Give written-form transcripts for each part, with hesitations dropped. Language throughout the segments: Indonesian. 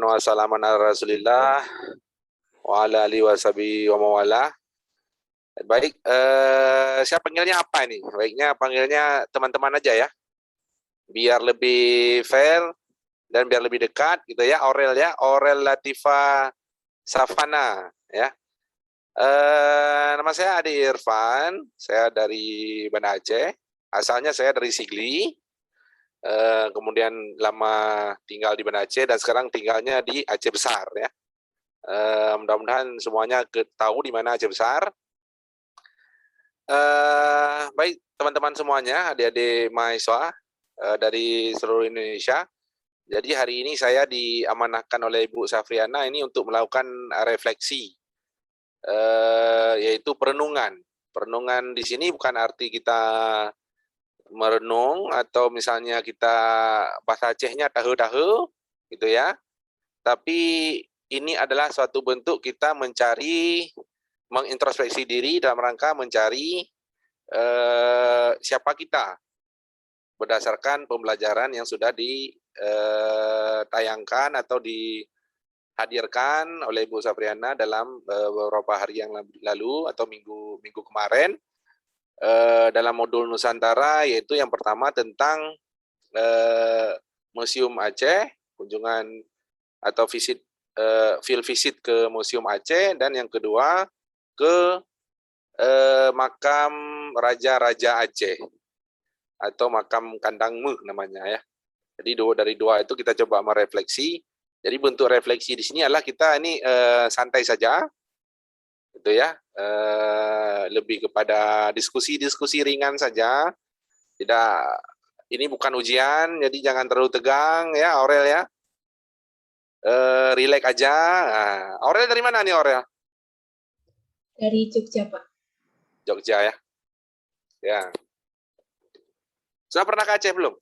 Wassalamu ala Rasulillah wa ala alihi washabihi wa mawala. Baik, saya panggilnya apa ini? Baiknya panggilnya teman-teman aja ya. Biar lebih fair dan biar lebih dekat gitu ya. Aurel ya, Aurel Latifa Safana ya. Nama saya Adi Irfan, saya dari Banda Aceh. Asalnya saya dari Sigli. Kemudian lama tinggal di Banda Aceh dan sekarang tinggalnya di Aceh Besar ya. Mudah-mudahan semuanya tahu di mana Aceh Besar. Baik teman-teman semuanya, adik-adik mahasiswa dari seluruh Indonesia. Jadi hari ini saya diamanahkan oleh Ibu Safriana ini untuk melakukan refleksi, yaitu perenungan. Perenungan di sini bukan arti kita merenung atau misalnya kita bahasa Acehnya tahu-tahu gitu ya. Tapi ini adalah suatu bentuk kita mencari, mengintrospeksi diri dalam rangka mencari siapa kita berdasarkan pembelajaran yang sudah ditayangkan atau dihadirkan oleh Ibu Safriana dalam beberapa hari yang lalu atau minggu kemarin dalam modul Nusantara, yaitu yang pertama tentang Museum Aceh, kunjungan atau field visit ke Museum Aceh, dan yang kedua ke makam Raja-Raja Aceh atau makam Kandang Muh namanya ya. Jadi dari dua itu kita coba merefleksi. Jadi bentuk refleksi di sini adalah kita ini santai saja, gitu ya, lebih kepada diskusi-diskusi ringan saja. Tidak, ini bukan ujian, jadi jangan terlalu tegang ya Aurel ya. Relax aja. Nah, Aurel dari mana nih Aurel? Dari Jogja, Pak. Jogja ya. Ya. Sudah pernah ke Aceh belum?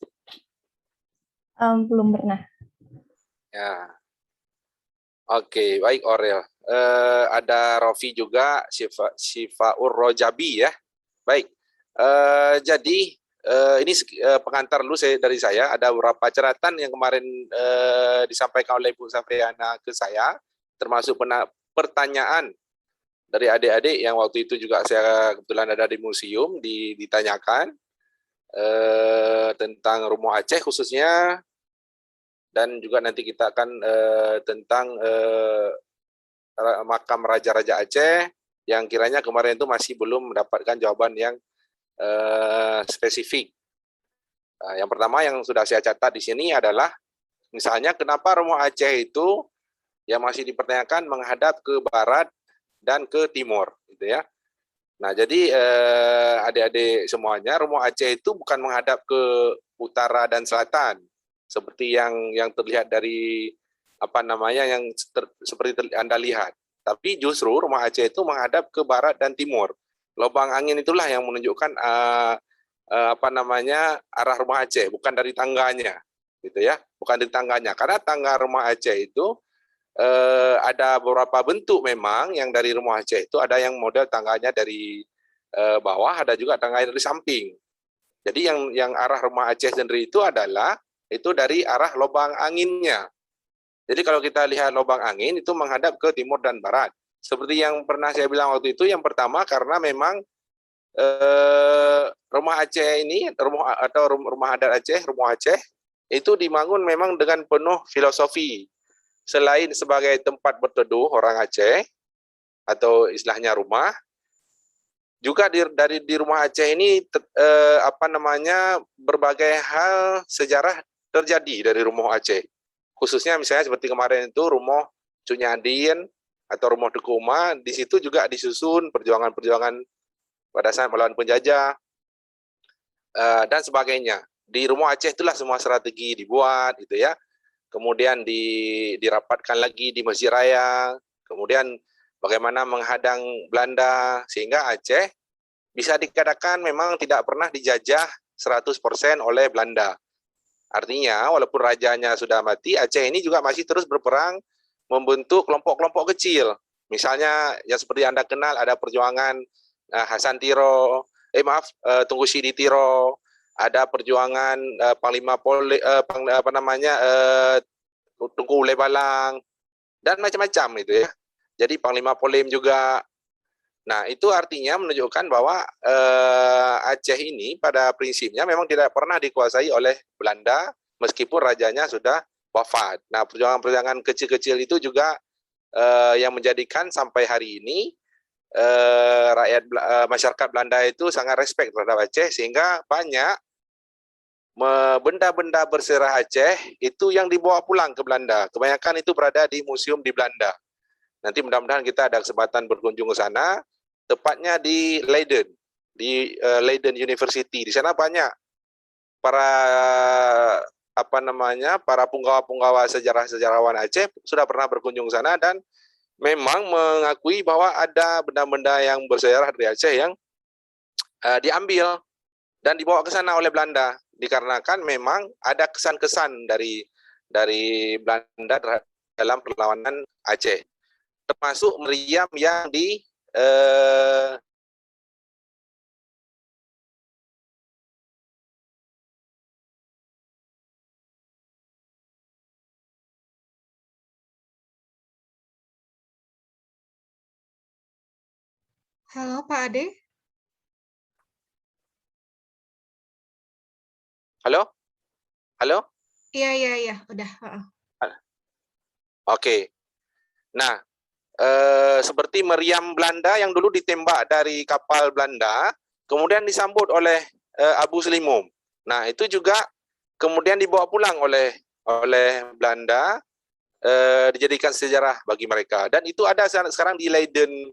Belum pernah. Ya. Oke, baik Aurel. Ada Rofi juga, Sifaur Rojabi ya. Baik. Jadi ini pengantar dulu dari saya. Ada beberapa catatan yang kemarin disampaikan oleh Ibu Safriana ke saya, termasuk pertanyaan dari adik-adik yang waktu itu juga saya kebetulan ada di museum ditanyakan tentang Rumah Aceh khususnya, dan juga nanti kita akan tentang makam Raja-Raja Aceh yang kiranya kemarin itu masih belum mendapatkan jawaban yang spesifik. Nah, yang pertama yang sudah saya catat di sini adalah misalnya kenapa Rumah Aceh itu yang masih dipertanyakan menghadap ke barat dan ke timur, gitu ya. Nah, jadi adik-adik semuanya, Rumah Aceh itu bukan menghadap ke utara dan selatan seperti yang terlihat dari apa namanya yang seperti Anda lihat. Tapi justru Rumah Aceh itu menghadap ke barat dan timur. Lubang angin itulah yang menunjukkan apa namanya arah Rumah Aceh, bukan dari tangganya, gitu ya, bukan dari tangganya. Karena tangga Rumah Aceh itu ada beberapa bentuk memang yang dari Rumah Aceh itu ada yang model tangganya dari bawah, ada juga tangganya dari samping. Jadi yang arah Rumah Aceh sendiri itu adalah itu dari arah lubang anginnya. Jadi kalau kita lihat lubang angin itu menghadap ke timur dan barat. Seperti yang pernah saya bilang waktu itu, yang pertama karena memang Rumah Aceh ini, rumah adat Aceh, Rumah Aceh itu dibangun memang dengan penuh filosofi. Selain sebagai tempat berteduh orang Aceh atau istilahnya rumah, juga di Rumah Aceh ini apa namanya berbagai hal sejarah terjadi dari Rumah Aceh. Khususnya misalnya seperti kemarin itu Rumah Cunyadin atau Rumah Dekuma, di situ juga disusun perjuangan-perjuangan pada saat melawan penjajah dan sebagainya. Di Rumah Aceh itulah semua strategi dibuat, gitu ya. Kemudian dirapatkan lagi di Masjid Raya, kemudian bagaimana menghadang Belanda, sehingga Aceh bisa dikatakan memang tidak pernah dijajah 100% oleh Belanda. Artinya, walaupun rajanya sudah mati, Aceh ini juga masih terus berperang membentuk kelompok-kelompok kecil. Misalnya, yang seperti Anda kenal, ada perjuangan Hasan Tiro, Tungu Sidi Tiro, ada perjuangan Panglima Tunku Ulai Balang, dan macam-macam itu ya. Jadi Panglima Polim juga. Nah, itu artinya menunjukkan bahwa Aceh ini pada prinsipnya memang tidak pernah dikuasai oleh Belanda, meskipun rajanya sudah wafat. Nah, perjuangan-perjuangan kecil-kecil itu juga yang menjadikan sampai hari ini masyarakat Belanda itu sangat respect terhadap Aceh, sehingga banyak benda-benda bersejarah Aceh itu yang dibawa pulang ke Belanda. Kebanyakan itu berada di museum di Belanda. Nanti mudah-mudahan kita ada kesempatan berkunjung ke sana, tepatnya di Leiden, di Leiden University. Di sana banyak para para punggawa-punggawa sejarawan Aceh sudah pernah berkunjung ke sana dan memang mengakui bahwa ada benda-benda yang bersejarah dari Aceh yang diambil dan dibawa ke sana oleh Belanda, dikarenakan memang ada kesan-kesan dari Belanda dalam perlawanan Aceh, termasuk meriam yang di Halo Pak Ade. Halo? Halo? Iya, udah. Oke. Nah, seperti meriam Belanda yang dulu ditembak dari kapal Belanda, kemudian disambut oleh Abu Selimum. Nah, itu juga kemudian dibawa pulang oleh Belanda, dijadikan sejarah bagi mereka. Dan itu ada sekarang di Leiden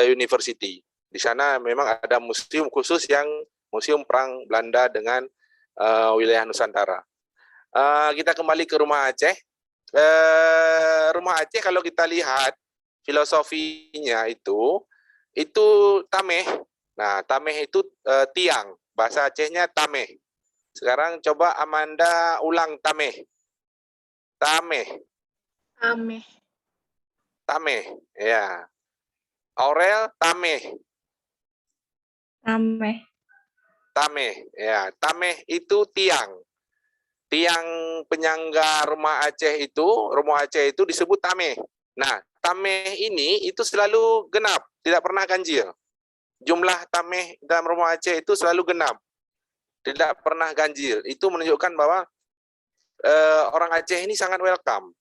University. Di sana memang ada museum khusus yang museum perang Belanda dengan wilayah Nusantara. Kita kembali ke rumah Aceh. Rumah Aceh kalau kita lihat filosofinya itu tameh. Nah, tameh itu tiang. Bahasa Acehnya tameh. Sekarang coba Amanda ulang tameh. Tameh. Ameh. Tameh. Ya. Aurel tameh. Ameh. Tameh. Ya, tameh itu tiang. Tiang penyangga rumah Aceh itu disebut tameh. Nah, tameh ini itu selalu genap, tidak pernah ganjil. Jumlah tameh dalam rumah Aceh itu selalu genap, tidak pernah ganjil. Itu menunjukkan bahwa orang Aceh ini sangat welcome,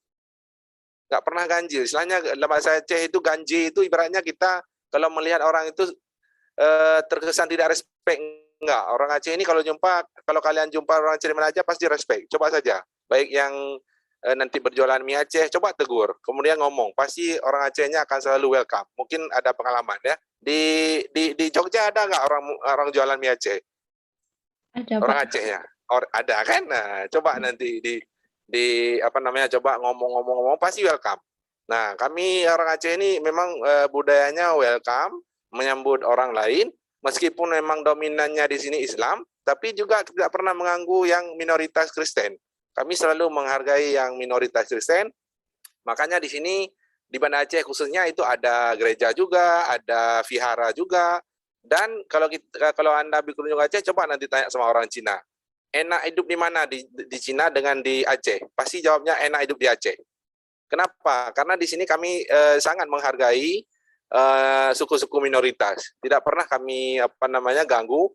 nggak pernah ganjil. Istilahnya dalam bahasa Aceh itu ganjil itu ibaratnya kita kalau melihat orang itu terkesan tidak respect. Enggak, orang Aceh ini kalau kalian jumpa orang Aceh di mana aja pasti respect. Coba saja, baik yang nanti berjualan mie Aceh, coba tegur, kemudian ngomong, pasti orang Acehnya akan selalu welcome. Mungkin ada pengalaman ya. Di Jogja ada nggak orang jualan mie Aceh? Ada, Orang Pak. Acehnya? Ada kan? Nah, coba nanti coba ngomong-ngomong pasti welcome. Nah, kami orang Aceh ini memang budayanya welcome, menyambut orang lain, meskipun memang dominannya di sini Islam, tapi juga tidak pernah mengganggu yang minoritas Kristen. Kami selalu menghargai yang minoritas Kristen. Makanya di sini di Banda Aceh khususnya itu ada gereja juga, ada vihara juga. Dan kalau Anda berkunjung Aceh, coba nanti tanya sama orang Cina. Enak hidup di mana di Cina dengan di Aceh? Pasti jawabnya enak hidup di Aceh. Kenapa? Karena di sini kami sangat menghargai suku-suku minoritas. Tidak pernah kami ganggu.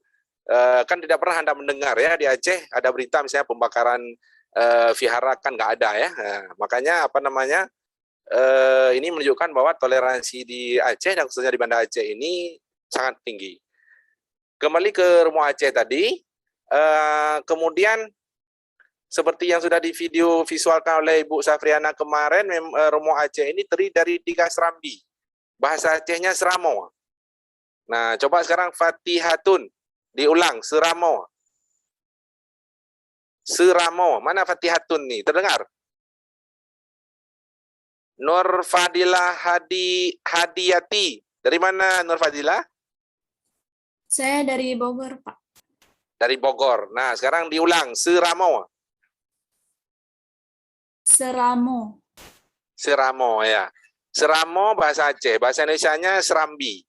Kan tidak pernah Anda mendengar ya di Aceh ada berita misalnya pembakaran vihara, kan nggak ada ya. Makanya ini menunjukkan bahwa toleransi di Aceh dan khususnya di Banda Aceh ini sangat tinggi. Kembali ke rumah Aceh tadi, kemudian seperti yang sudah di video visualkan oleh Ibu Safriana kemarin, rumah Aceh ini terdiri dari 3 serambi. Bahasa Acehnya seramo. Nah, coba sekarang Fatihatun diulang, seramo. Seramo, mana Fatihatun nih? Terdengar? Nur Fadilah Hadiyati. Dari mana Nur Fadilah? Saya dari Bogor, Pak. Dari Bogor. Nah, sekarang diulang, seramo. Seramo. Seramo ya. Seramo bahasa Aceh, bahasa Indonesianya serambi.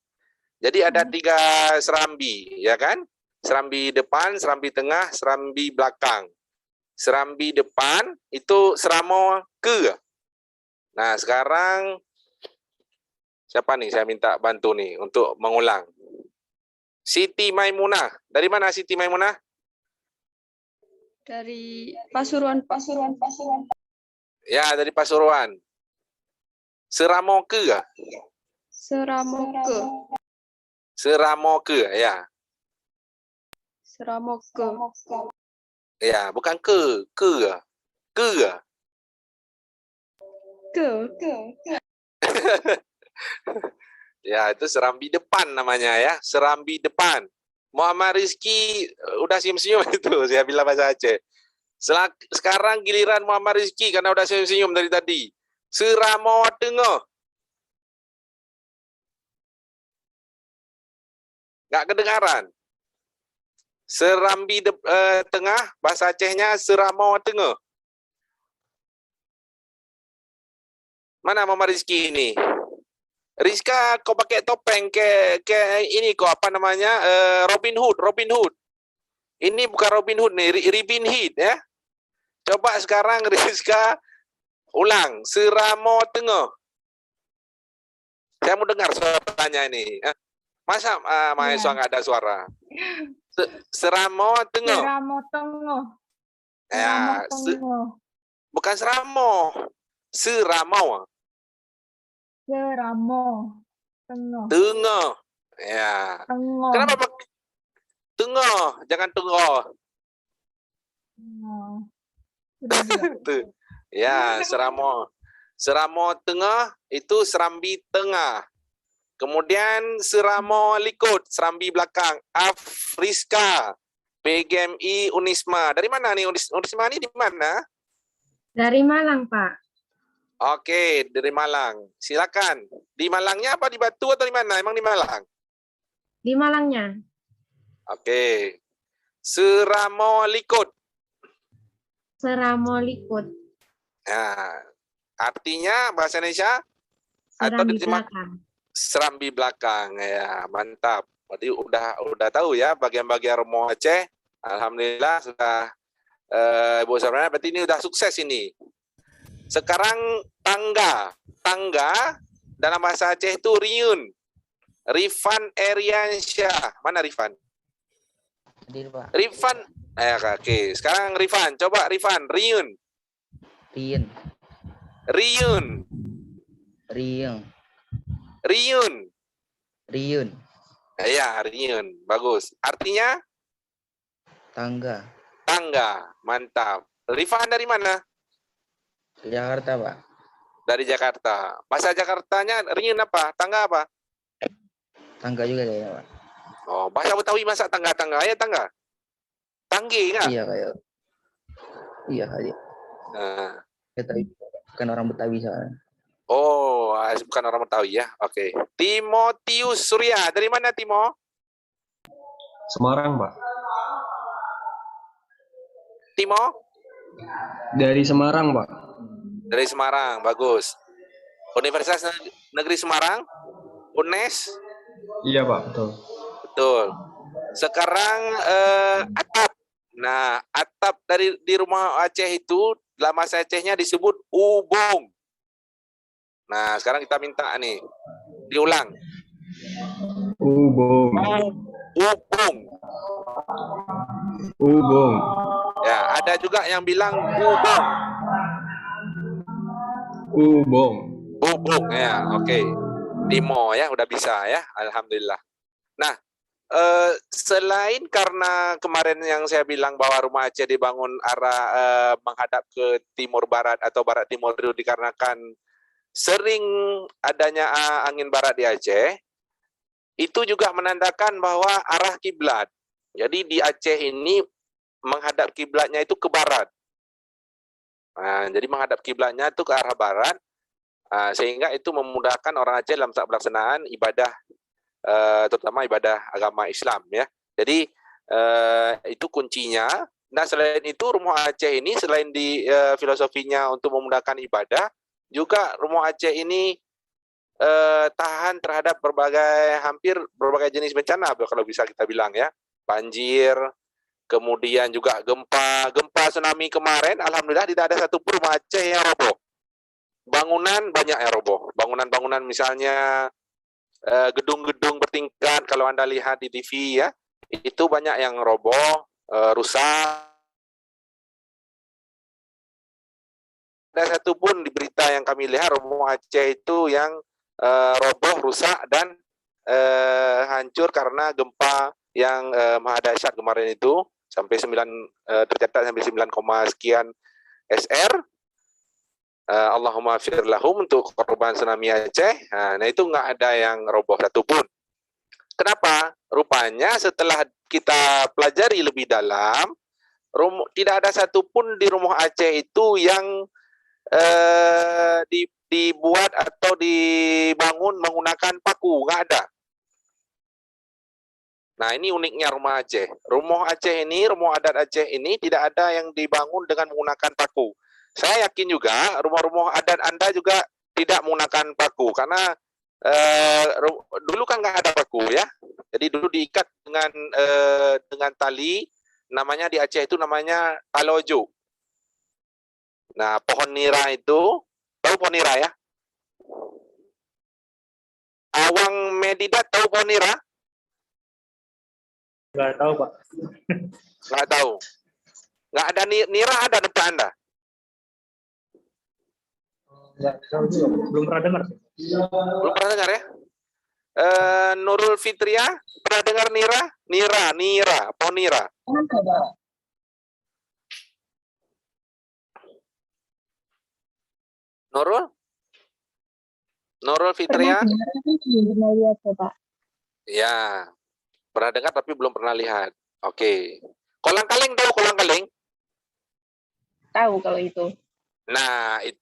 Jadi ada 3 serambi, ya kan? Serambi depan, serambi tengah, serambi belakang. Serambi depan itu Seramo ke. Nah, sekarang siapa nih saya minta bantu nih untuk mengulang. Siti Maimunah. Dari mana Siti Maimunah? Dari Pasuruan. Ya, dari Pasuruan. Seramo ke. Seramoke. Seramo ke, ya. Seramoke. Ya, bukan ke. Ke. Ya, itu Serambi depan namanya ya. Serambi depan. Muhammad Rizki udah senyum-senyum itu, saya bilang bahasa Aceh. Sekarang giliran Muhammad Rizki karena udah senyum-senyum dari tadi. Seramo Tengah. Nggak kedengaran. Serambi tengah, bahasa Acehnya Seramo Tengah. Mana Mama Rizki ini? Rizka, kau pakai topeng ke ini kok apa namanya? Robin Hood. Ini bukan Robin Hood nih, Ribin Hood ya. Coba sekarang Rizka ulang. Seramo Tengah. Saya mau dengar suaranya ini. Masa mahasiswa nggak ada suara? Seramo Tengah. Seramo Tengah. Ya, bukan Seramo. Seramo. Seramo Tengah. Tengah. Ya. Tengah. Kenapa pakai tengah? Jangan tengah. Tuh. Ya, Seramo Tengah itu Serambi Tengah. Kemudian Seramo Likut, Serambi belakang. Afriska, PGMI Unisma. Dari mana nih Unisma ini di mana? Dari Malang, Pak. Oke, dari Malang. Silakan. Di Malangnya apa di Batu atau di mana? Emang di Malang? Di Malangnya. Oke. Seramo Likut. Seramo Likut. Nah, artinya bahasa Indonesia atau Serambi diterima belakang. Serambi belakang. Ya, mantap. Berarti udah tahu ya bagian-bagian Romo Aceh. Alhamdulillah sudah Ibu Sabrina, berarti ini udah sukses ini. Sekarang tangga dalam bahasa Aceh itu riun. Rifan Eriansyah. Mana Rifan? Hadir, Pak. Rifan. Oke. Sekarang Rifan. Coba Rifan. Riun. Rien. Riun. Rieng. Riun. Riun. Ya, riun. Bagus. Artinya Tangga. tangga. Mantap. Rifan dari mana? Jakarta, Pak. Dari Jakarta. Bahasa Jakartanya riun apa? Tangga apa? Tangga juga kayaknya, Pak. Oh, bahasa Betawi masa tangga-tangga. Ya, tangga. Tanggi, enggak? Iya, kayak. Iya, kayak. Nah. Betawi. Bukan orang Betawi soalnya. Oh, bukan orang Betawi ya. Oke. Timotius Surya. Dari mana, Timo? Semarang, Pak. Timo? Dari Semarang, Pak. Dari Semarang. Bagus. Universitas Negeri Semarang? UNES? Iya, Pak, betul. Betul. Sekarang atap. Nah, atap di rumah Aceh itu dalam bahasa Acehnya disebut ubung. Nah, sekarang kita minta nih diulang. Ubung. Ubung. Ubung. Ya, ada juga yang bilang ubung. Ubung. Ubung ya, oke. Timo ya, udah bisa ya, alhamdulillah. Nah, selain karena kemarin yang saya bilang bahwa rumah Aceh dibangun arah menghadap ke timur barat atau barat timur itu dikarenakan sering adanya angin barat di Aceh, itu juga menandakan bahwa arah kiblat. Jadi di Aceh ini menghadap kiblatnya itu ke barat. Nah, jadi menghadap kiblatnya itu ke arah barat, sehingga itu memudahkan orang Aceh dalam pelaksanaan ibadah, terutama ibadah agama Islam ya. Jadi itu kuncinya. Nah, selain itu rumah Aceh ini selain di filosofinya untuk memudahkan ibadah, juga rumah Aceh ini tahan terhadap hampir berbagai jenis bencana kalau bisa kita bilang ya. Banjir, Kemudian juga gempa tsunami kemarin, alhamdulillah tidak ada satu pun rumah Aceh yang roboh. Bangunan banyak yang roboh. Bangunan-bangunan misalnya gedung-gedung bertingkat, kalau Anda lihat di TV ya, itu banyak yang roboh, rusak. Ada satu pun di berita yang kami lihat rumah Aceh itu yang roboh, rusak dan hancur karena gempa yang maha dahsyat kemarin itu sampai tercatat sampai 9, sekian SR. Allahumma fir lahum untuk korban tsunami Aceh. Nah itu nggak ada yang roboh satu pun. Kenapa? Rupanya setelah kita pelajari lebih dalam, tidak ada satupun di rumah Aceh itu yang dibuat atau dibangun menggunakan paku, nggak ada. Nah ini uniknya rumah Aceh. Rumah Aceh ini, rumah adat Aceh ini tidak ada yang dibangun dengan menggunakan paku. Saya yakin juga rumah-rumah adat Anda juga tidak menggunakan paku karena dulu kan nggak ada paku ya. Jadi dulu diikat dengan tali, namanya di Aceh itu namanya talojo. Nah, pohon nira itu, tahu pohon nira ya? Awang Medidat tahu pohon nira? Nggak tahu, Pak. Nggak tahu. Nggak ada nira ada depan Anda? Nggak tahu juga, Pak. Belum pernah dengar. Belum pernah dengar ya? Nurul Fitria, pernah dengar nira? Nira, pohon nira. Nurul Fitria? Pernah lihat ya, Pak. Ya, pernah dengar tapi belum pernah lihat. Oke. Kolang kaling tahu kolang kaling? Tahu kalau itu. Nah, itu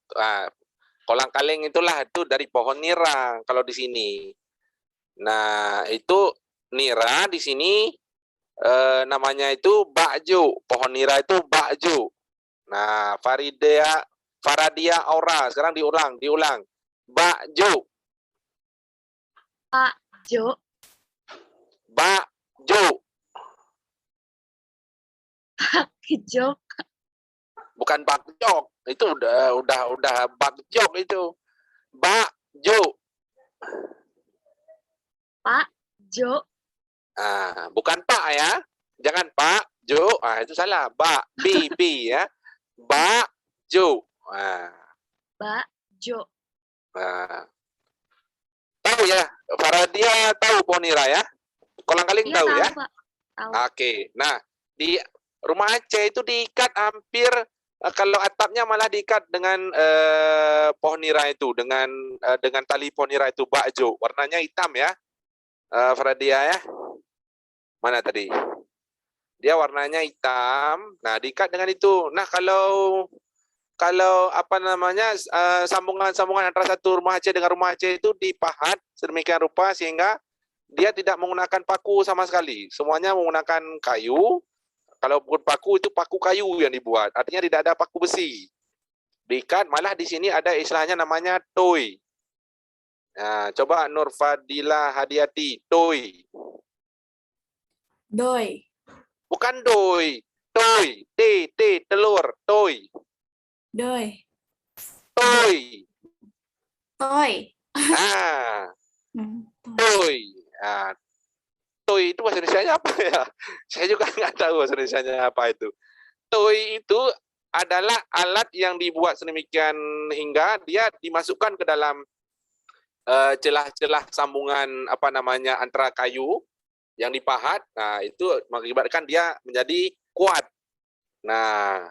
kolang kaling itulah itu dari pohon nira kalau di sini. Nah, itu nira di sini namanya itu bakjo. Pohon nira itu bakjo. Nah, Faradia Aura. Sekarang diulang. Bakjo. Jo. Bakjo. Hijau. Bukan bakjok. Itu udah bakjok itu. Bakjo. Pak Jo. Bukan Pak ya. Jangan Pak Jo. Itu salah. B ya. Bakjo. Pak Jo. Tahu ya, Faradia tahu pohon nira ya? Kolang kaling Iya, tahu tahu, ya? Pak. Tahu. Oke. Nah, di rumah Aceh itu diikat hampir kalau atapnya malah diikat dengan pohon nira itu, dengan tali pohon nira itu bakjo. Warnanya hitam ya. Faradia ya. Mana tadi? Dia warnanya hitam. Nah, diikat dengan itu. Nah, kalau apa namanya sambungan antara satu rumah Aceh dengan rumah Aceh itu dipahat sedemikian rupa sehingga dia tidak menggunakan paku sama sekali. Semuanya menggunakan kayu. Kalau bukan paku itu paku kayu yang dibuat. Artinya tidak ada paku besi. Diikat, malah di sini ada istilahnya namanya toy. Nah, coba Nur Fadila Hadiati, toy. Doi. Bukan doi. Toy. Telur. Toy. Doi. Toy. Toy. Toy. Toy itu bahasa Indonesia apa ya? Saya juga nggak tahu bahasa Indonesia apa itu. Toy itu adalah alat yang dibuat sedemikian hingga dia dimasukkan ke dalam celah-celah sambungan apa namanya antara kayu yang dipahat. Nah, itu mengakibatkan dia menjadi kuat. Nah,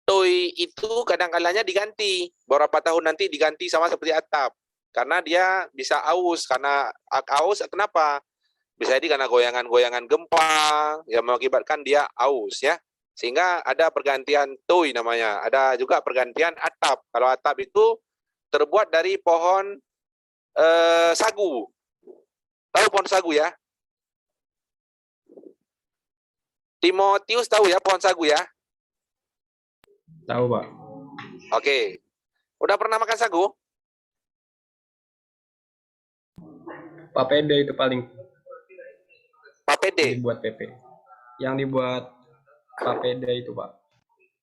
toy itu kadang-kalanya diganti. Beberapa tahun nanti diganti sama seperti atap. Karena dia bisa aus. Karena aus kenapa? Bisa jadi karena goyangan-goyangan gempa yang mengakibatkan dia aus ya. Sehingga ada pergantian toy namanya. Ada juga pergantian atap. Kalau atap itu terbuat dari pohon sagu. Tahu pohon sagu ya? Timotius tahu ya pohon sagu ya? Tahu, Pak. Oke. Udah pernah makan sagu? Papede itu paling Papede. dibuat PP. Yang dibuat Papeda itu Pak.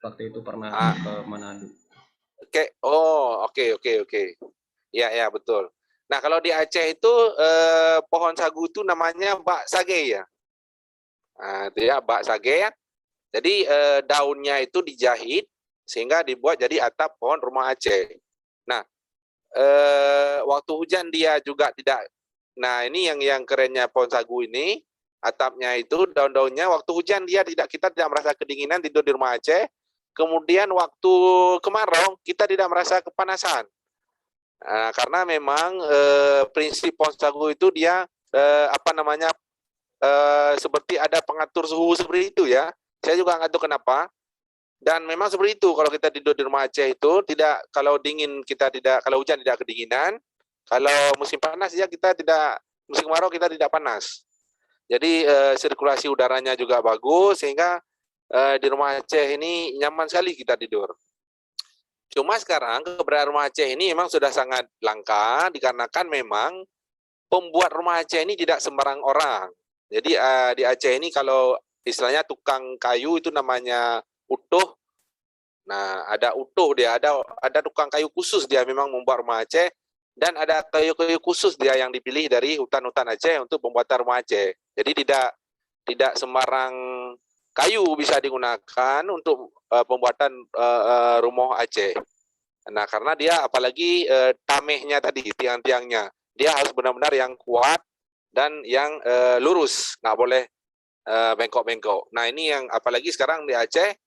Waktu itu pernah Ah. ke Manado. Oke, oke. Ya, betul. Nah, kalau di Aceh itu pohon sagu itu namanya bak sage ya. Nah, itu ya bak sage ya. Jadi daunnya itu dijahit sehingga dibuat jadi atap pohon rumah Aceh. Nah, waktu hujan dia juga tidak. Nah, ini yang kerennya pohon sagu ini, atapnya itu daun-daunnya waktu hujan kita tidak merasa kedinginan tidur di rumah Aceh. Kemudian waktu kemarau kita tidak merasa kepanasan. Karena memang prinsip pohon sagu itu dia seperti ada pengatur suhu seperti itu ya. Saya juga nggak tahu kenapa. Dan memang seperti itu kalau kita tidur di rumah Aceh itu kalau hujan tidak kedinginan, kalau musim panas ya musim kemarau kita tidak panas. Jadi sirkulasi udaranya juga bagus sehingga di rumah Aceh ini nyaman sekali kita tidur. Cuma sekarang keberadaan rumah Aceh ini memang sudah sangat langka dikarenakan memang pembuat rumah Aceh ini tidak sembarang orang. Jadi di Aceh ini kalau istilahnya tukang kayu itu namanya utuh. Nah, ada utuh dia, ada tukang kayu khusus dia memang membuat rumah Aceh, dan ada kayu-kayu khusus dia yang dipilih dari hutan-hutan Aceh untuk pembuatan rumah Aceh. Jadi tidak sembarang kayu bisa digunakan untuk pembuatan rumah Aceh. Nah, karena dia apalagi tamehnya tadi, tiang-tiangnya, dia harus benar-benar yang kuat dan yang lurus, nggak boleh bengkok-bengkok. Nah, ini yang apalagi sekarang di Aceh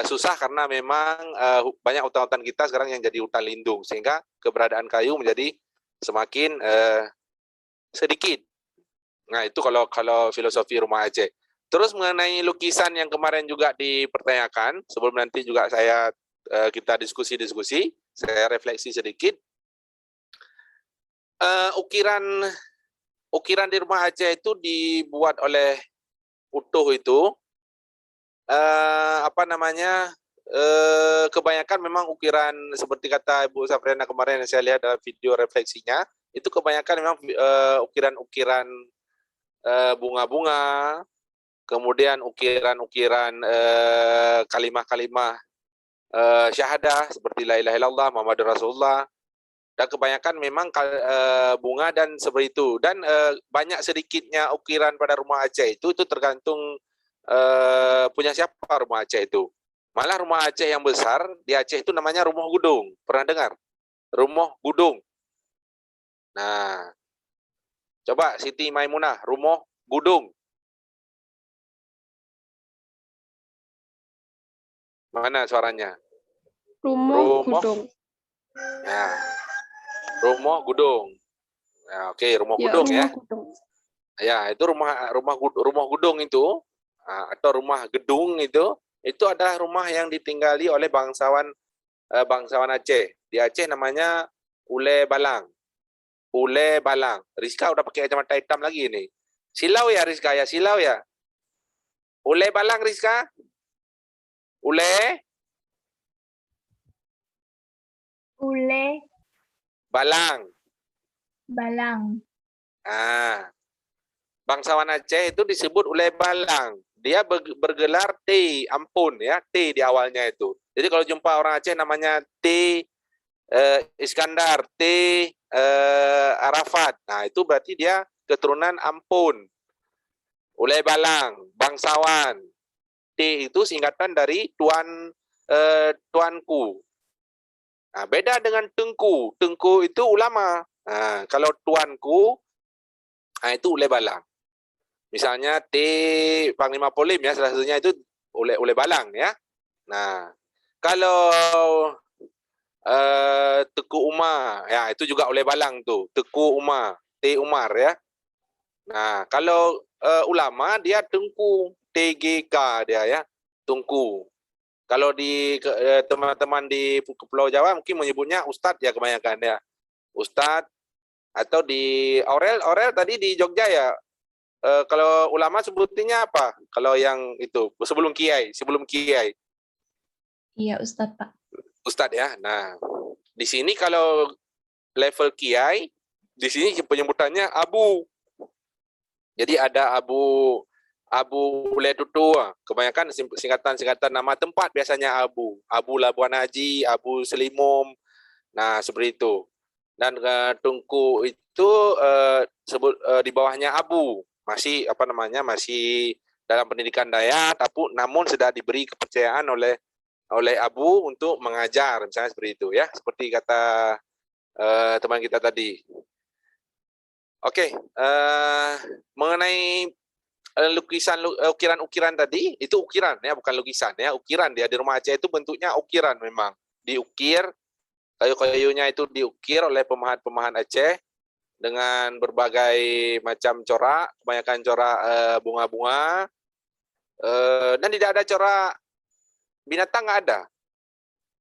susah karena memang banyak hutan-hutan kita sekarang yang jadi hutan lindung, sehingga keberadaan kayu menjadi semakin sedikit. Nah, itu kalau filosofi rumah Aceh. Terus mengenai lukisan yang kemarin juga dipertanyakan, sebelum nanti juga kita diskusi, saya refleksi sedikit. Ukiran di rumah Aceh itu dibuat oleh utuh itu, kebanyakan memang ukiran seperti kata Ibu Safriana kemarin yang saya lihat dalam video refleksinya, itu kebanyakan memang ukiran-ukiran bunga-bunga, kemudian ukiran-ukiran kalimah-kalimah syahadah seperti la ilaha illallah Muhammadur Rasulullah, dan kebanyakan memang bunga dan seperti itu. Dan banyak sedikitnya ukiran pada rumah Aceh itu tergantung punya siapa rumah Aceh itu. Malah rumah Aceh yang besar di Aceh itu namanya Rumah Gudung. Pernah dengar? Rumah Gudung. Nah, coba Siti Maimunah, Rumah Gudung. Mana suaranya? Rumah Gudung. Ya. Rumah Gudung. Ya, oke, Rumah Gudung ya. Gudung. Ya, itu rumah Gudung itu atau rumah gedung itu adalah rumah yang ditinggali oleh bangsawan Aceh. Di Aceh namanya Ule Balang. Ule Balang. Rizka udah pakai kacamata hitam lagi ini. Silau ya Rizka ya, silau ya. Ule Balang Rizka? Ule Balang. Bangsawan Aceh itu disebut Ule Balang. Dia bergelar T, ampun ya, T di awalnya itu. Jadi kalau jumpa orang Aceh namanya T Iskandar, T Arafat. Nah, itu berarti dia keturunan ampun. Ule Balang, bangsawan. T itu singkatan dari tuanku. Nah, beda dengan tengku. Tengku itu ulama. Nah, kalau tuanku, itu Ule Balang. Misalnya T Panglima Polim ya, salah satunya itu Ule Balang ya. Nah, kalau Teku Umar, ya itu juga Ule Balang tuh. Teku Umar, T Umar ya. Nah, kalau ulama dia Tengku, TGK dia ya, Tengku. Kalau di teman-teman di Pulau Jawa mungkin menyebutnya Ustadz ya kebanyakan ya. Ustadz, atau di Aurel tadi di Jogja ya. Kalau ulama sebutnya apa? Kalau yang itu sebelum kiai. Iya, Ustadz, Pak. Ustadz ya. Nah, di sini kalau level kiai, di sini penyebutannya Abu. Jadi ada Abu Abu Letutu, kebanyakan singkatan-singkatan nama tempat biasanya Abu. Abu Labuan Haji, Abu Selimum, nah seperti itu. Dan Tunku itu di bawahnya Abu, masih masih dalam pendidikan Dayak, tapi namun sudah diberi kepercayaan oleh Abu untuk mengajar, misalnya seperti itu ya, seperti kata teman kita tadi. Oke, mengenai ukiran tadi, itu ukiran ya, bukan lukisan ya, ukiran dia di rumah Aceh itu bentuknya ukiran memang. Diukir, kayu-kayunya itu diukir oleh pemahat-pemahat Aceh dengan berbagai macam corak, kebanyakan corak bunga-bunga, dan tidak ada corak binatang,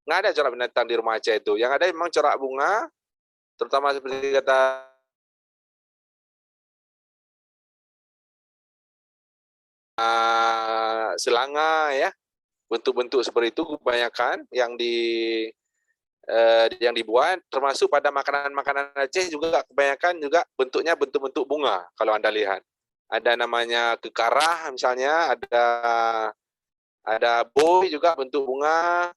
nggak ada corak binatang di rumah Aceh itu. Yang ada memang corak bunga, terutama seperti kata selanga ya, bentuk-bentuk seperti itu kebanyakan yang dibuat, termasuk pada makanan-makanan Aceh juga kebanyakan juga bentuknya bentuk-bentuk bunga. Kalau Anda lihat, ada namanya kekarah misalnya, ada boy juga bentuk bunga.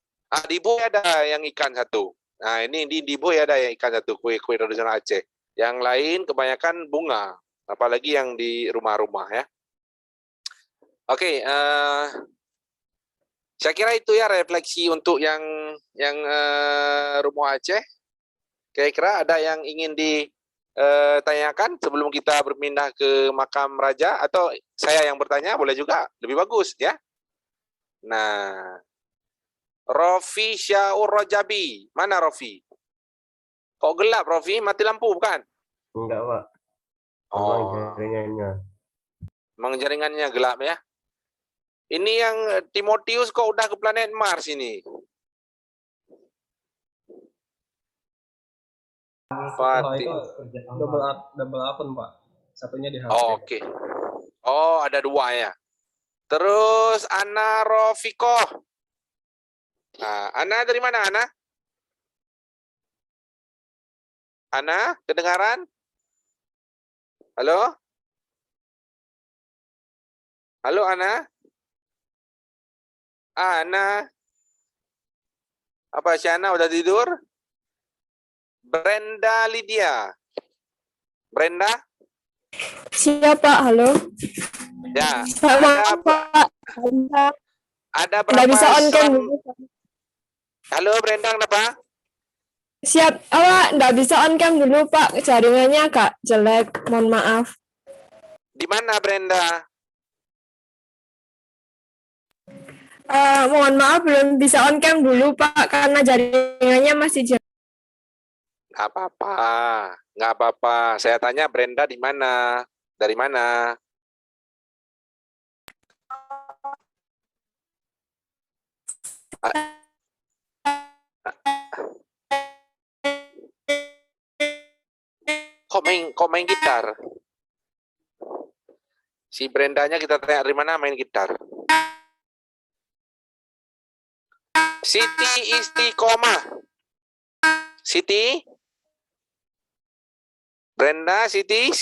Di boy ada yang ikan satu. Nah ini di boy ada yang ikan satu, kue tradisional Aceh. Yang lain kebanyakan bunga, apalagi yang di rumah-rumah ya. Oke, saya kira itu ya refleksi untuk yang rumah Aceh. Kira-kira ada yang ingin ditanyakan sebelum kita berpindah ke makam raja, atau saya yang bertanya boleh juga, lebih bagus ya. Nah, Rofi Syaur Rojabi, mana Rofi? Kok gelap Rofi? Mati lampu bukan? Enggak, Pak. Oh, Jaringannya. memang jaringannya gelap ya. Ini yang Timotius kok udah ke planet Mars ini? Nah, itu double akun, Pak. Satunya di HP. Oh, oke. Oh, ada dua ya. Terus Ana Rofiko. Nah, Ana dari mana, Ana? Ana, kedengaran? Halo? Halo, Ana? Ana? Apa si Ana udah tidur? Brenda Lydia. Brenda? Siapa? Halo. Ya. Sama Pak. Ada Nggak berapa bisa on cam selam? dulu. Halo, Brenda, kenapa? Siap. Nggak bisa on cam dulu, Pak. Jaringannya agak jelek. Mohon maaf. Di mana, Brenda? Mohon maaf, belum bisa on cam dulu, Pak. Karena jaringannya masih jelek. Nggak apa-apa. Nggak apa-apa. Saya tanya Brenda di mana? Dari mana? Kok main gitar? Si Brendanya kita tanya dari mana main gitar. Siti Istiqomah. Siti? Brenda, Siti?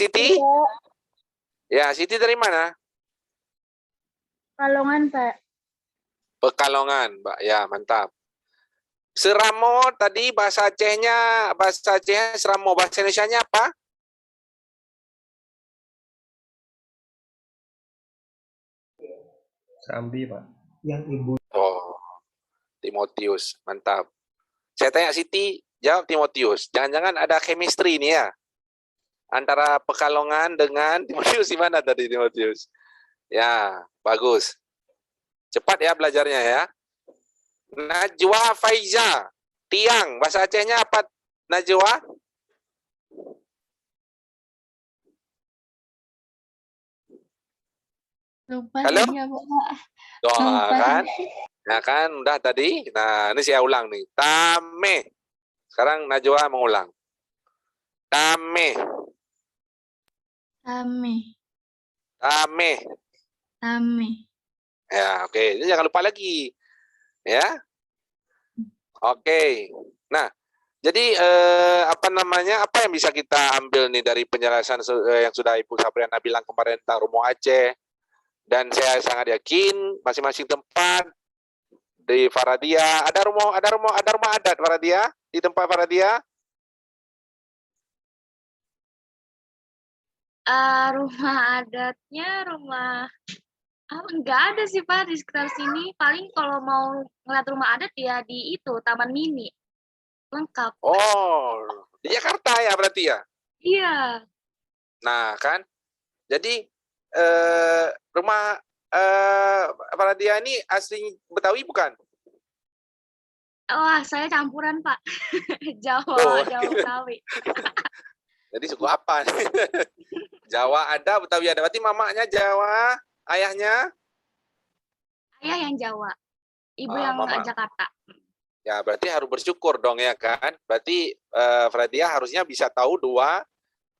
Ya, Siti dari mana? Kalongan, Pak. Pekalongan, Mbak. Ya, mantap. Seramo tadi bahasa Acehnya Seramo, bahasa Indonesianya apa? Serambi, Pak. Oh, Timotius, mantap. Saya tanya Siti, jawab Timotius. Jangan-jangan ada chemistry ini ya? Antara Pekalongan dengan Timotius, di mana tadi Timotius? Ya, bagus. Cepat ya belajarnya ya. Najwa Faiza, tiang, bahasa Acehnya apa Najwa? Lupa Halo? saya, Pak. Kan? Nah kan, udah tadi. Nah, ini saya ulang nih. Tame. Sekarang Najwa mengulang. Tame. Tame. Ya, oke. Ini jangan lupa lagi. Ya. Oke. Nah, jadi apa yang bisa kita ambil nih dari penjelasan yang sudah Ibu Sabriana bilang kemarin tentang Romo Aceh, Dan saya sangat yakin masing-masing tempat di Faradia ada rumah adat Faradia di tempat Faradia. Rumah adatnya nggak ada sih Pak di sekitar sini. Paling kalau mau ngeliat rumah adat ya di itu Taman Mini. Lengkap. Oh, di Jakarta ya berarti ya. Iya. Nah kan, jadi rumah Faradia ini asli Betawi bukan? Wah, saya campuran Pak. Jawa, Oh. Jawa Betawi. Jadi suku apa? Jawa ada, Betawi ada. Berarti mamanya Jawa, ayahnya? Ayah yang Jawa, ibu Ah, yang mama. Jakarta. Ya, berarti harus bersyukur dong ya kan. Berarti Faradia harusnya bisa tahu dua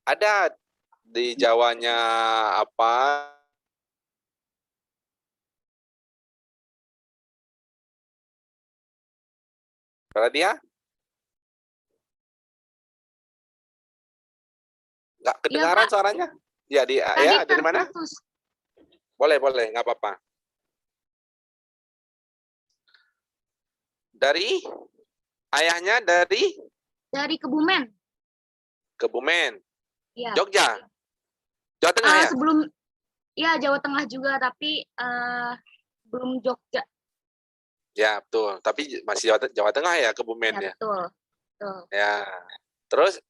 adat di Jawanya apa. Faradia? Nggak kedengaran Pak. suaranya? Ya, Tadi ya dari mana? terputus. Boleh, nggak apa-apa. Dari ayahnya dari Dari Kebumen. Kebumen, Iya. Jogja, Jawa Tengah ya? Sebelum ya Jawa Tengah juga, tapi belum Jogja. Ya betul. Tapi masih Jawa Tengah ya Kebumen Ya, ya. betul. Betul. Ya. Terus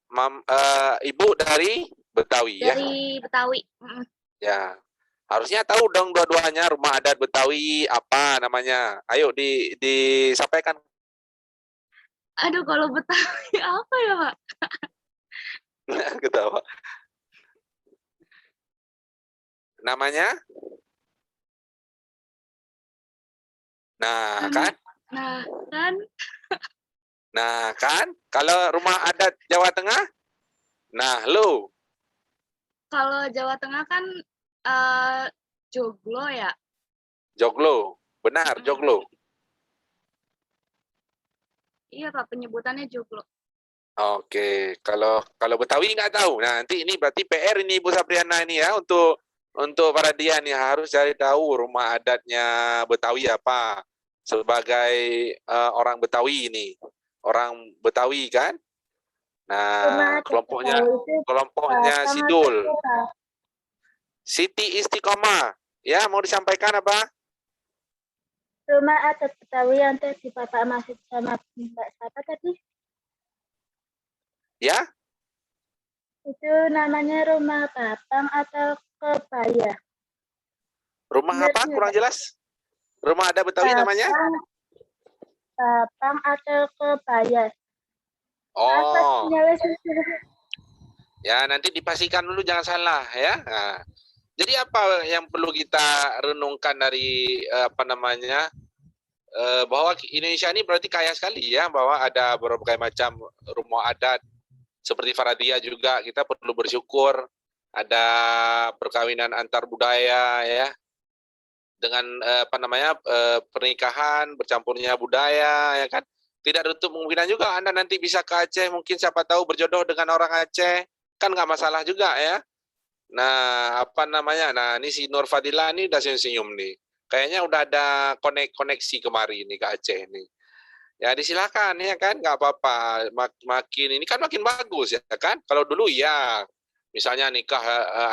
ibu dari Betawi ya. Dari Betawi. Ya. Harusnya tahu dong dua-duanya rumah adat Betawi apa namanya. Ayo disampaikan. Aduh, kalau Betawi apa ya, Pak? Ketawa. Namanya? Nah, kan? Nah, kan Nah, kan? Kalau rumah adat Jawa Tengah? Nah, lu. kalau Jawa Tengah kan joglo ya. Joglo. Benar, joglo. Iya, Pak, penyebutannya joglo. Oke, kalau Betawi nggak tahu. Nah, nanti ini berarti PR ini Ibu Sapriana ini ya untuk para dia nih harus cari tahu rumah adatnya Betawi apa sebagai orang Betawi ini. Orang Betawi kan? Nah, kelompoknya Sidul. Siti Istiqomah. Ya, mau disampaikan apa? Rumah adat Betawi yang tadi Bapak maksud sama Mbak siapa tadi? Ya? Itu namanya rumah Bapang atau kebaya? Rumah apa? Kurang jelas. Rumah adat Betawi namanya? Bapang atau kebaya? Oh. Ya, nanti dipastikan dulu jangan salah ya. Nah, jadi apa yang perlu kita renungkan dari bahwa Indonesia ini berarti kaya sekali ya, bahwa ada berbagai macam rumah adat seperti Faradia juga kita perlu bersyukur ada perkawinan antar budaya ya dengan pernikahan bercampurnya budaya ya kan. Tidak tertutup kemungkinan juga Anda nanti bisa ke Aceh, mungkin siapa tahu berjodoh dengan orang Aceh, kan nggak masalah juga ya. Nah, nah ini si Nur Fadila ini udah senyum-senyum nih. Kayaknya udah ada koneksi kemari nih ke Aceh nih. Ya disilakan ya kan, nggak apa-apa. Makin ini kan makin bagus ya kan. Kalau dulu ya, misalnya nikah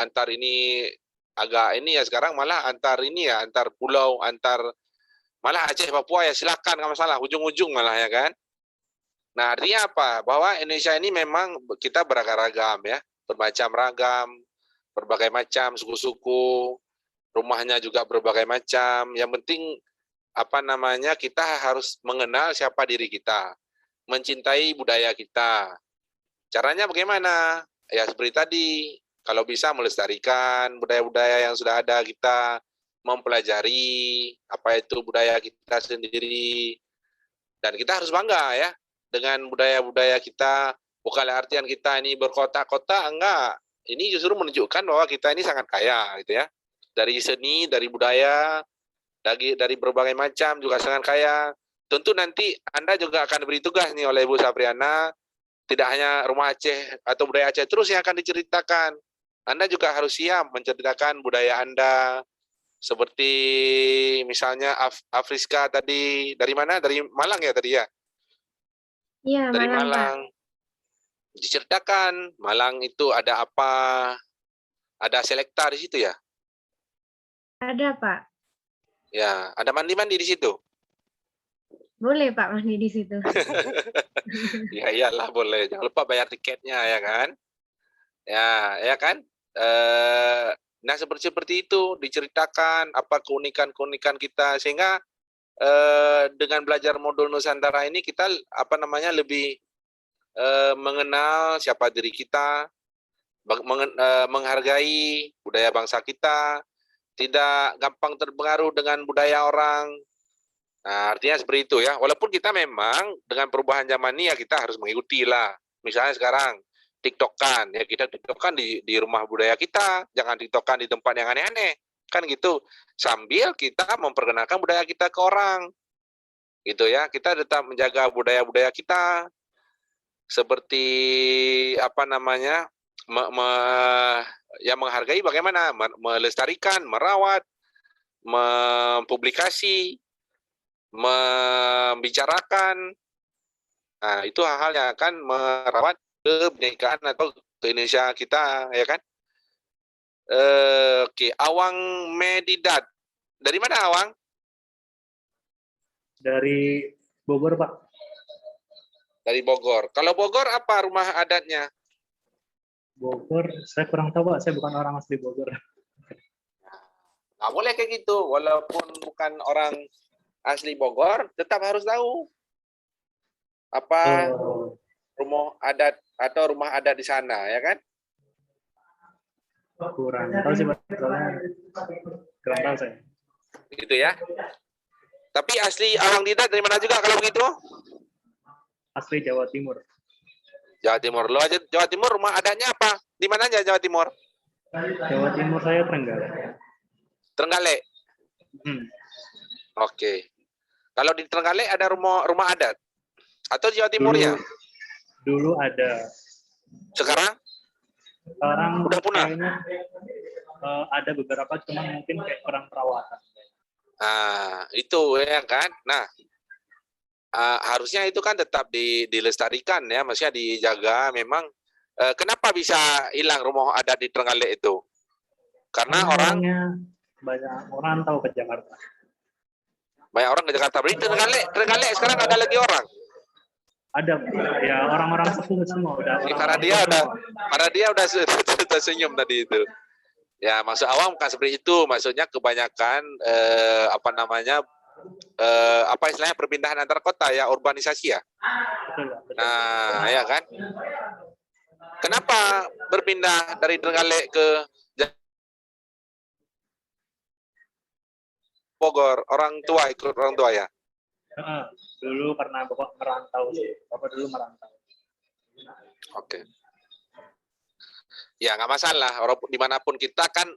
antar ini agak ini ya, sekarang malah antar ini ya, antar pulau, malah Aceh Papua ya silakan nggak masalah, ujung-ujung malah ya kan. Nah artinya apa? Bahwa Indonesia ini memang kita beragam-ragam ya, bermacam ragam, berbagai macam suku-suku, rumahnya juga berbagai macam. Yang penting kita harus mengenal siapa diri kita, mencintai budaya kita. Caranya bagaimana? Ya seperti tadi, kalau bisa melestarikan budaya-budaya yang sudah ada kita, mempelajari apa itu budaya kita sendiri, dan kita harus bangga ya dengan budaya-budaya kita. Bukan artian kita ini berkota-kota, enggak. Ini justru menunjukkan bahwa kita ini sangat kaya gitu ya, dari seni, dari budaya, dari berbagai macam juga sangat kaya. Tentu nanti Anda juga akan diberi tugas nih oleh Ibu Sapriana, tidak hanya rumah Aceh atau budaya Aceh terus yang akan diceritakan. Anda juga harus siap menceritakan budaya Anda Seperti misalnya Afriska tadi dari mana? Dari Malang ya tadi ya? Iya, Dari Malang, Pak. Malang. Diceritakan Malang itu ada apa? Ada Selekta di situ ya? Ada, Pak. Ya, ada mandi-mandi di situ. Boleh, Pak, mandi di situ. Ya iyalah boleh. Jangan lupa bayar tiketnya ya kan? Ya kan? Nah seperti itu diceritakan apa keunikan-keunikan kita sehingga dengan belajar modul Nusantara ini kita lebih mengenal siapa diri kita, menghargai budaya bangsa kita, tidak gampang terpengaruh dengan budaya orang. Nah, artinya seperti itu ya. Walaupun kita memang dengan perubahan zaman ini ya kita harus mengikuti lah. Misalnya sekarang TikTokan, ya kita TikTokan di rumah budaya kita, jangan TikTokan di tempat yang aneh-aneh. Kan gitu. Sambil kita memperkenalkan budaya kita ke orang. Gitu ya. Kita tetap menjaga budaya-budaya kita. Seperti menghargai bagaimana melestarikan, merawat, mempublikasi, membicarakan. Nah, itu hal-hal yang akan merawat kebinekaan atau ke Indonesia kita, ya kan? Oke, Awang Medidat. Dari mana Awang? Dari Bogor, Pak. Dari Bogor. Kalau Bogor apa rumah adatnya? Bogor, saya kurang tahu, Pak. Saya bukan orang asli Bogor. Nggak boleh kayak gitu. Walaupun bukan orang asli Bogor, tetap harus tahu apa rumah adat atau rumah adat di sana, ya kan? Kurang tahu sih, Pak. Soalnya kurang tahu saya. Gitu ya. Tapi asli Awang Didat dari mana juga kalau begitu? Asli Jawa Timur. Jawa Timur. Lo aja Jawa Timur rumah adatnya apa? Di mana aja Jawa Timur? Jawa Timur saya Trenggalek. Trenggalek. Oke. Kalau di Trenggalek ada rumah adat atau Jawa Timurnya? Dulu ada. Sekarang udah punah. Ada beberapa, cuma mungkin kayak kurang perawatan. Nah, itu ya kan. Nah, harusnya itu kan tetap dilestarikan ya, maksudnya dijaga. Memang kenapa bisa hilang rumah adat di Trenggalek itu? Karena banyak orang tahu ke Jakarta. Banyak orang ke Jakarta. Berarti Trenggalek sekarang ada lagi orang. Ada, ya orang-orang sepuh semua udah. Karena dia udah senyum tadi itu. Ya, maksud Awang bukan seperti itu. Maksudnya kebanyakan istilahnya perpindahan antar kota ya, urbanisasi ya. Betul. Nah, ya kan. Kenapa berpindah dari Trenggalek ke Bogor? Orang tua ikut orang tua ya. Dulu karena Bapak merantau sih. Bapak dulu merantau. Oke. Ya nggak masalah. Orang dimanapun kita kan,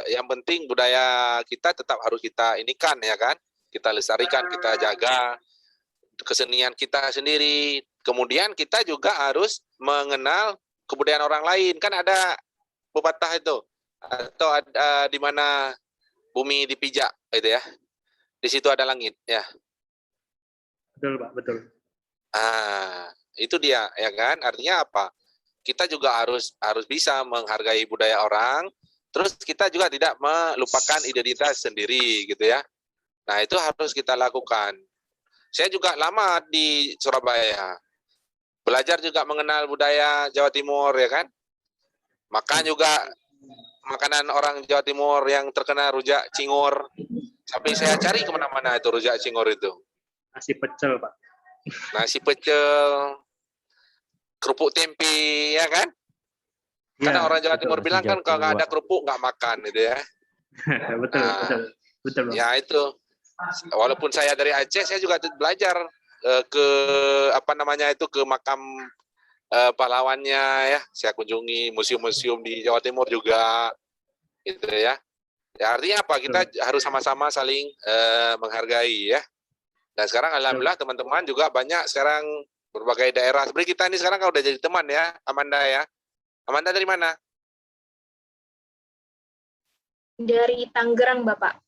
yang penting budaya kita tetap harus kita inikan ya kan. Kita lestarikan, kita jaga kesenian kita sendiri. Kemudian kita juga harus mengenal kebudayaan orang lain. Kan ada pepatah itu, atau ada di mana bumi dipijak, gitu ya. Di situ ada langit, ya. Betul, Pak, betul. Itu dia, ya kan? Artinya apa? Kita juga harus bisa menghargai budaya orang. Terus kita juga tidak melupakan identitas sendiri, gitu ya. Nah, itu harus kita lakukan. Saya juga lama di Surabaya. Belajar juga mengenal budaya Jawa Timur, ya kan? Makan juga makanan orang Jawa Timur yang terkenal rujak cingur. Sampai saya cari kemana-mana itu rujak cingur itu. Nasi pecel, Pak. Nasi pecel, kerupuk tempe, ya kan? Karena orang Jawa Timur bilang kan kalau nggak ada kerupuk nggak makan, gitu ya. betul. Ya itu. Walaupun saya dari Aceh, saya juga belajar ke ke makam pahlawannya ya. Saya kunjungi museum-museum di Jawa Timur juga, gitu ya. Ya artinya apa? Kita harus sama-sama saling menghargai ya. Dan sekarang alhamdulillah teman-teman juga banyak sekarang berbagai daerah. Seperti kita ini sekarang kan udah jadi teman ya, Amanda ya. Amanda dari mana? Dari Tangerang, Bapak.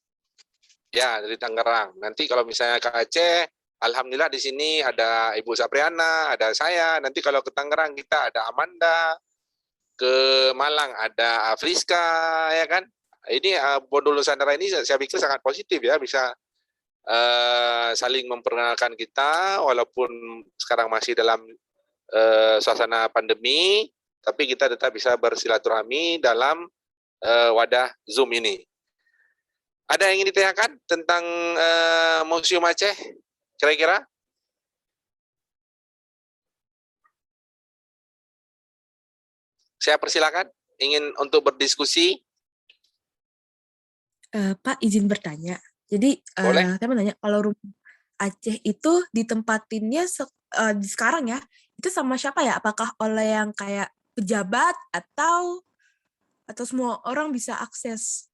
Ya, dari Tangerang. Nanti kalau misalnya ke Aceh, alhamdulillah di sini ada Ibu Sapriana, ada saya. Nanti kalau ke Tangerang kita ada Amanda, ke Malang ada Afriska, ya kan? Ini Bondul Nusantara ini saya pikir sangat positif ya, bisa saling memperkenalkan kita walaupun sekarang masih dalam suasana pandemi, tapi kita tetap bisa bersilaturahmi dalam wadah Zoom ini. Ada yang ingin ditanyakan tentang Museum Aceh, kira-kira? Saya persilakan, ingin untuk berdiskusi. Pak, izin bertanya. Jadi, Boleh. saya mau nanya, kalau rumah Aceh itu ditempatinnya sekarang ya, itu sama siapa ya? Apakah oleh yang kayak pejabat atau semua orang bisa akses?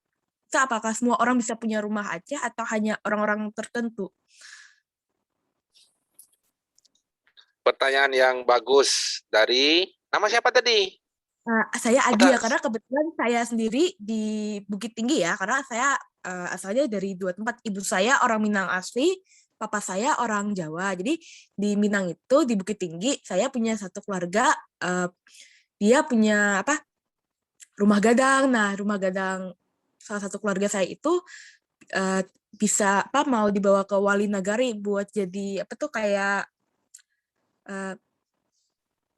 Apakah semua orang bisa punya rumah Aceh atau hanya orang-orang tertentu? Pertanyaan yang bagus dari nama siapa tadi? Saya Adia, karena kebetulan saya sendiri di Bukit Tinggi ya, karena saya asalnya dari 2 tempat. Ibu saya orang Minang asli, papa saya orang Jawa. Jadi di Minang itu, di Bukit Tinggi, saya punya satu keluarga, dia punya rumah gadang. Nah, rumah gadang salah satu keluarga saya itu bisa mau dibawa ke Wali Nagari buat jadi kayak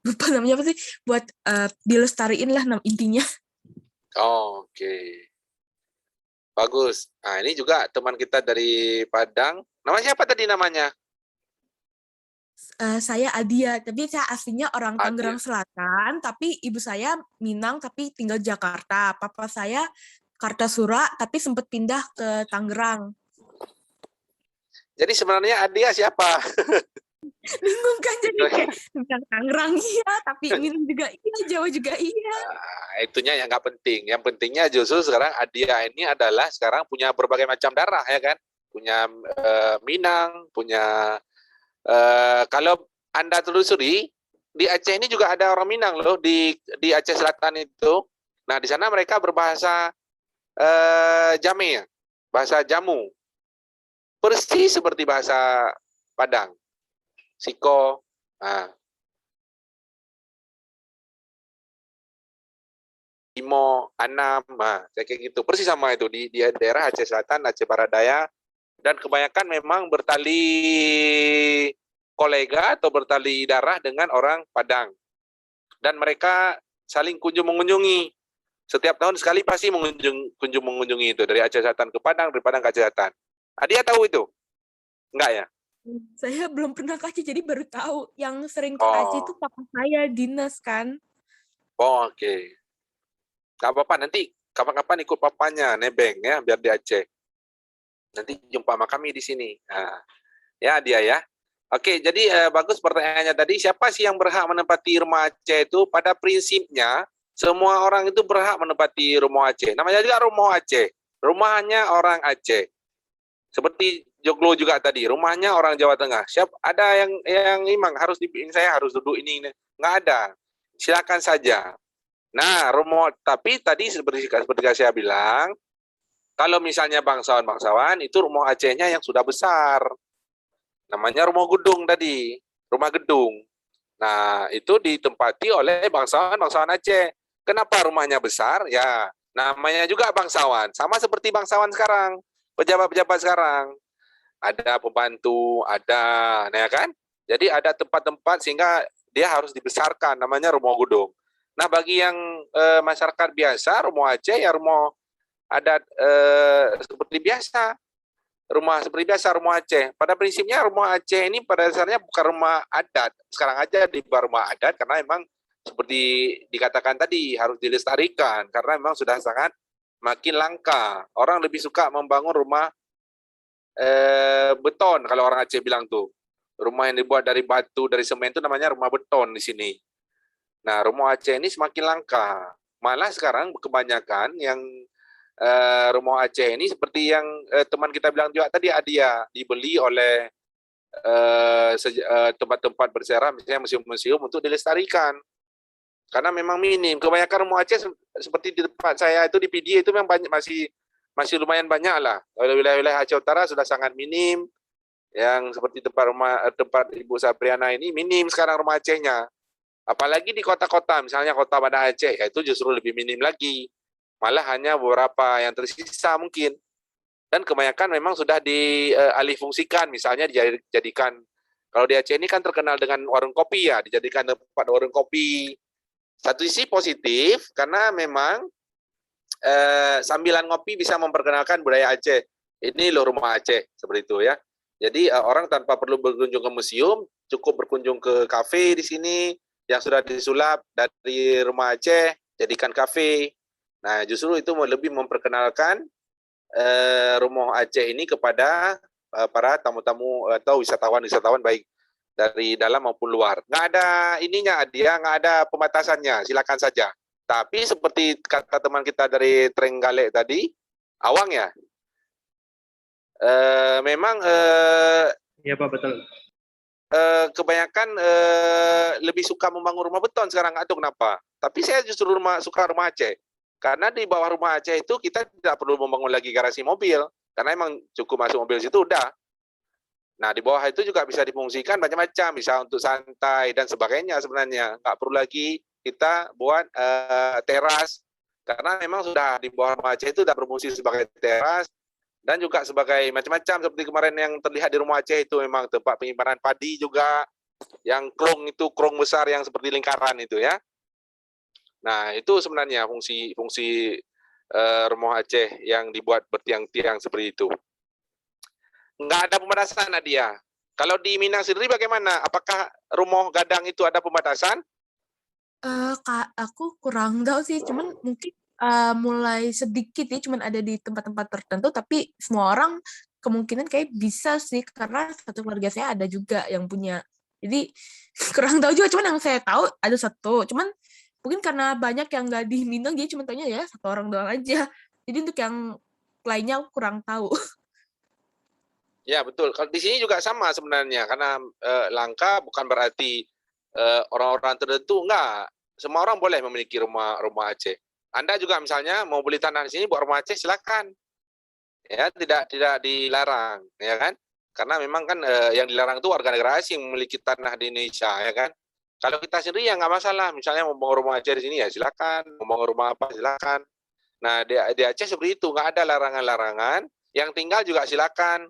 lupa namanya apa sih, buat dilestariin lah intinya. Oke. Bagus. Nah, ini juga teman kita dari Padang. Nama siapa tadi namanya? Saya Adia, tapi saya aslinya orang Adia. Tangerang Selatan, tapi ibu saya Minang tapi tinggal Jakarta. Papa saya Kartasura tapi sempat pindah ke Tangerang. Jadi sebenarnya Adia siapa? Bingung kan, jadi kayak tentang Tangerang iya, tapi Minang juga iya, Jawa juga iya. Itunya yang nggak penting. Yang pentingnya justru sekarang Adia ini adalah sekarang punya berbagai macam darah, ya kan? Punya Minang, punya kalau Anda telusuri di Aceh ini juga ada orang Minang loh, di Aceh Selatan itu. Nah, di sana mereka berbahasa Jame, bahasa Jamu. Persis seperti bahasa Padang. Siko. Nah. Imo, Anam, kayak gitu. Persis sama itu di daerah Aceh Selatan, Aceh Barat Daya, dan kebanyakan memang bertali kolega atau bertali darah dengan orang Padang. Dan mereka saling kunjung mengunjungi. Setiap tahun sekali pasti kunjung mengunjungi itu, dari Aceh Selatan ke Padang, dari Padang ke Aceh Selatan. Adia tahu itu? Enggak ya? Saya belum pernah ke Aceh, jadi baru tahu. Yang sering ke Aceh itu papa saya dinas kan. Oke. Gak apa-apa, nanti kapan-kapan ikut papanya, nebeng ya, biar di Aceh. Nanti jumpa sama kami di sini. Nah, ya dia ya. Oke, jadi bagus pertanyaannya tadi. Siapa sih yang berhak menempati rumah Aceh itu? Pada prinsipnya, semua orang itu berhak menempati rumah Aceh. Namanya juga rumah Aceh. Rumahnya orang Aceh. Seperti Joglo juga tadi, rumahnya orang Jawa Tengah. Ada yang imang harus dipilih, saya harus duduk ini. Nggak ada. Silakan saja. Nah, tapi tadi seperti saya bilang, kalau misalnya bangsawan itu rumah Acehnya yang sudah besar. Namanya rumah gedung tadi, rumah gedung. Nah, itu ditempati oleh bangsawan Aceh. Kenapa rumahnya besar? Ya, namanya juga bangsawan. Sama seperti bangsawan sekarang, pejabat-pejabat sekarang. Ada pembantu, ada, ya kan? Jadi ada tempat-tempat sehingga dia harus dibesarkan, namanya rumah gedung. Nah, bagi yang masyarakat biasa, rumah Aceh ya rumah adat seperti biasa. Rumah Aceh. Pada prinsipnya rumah Aceh ini pada dasarnya bukan rumah adat. Sekarang aja di rumah adat karena memang seperti dikatakan tadi harus dilestarikan karena memang sudah sangat makin langka. Orang lebih suka membangun rumah beton kalau orang Aceh bilang tuh. Rumah yang dibuat dari batu, dari semen itu namanya rumah beton di sini. Nah, rumah Aceh ini semakin langka. Malah sekarang kebanyakan yang rumah Aceh ini seperti yang teman kita bilang juga tadi, Adia, dibeli oleh tempat-tempat bersejarah, misalnya museum-museum untuk dilestarikan. Karena memang minim. Kebanyakan rumah Aceh seperti di tempat saya itu di PD itu memang banyak masih masih lumayan banyak lah. Kalau wilayah-wilayah Aceh Utara sudah sangat minim. Yang seperti tempat Ibu Sabriana ini minim sekarang rumah Acehnya. Apalagi di kota-kota, misalnya kota Banda Aceh, ya itu justru lebih minim lagi. Malah hanya beberapa yang tersisa mungkin. Dan kebanyakan memang sudah dialihfungsikan, misalnya dijadikan, kalau di Aceh ini kan terkenal dengan warung kopi ya, dijadikan tempat warung kopi. Satu sisi positif, karena memang sambilan ngopi bisa memperkenalkan budaya Aceh. Ini loh rumah Aceh, seperti itu ya. Jadi orang tanpa perlu berkunjung ke museum, cukup berkunjung ke kafe di sini yang sudah disulap dari rumah Aceh, jadikan kafe. Nah, justru itu lebih memperkenalkan rumah Aceh ini kepada para tamu-tamu atau wisatawan-wisatawan baik dari dalam maupun luar. Nggak ada ininya, dia nggak ada pembatasannya, silakan saja. Tapi seperti kata teman kita dari Trenggalek tadi, Awang ya, memang Iya Pak, betul. kebanyakan lebih suka membangun rumah beton sekarang, nggak tahu kenapa. Tapi saya justru suka rumah Aceh. Karena di bawah rumah Aceh itu kita tidak perlu membangun lagi garasi mobil. Karena emang cukup masuk mobil situ udah. Nah, di bawah itu juga bisa difungsikan macam-macam. Bisa untuk santai dan sebagainya sebenarnya. Nggak perlu lagi kita buat teras. Karena memang sudah di bawah rumah Aceh itu sudah berfungsi sebagai teras. Dan juga sebagai macam-macam seperti kemarin yang terlihat di rumah Aceh itu memang tempat penyimpanan padi juga, yang krong besar yang seperti lingkaran itu ya. Nah itu sebenarnya fungsi rumah Aceh yang dibuat bertiang-tiang seperti itu. Nggak ada pembatasan Nadia. Kalau di Minang sendiri bagaimana? Apakah rumah gadang itu ada pembatasan? Kak, aku kurang tahu sih, cuman mungkin mulai sedikit ya, cuman ada di tempat-tempat tertentu, tapi semua orang kemungkinan kayak bisa sih, karena satu keluarga saya ada juga yang punya. Jadi kurang tahu juga, cuman yang saya tahu ada satu, cuman mungkin karena banyak yang nggak di Minang, dia cuma tanya ya satu orang doang aja. Jadi untuk yang lainnya aku kurang tahu. Ya betul. Kalau di sini juga sama sebenarnya, karena langka bukan berarti orang-orang tertentu, enggak. Semua orang boleh memiliki rumah Aceh. Anda juga misalnya mau beli tanah di sini buat rumah Aceh, silakan. Ya, tidak dilarang, ya kan? Karena memang kan yang dilarang itu warga negara asing memiliki tanah di Indonesia, ya kan? Kalau kita sendiri ya nggak masalah. Misalnya mau bangun rumah Aceh di sini ya silakan, mau bangun rumah apa silakan. Nah, di Aceh seperti itu, nggak ada larangan-larangan. Yang tinggal juga silakan.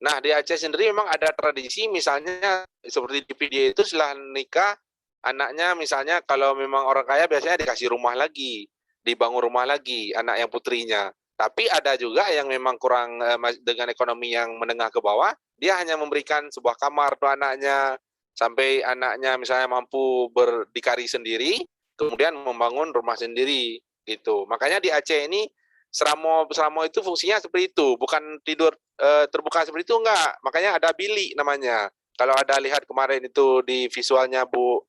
Nah, di Aceh sendiri memang ada tradisi, misalnya seperti di video itu setelah nikah, anaknya misalnya kalau memang orang kaya biasanya dikasih rumah lagi, dibangun rumah lagi, anak yang putrinya. Tapi ada juga yang memang kurang dengan ekonomi yang menengah ke bawah, dia hanya memberikan sebuah kamar untuk anaknya, sampai anaknya misalnya mampu berdikari sendiri, kemudian membangun rumah sendiri, gitu. Makanya di Aceh ini, Seramo itu fungsinya seperti itu, bukan tidur terbuka seperti itu, enggak. Makanya ada bilik namanya. Kalau ada lihat kemarin itu di visualnya Bu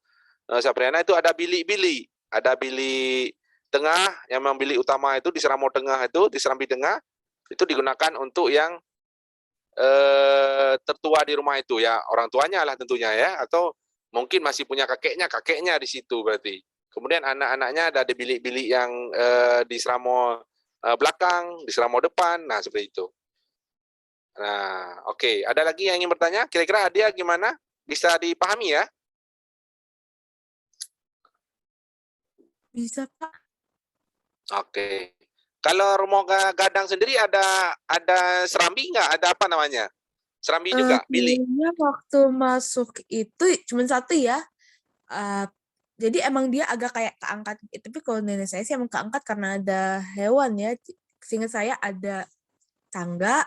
Sabriana, itu ada bilik-bilik. Ada bilik tengah, yang memang bilik utama itu di Seramo Tengah itu, di Serambi Tengah, itu digunakan untuk yang tertua di rumah itu, ya orang tuanya lah tentunya ya, atau mungkin masih punya kakeknya di situ berarti. Kemudian anak-anaknya ada di bilik-bilik yang di Seramo belakang, di Seramo depan, nah seperti itu. Nah, oke. Ada lagi yang ingin bertanya? Kira-kira Adia gimana? Bisa dipahami ya? Bisa, Pak. Oke. Kalau rumah gadang sendiri ada serambi nggak? Ada apa namanya? Serambi juga, bilik. Kayaknya waktu masuk itu cuma satu ya. Jadi emang dia agak kayak keangkat. Tapi kalau nenek saya sih emang keangkat karena ada hewan ya. Seingat saya ada tangga,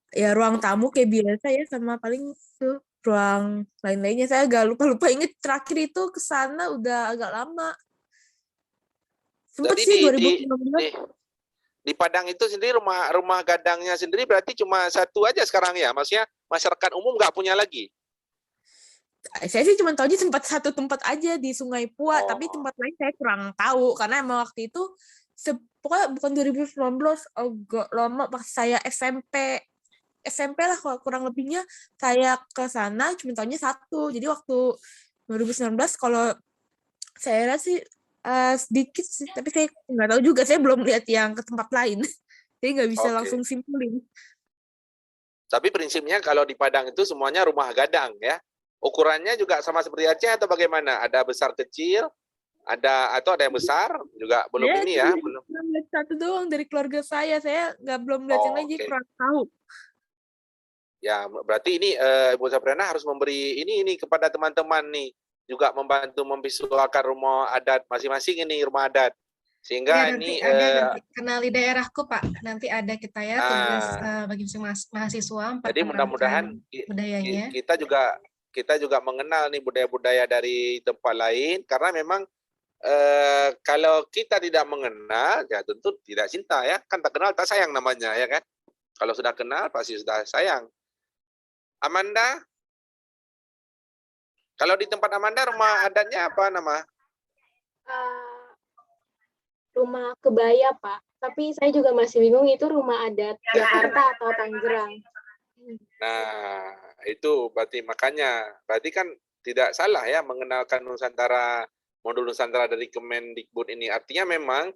ya ruang tamu kayak biasa ya, sama paling tuh ruang lain-lainnya. Saya agak lupa inget terakhir itu ke sana udah agak lama. Sempet Jadi sih 2019. di Padang itu sendiri rumah gadangnya sendiri berarti cuma satu aja sekarang ya? Maksudnya masyarakat umum nggak punya lagi? Saya sih cuma tahu sempat satu tempat aja di Sungai Pua, tapi tempat lain saya kurang tahu karena emang waktu itu pokoknya bukan 2019, agak lama pas saya SMP lah kurang lebihnya saya ke sana cuma tahunya satu. Jadi waktu 2019 kalau saya rasa sih sedikit sih, tapi saya nggak tahu juga, saya belum lihat yang ke tempat lain. Jadi nggak bisa Oke. langsung simpulin. Tapi prinsipnya kalau di Padang itu semuanya rumah gadang ya. Ukurannya juga sama seperti Aceh atau bagaimana? Ada besar kecil, atau ada yang besar juga belum Saya ini ya, cuma belum. lihat satu doang dari keluarga saya nggak belum lihat yang Oh, lain, jadi oke. kurang tahu. Ya, berarti ini Ibu Sapriana harus memberi ini kepada teman-teman nih, juga membantu memvisualkan rumah adat masing-masing ini, rumah adat. Sehingga Ya, nanti ini ada nanti kenali daerahku, Pak. Nanti ada kita ya tugas bagi mahasiswa jadi mudah-mudahan budayanya. kita juga mengenal nih budaya-budaya dari tempat lain, karena memang kalau kita tidak mengenal ya tentu tidak cinta ya, kan tak kenal tak sayang namanya ya kan. Kalau sudah kenal pasti sudah sayang. Amanda, kalau di tempat Amanda rumah adatnya apa nama? Rumah kebaya, Pak. Tapi saya juga masih bingung itu rumah adat Jakarta atau Tangerang. Nah, itu berarti kan tidak salah ya mengenalkan Nusantara, modul Nusantara dari Kemendikbud ini. Artinya memang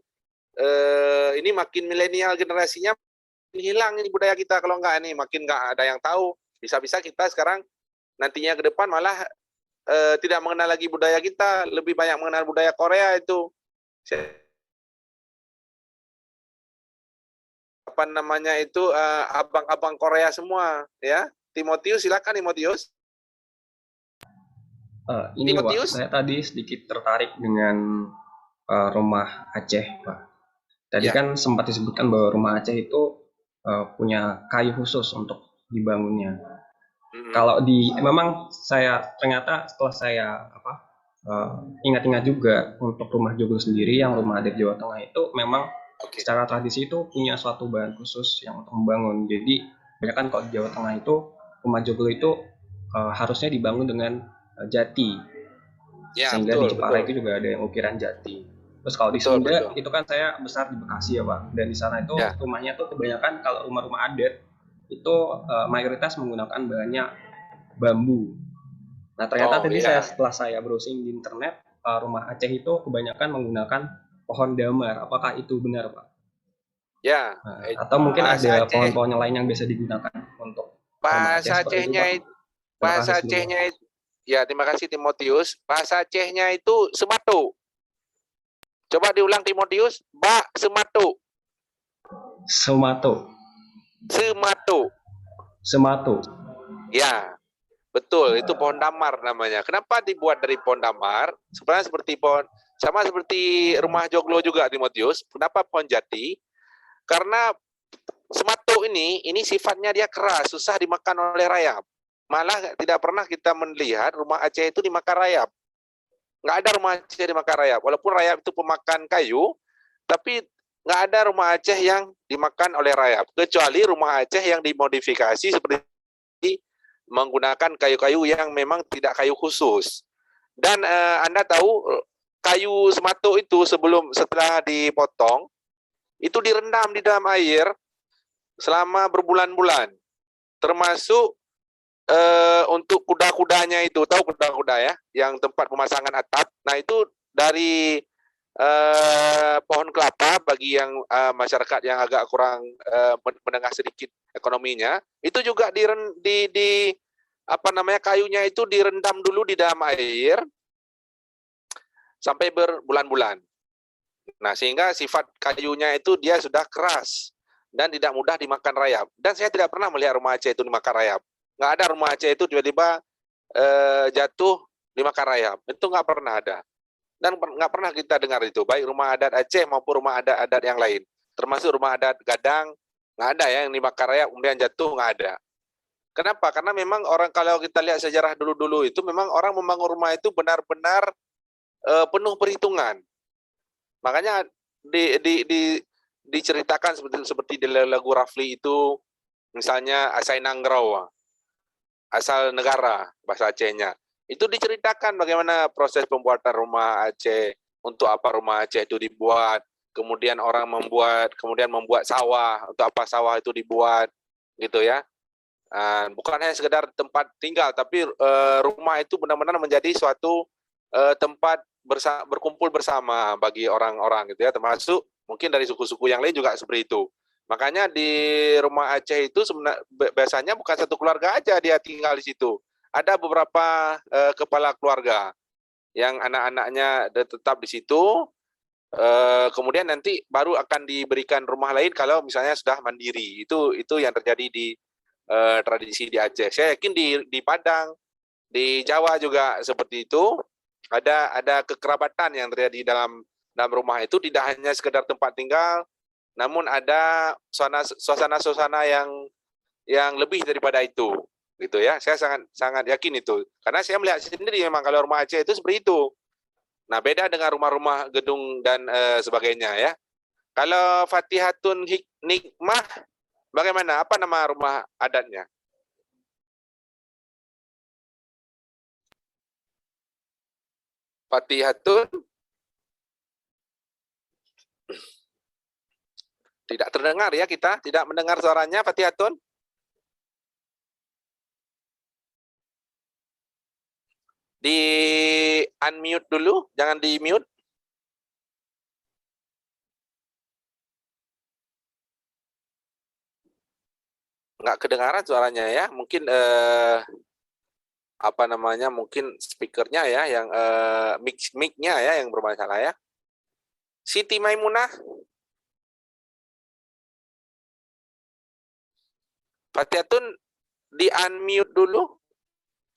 ini makin milenial generasinya hilang ini budaya kita, kalau enggak nih makin enggak ada yang tahu. Bisa-bisa kita sekarang nantinya ke depan malah tidak mengenal lagi budaya kita, lebih banyak mengenal budaya Korea itu. Apa namanya itu abang-abang Korea semua ya. Timotius, silakan Timotius. Ini Timotius? Pak, saya tadi sedikit tertarik dengan rumah Aceh, Pak. Tadi kan sempat disebutkan bahwa rumah Aceh itu punya kayu khusus untuk dibangunnya. Kalau memang ternyata setelah saya ingat-ingat juga untuk rumah joglo sendiri yang rumah adat Jawa Tengah itu memang secara tradisi itu punya suatu bahan khusus yang untuk membangun. Jadi banyak kan kalau di Jawa Tengah itu rumah joglo itu harusnya dibangun dengan jati. Ya, sehingga di Jepara itu juga ada yang ukiran jati. Terus kalau di Sunda itu kan saya besar di Bekasi ya Pak. Dan di sana itu rumahnya tuh kebanyakan kalau rumah-rumah adat itu mayoritas menggunakan bahannya bambu. Nah ternyata setelah saya browsing di internet, rumah Aceh itu kebanyakan menggunakan pohon damar. Apakah itu benar Pak? Ya. Atau mungkin ada pohon-pohon yang lain yang bisa digunakan untuk bahasa Acehnya itu, ya terima kasih Timotius. Bahasa Acehnya itu sematu. Coba diulang Timotius, sematu. Sematu. Ya, betul. Itu pohon damar namanya. Kenapa dibuat dari pohon damar? Sebenarnya sama seperti rumah joglo juga Timotius. Kenapa pohon jati? Karena sematu ini sifatnya dia keras, susah dimakan oleh rayap. Malah tidak pernah kita melihat rumah Aceh itu dimakan rayap. Nggak ada rumah Aceh dimakan rayap. Walaupun rayap itu pemakan kayu, tapi nggak ada rumah Aceh yang dimakan oleh rayap. Kecuali rumah Aceh yang dimodifikasi seperti menggunakan kayu-kayu yang memang tidak kayu khusus. Dan Anda tahu kayu sematu itu setelah dipotong, itu direndam di dalam air selama berbulan-bulan. Termasuk untuk kuda-kudanya itu, tahu kuda-kuda ya, yang tempat pemasangan atap. Nah itu dari pohon kelapa bagi yang masyarakat yang agak kurang menengah sedikit ekonominya, itu juga kayunya itu direndam dulu di dalam air sampai berbulan-bulan. Nah sehingga sifat kayunya itu dia sudah keras dan tidak mudah dimakan rayap. Dan saya tidak pernah melihat rumah Aceh itu dimakan rayap. Nggak ada rumah Aceh itu tiba-tiba jatuh dimakan rayap. Itu nggak pernah ada. Dan nggak pernah kita dengar itu, baik rumah adat Aceh maupun rumah adat yang lain. Termasuk rumah adat Gadang, nggak ada ya yang dimakan rayap kemudian jatuh, nggak ada. Kenapa? Karena memang orang, kalau kita lihat sejarah dulu-dulu itu, memang orang membangun rumah itu benar-benar penuh perhitungan. Makanya diceritakan seperti di lagu Rafli itu, misalnya Asai Nanggrau, asal negara bahasa Acehnya. Itu diceritakan bagaimana proses pembuatan rumah Aceh, untuk apa rumah Aceh itu dibuat, kemudian orang kemudian membuat sawah, untuk apa sawah itu dibuat, gitu ya. Bukan hanya sekedar tempat tinggal, tapi rumah itu benar-benar menjadi suatu tempat berkumpul bersama bagi orang-orang, gitu ya, termasuk mungkin dari suku-suku yang lain juga seperti itu. Makanya di rumah Aceh itu biasanya bukan satu keluarga aja dia tinggal di situ. Ada beberapa kepala keluarga yang anak-anaknya tetap di situ. Kemudian nanti baru akan diberikan rumah lain kalau misalnya sudah mandiri. Itu yang terjadi di tradisi di Aceh. Saya yakin di Padang, di Jawa juga seperti itu. Ada kekerabatan yang terjadi dalam rumah itu, tidak hanya sekedar tempat tinggal, namun ada suasana-suasana yang lebih daripada itu, gitu ya. Saya sangat yakin itu, karena saya melihat sendiri memang kalau rumah Aceh itu seperti itu. Nah, beda dengan rumah-rumah gedung dan sebagainya ya. Kalau Fatihatun Nikmah, bagaimana? Apa nama rumah adatnya? Fatihatun tidak terdengar ya, kita tidak mendengar suaranya. Fatihatun. Di unmute dulu, jangan di mute. Nggak kedengaran suaranya ya, mungkin apa namanya, mungkin speakernya ya, yang mic-nya ya yang bermasalah ya. Siti Maimunah. Fatihatun di unmute dulu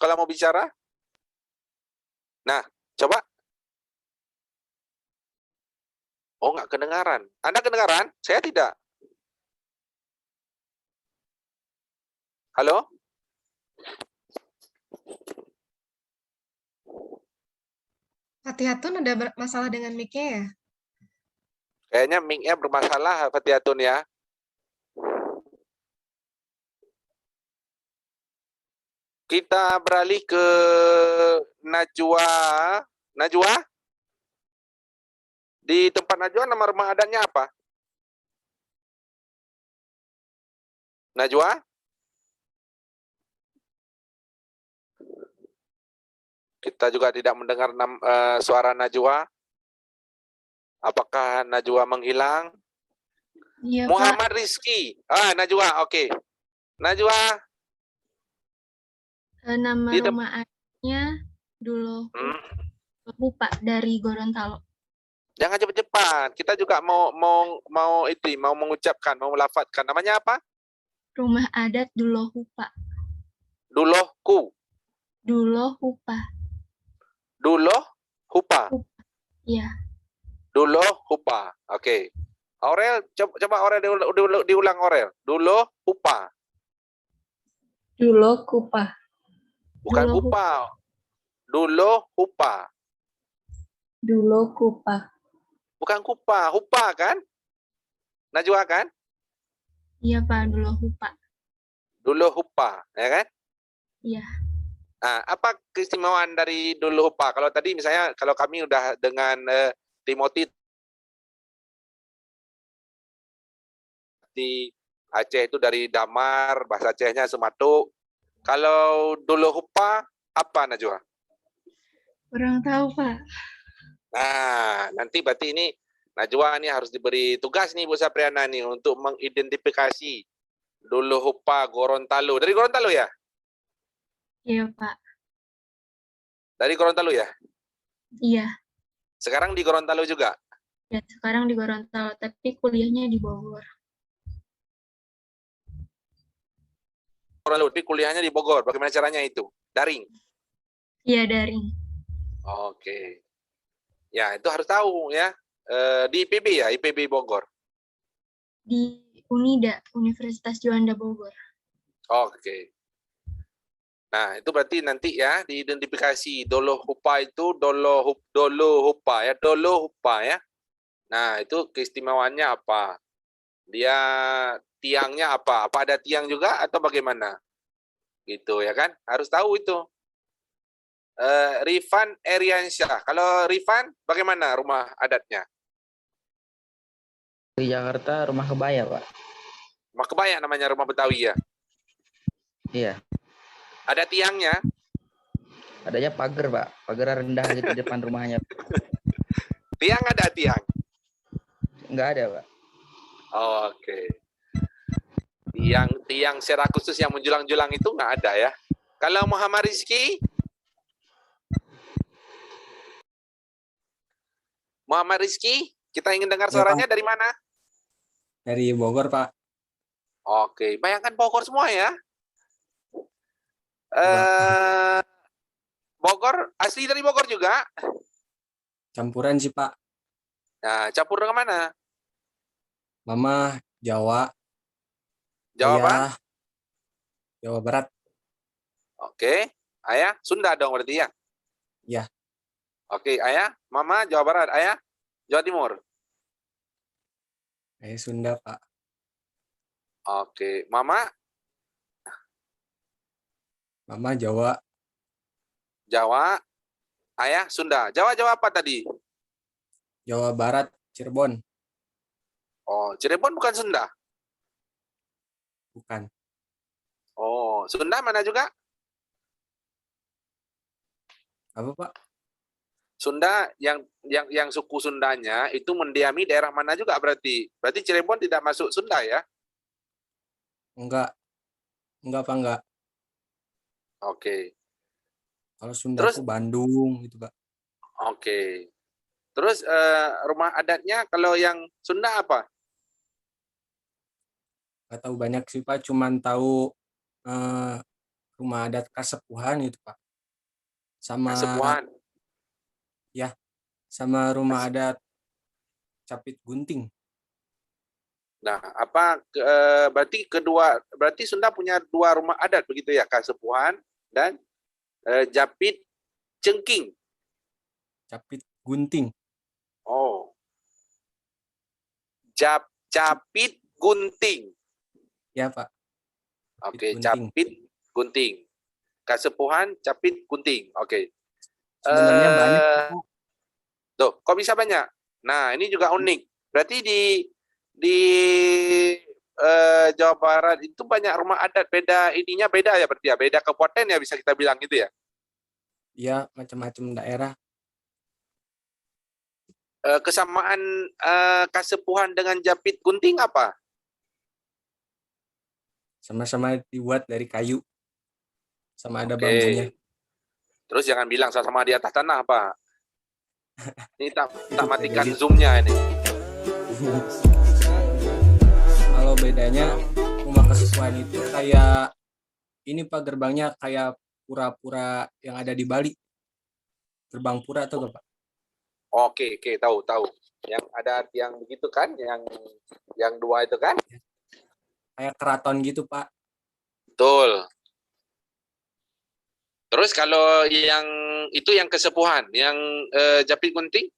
kalau mau bicara. Nah, coba. Oh, nggak kedengaran. Anda kedengaran? Saya tidak. Halo? Fatihatun ada masalah dengan mic-nya ya? Kayaknya mic-nya bermasalah, Fatihatun ya. Kita beralih ke Najwa. Najwa? Di tempat Najwa nama rumah adatnya apa? Najwa? Kita juga tidak mendengar suara Najwa. Apakah Najwa menghilang? Iya, Pak. Muhammad Rizki. Najwa, oke. Najwa. Nama rumah adatnya dulu lupa, dari Gorontalo. Jangan cepat-cepat. Kita juga mau mengucapkan, mau melafadzkan. Namanya apa? Rumah adat Dulohupa. Dulohku. Dulohupa. Dulohupa. Iya. Dulohupa. Oke. Aurel, coba Aurel diulang Aurel. Dulohupa. Dulohupa. Bukan hupa. Dulohupa. Dulohupa. Bukan kupa, hupa kan? Najwa kan? Iya, Pak, Dulohupa. Dulohupa, ya kan? Iya. Nah, apa keistimewaan dari Dulohupa? Kalau tadi misalnya kalau kami udah dengan Timothy di Aceh itu dari Damar, bahasa Acehnya Sematuk. Kalau Dulohupa apa, Najwa? Kurang tahu, Pak. Nah, nanti berarti ini Najwa ini harus diberi tugas nih Bu Sapriana nih untuk mengidentifikasi Dulohupa Gorontalo. Dari Gorontalo ya? Iya, Pak. Dari Gorontalo ya? Iya. Sekarang di Gorontalo juga? Ya, sekarang di Gorontalo, tapi kuliahnya di Bogor. Tapi kuliahnya di Bogor. Bagaimana caranya itu? Daring? Iya, daring. Oke. Ya, itu harus tahu ya. Di IPB ya, IPB Bogor. Di Unida, Universitas Juanda Bogor. Oke. Nah, itu berarti nanti ya diidentifikasi Dulohupa itu Dulohupa ya, Dulohupa ya. Nah, itu keistimewaannya apa? Dia tiangnya apa? Apa ada tiang juga atau bagaimana? Gitu ya kan? Harus tahu itu. Rifan Eriansyah. Kalau Rifan, bagaimana rumah adatnya? Di Jakarta rumah kebaya, Pak. Rumah kebaya namanya, rumah Betawi ya? Iya. Ada tiangnya? Adanya pagar, Pak. Pagar rendah gitu di depan rumahnya. Tiang ada tiang? Enggak ada, Pak. Oh, oke. Yang tiang secara khusus yang menjulang-julang itu nggak ada ya. Kalau Muhammad Rizki, kita ingin dengar Ya, suaranya Pak. dari mana? Dari Bogor, Pak. Oke, bayangkan Bogor semua ya. Pak. Bogor, asli dari Bogor juga? Campuran sih, Pak. Nah, campur dengan mana? Mama Jawa, Jawa apa? ayah Jawa Barat. Oke, ayah Sunda dong berarti ya? Ya. Oke, ayah, mama Jawa Barat, ayah Jawa Timur. Ayah Sunda, Pak. Oke, mama Jawa. Jawa, ayah Sunda. Jawa apa tadi? Jawa Barat, Cirebon. Oh, Cirebon bukan Sunda? Bukan. Oh, Sunda mana juga? Apa, Pak? Sunda yang suku Sundanya itu mendiami daerah mana juga berarti? Berarti Cirebon tidak masuk Sunda ya? Enggak. Enggak, Pak, enggak. Oke. Kalau Sunda Terus? aku Bandung gitu, Pak. Oke. Terus rumah adatnya kalau yang Sunda apa? Enggak tahu banyak sih, Pak. Cuman tahu rumah adat Kasepuhan gitu, Pak. Sama Kasepuhan. ya, sama rumah adat Capit Gunting. Nah, berarti Sunda punya 2 rumah adat begitu ya, Kasepuhan dan Japit Cengking. Capit Gunting. Oh. Capit Gunting. Ya, Pak. Oke, Gunting. Capit Gunting. Kasepuhan Capit Gunting. Oke. Sebenarnya banyak. Tuh, kok bisa banyak? Nah, ini juga unik. Berarti di Jawa Barat itu banyak rumah adat, beda ya berarti ya, beda kabupaten ya bisa kita bilang gitu ya. Iya, macam-macam daerah. Kesamaan Kasepuhan dengan Japit Gunting apa? Sama-sama dibuat dari kayu. Sama ada Oke. bambunya. Terus jangan bilang sama di atas tanah, Pak. Ini tak matikan Jadi- zoom-nya ini. Kalau bedanya rumah Kasepuhan itu kayak ini, Pak, gerbangnya kayak pura-pura yang ada di Bali. Gerbang pura tuh, Pak. Oke, tahu. Yang ada yang begitu kan, yang 2 itu kan? Kayak keraton gitu, Pak. Betul. Terus kalau yang itu yang Kesepuhan, yang Japit Gunting?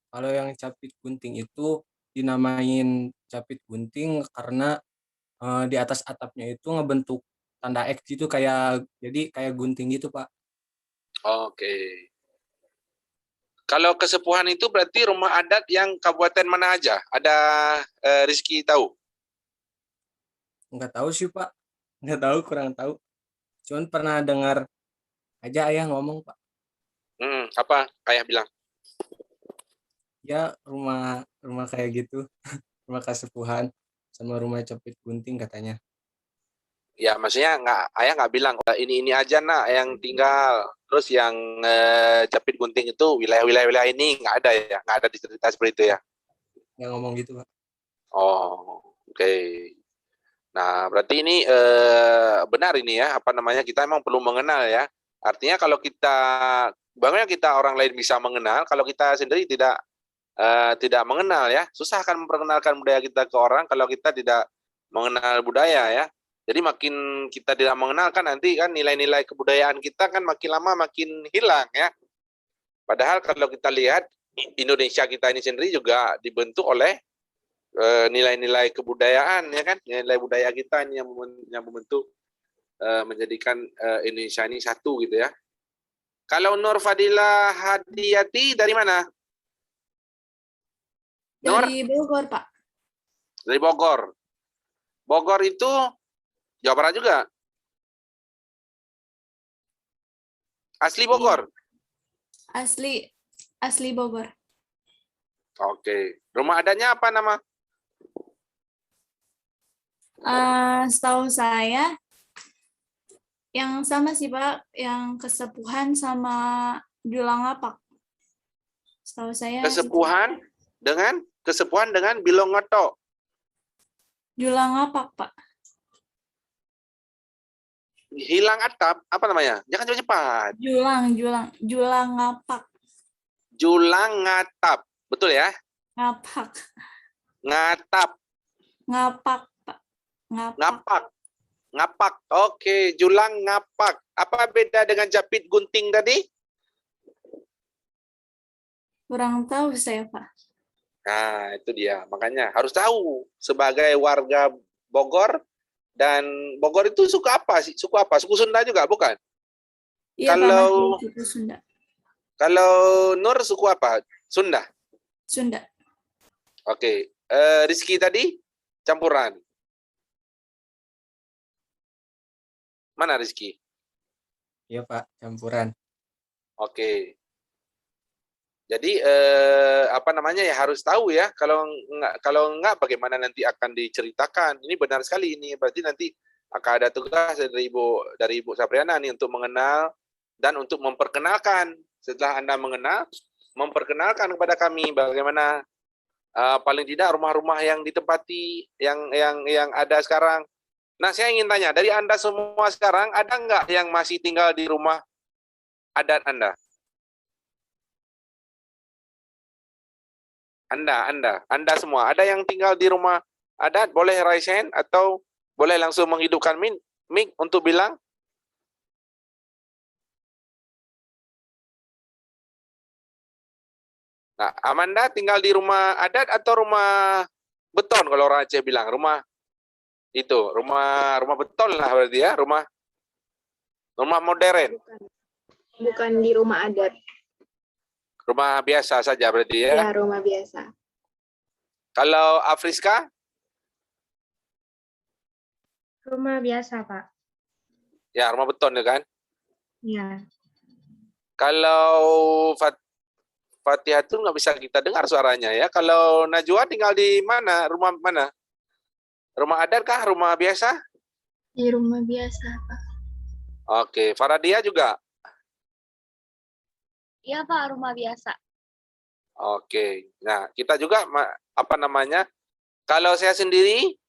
Kalau yang Capit Gunting itu dinamain Capit Gunting karena di atas atapnya itu ngebentuk tanda X gitu, jadi kayak gunting gitu, Pak. Oke. Kalau Kesepuhan itu berarti rumah adat yang kabupaten mana aja? Ada Rizky tahu? Nggak tahu sih, Pak. Nggak tahu, kurang tahu. Cuman pernah dengar aja ayah ngomong, Pak. Apa ayah bilang? Ya, rumah kayak gitu. Rumah Kasepuhan sama rumah Capit Gunting katanya. Ya maksudnya ayah nggak bilang ini aja nak yang tinggal. Terus yang Japit Gunting itu wilayah ini nggak ada ya, nggak ada cerita seperti itu ya? Nggak ngomong gitu, Pak. Oh, oke. Nah, berarti ini benar ini ya, kita emang perlu mengenal ya. Artinya kalau bagaimana kita orang lain bisa mengenal, kalau kita sendiri tidak mengenal ya, susah akan memperkenalkan budaya kita ke orang kalau kita tidak mengenal budaya ya. Jadi makin kita tidak mengenal kan nanti kan nilai-nilai kebudayaan kita kan makin lama makin hilang ya. Padahal kalau kita lihat Indonesia kita ini sendiri juga dibentuk oleh nilai-nilai kebudayaan ya kan, nilai budaya kita ini yang membentuk menjadikan Indonesia ini satu gitu ya. Kalau Nur Fadila Hadiyati dari mana? Nur? Dari Bogor, Pak. Dari Bogor. Bogor itu Jawa Barat juga? Asli Bogor? Asli Bogor. Oke. Rumah adatnya apa nama? Setahu saya yang sama sih Pak, yang kesepuhan sama julang lapak. Setahu saya Kesepuhan dengan bilong ngoto. julang lapak Pak. Hilang atap, apa namanya? Jangan cepat-cepat. Julang lapak. Julang ngatap. Betul ya? Ngapak. Ngatap. Ngapak Pak. Ngapak. Ngapak. Oke, julang ngapak. Apa beda dengan japit gunting tadi? Kurang tahu saya Pak. Nah, itu dia. Makanya harus tahu sebagai warga Bogor, dan Bogor itu suku apa sih? Suku apa? Suku Sunda juga, bukan? Iya Kalau Pak, itu Sunda. Kalau Nur suku apa? Sunda. Sunda. Oke. Rizky tadi campuran. Mana Rizky? Iya Pak, campuran. Oke. Jadi apa namanya ya, harus tahu ya. Kalau enggak bagaimana nanti akan diceritakan. Ini benar sekali ini. Berarti nanti akan ada tugas dari Ibu Sapriana nih untuk mengenal dan untuk memperkenalkan. Setelah Anda mengenal, memperkenalkan kepada kami bagaimana paling tidak rumah-rumah yang ditempati yang ada sekarang. Nah, saya ingin tanya, dari Anda semua sekarang ada enggak yang masih tinggal di rumah adat Anda? Anda semua, ada yang tinggal di rumah adat? Boleh raise hand atau boleh langsung menghidupkan mic untuk bilang? Nah, Amanda tinggal di rumah adat atau rumah beton kalau orang Aceh bilang? Rumah beton lah berarti ya, rumah modern. Bukan di rumah adat. Rumah biasa saja berarti ya? Ya, rumah biasa. Kalau Afriska? Rumah biasa, Pak. Ya, rumah beton ya kan? Iya. Kalau Fatihah itu nggak bisa kita dengar suaranya ya. Kalau Najwa tinggal di mana? Rumah mana? Rumah adat kah? Rumah biasa? Di rumah biasa, Pak. Oke, Faradia juga? Iya Pak, rumah biasa. Oke, nah kita juga apa namanya? Kalau saya sendiri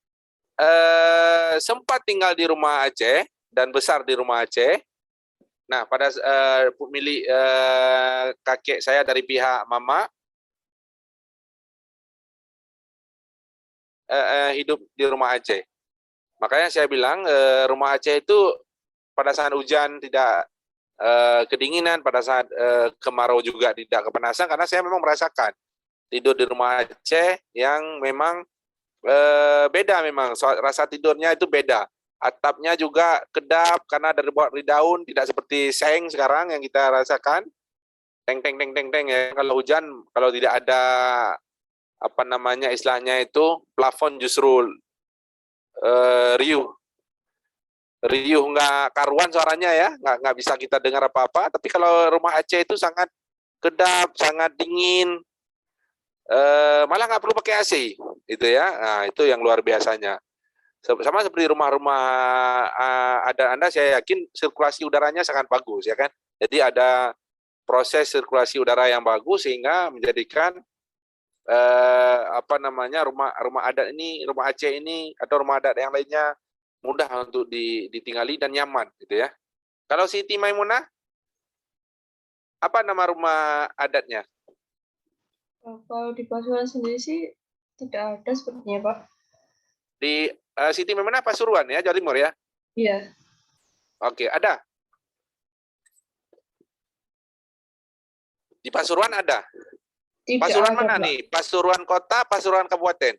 sempat tinggal di rumah Aceh dan besar di rumah Aceh. Nah, pada milik kakek saya dari pihak mama hidup di rumah Aceh. Makanya saya bilang rumah Aceh itu pada saat hujan tidak kedinginan, pada saat kemarau juga tidak kepanasan, karena saya memang merasakan tidur di rumah Aceh yang memang beda, memang rasa tidurnya itu beda. Atapnya juga kedap karena dari daun, tidak seperti seng sekarang yang kita rasakan teng ya. Kalau hujan, kalau tidak ada apa namanya istilahnya itu plafon, justru riuh nggak karuan suaranya ya, nggak bisa kita dengar apa-apa. Tapi kalau rumah Aceh itu sangat kedap, sangat dingin, malah nggak perlu pakai AC, itu ya. Nah, itu yang luar biasanya. Sama seperti rumah-rumah ada Anda, saya yakin sirkulasi udaranya sangat bagus ya kan. Jadi ada proses sirkulasi udara yang bagus sehingga menjadikan apa namanya rumah adat ini, rumah Aceh ini atau rumah adat yang lainnya mudah untuk ditinggali dan nyaman gitu ya. Kalau Siti Maimunah, apa nama rumah adatnya? Kalau di Pasuruan sendiri sih tidak ada sepertinya, Pak. Di Siti Maimunah Pasuruan ya, Jawa Timur ya? Iya. Oke, ada. Di Pasuruan ada? Tidak Pasuruan ada, mana Pak. nih? Pasuruan kota, Pasuruan kabupaten?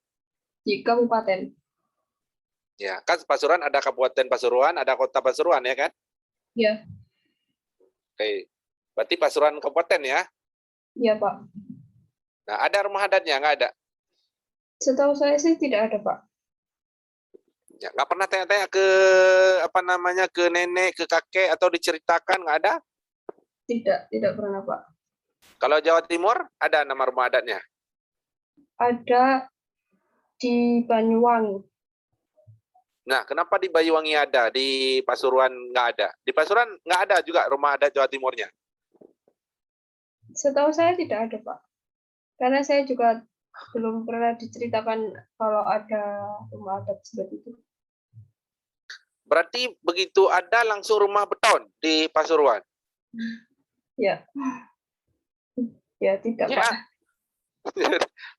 Di kabupaten. Ya, kan Pasuruan ada Kabupaten Pasuruan, ada Kota Pasuruan ya kan? Iya. Oke. Berarti Pasuruan kabupaten ya? Iya, Pak. Nah, ada rumah adatnya? Nggak ada? Setahu saya sih tidak ada, Pak. Ya, nggak pernah tanya-tanya ke apa namanya, ke nenek, ke kakek atau diceritakan, nggak ada? Tidak pernah, Pak. Kalau Jawa Timur ada nama rumah adatnya? Ada di Banyuwangi. Nah, kenapa di Banyuwangi ada, di Pasuruan nggak ada? Di Pasuruan nggak ada juga rumah adat Jawa Timurnya. Setahu saya tidak ada, Pak. Karena saya juga belum pernah diceritakan kalau ada rumah adat seperti itu. Berarti begitu ada langsung rumah beton di Pasuruan. Ya. Ya, tidak, Ya. Pak.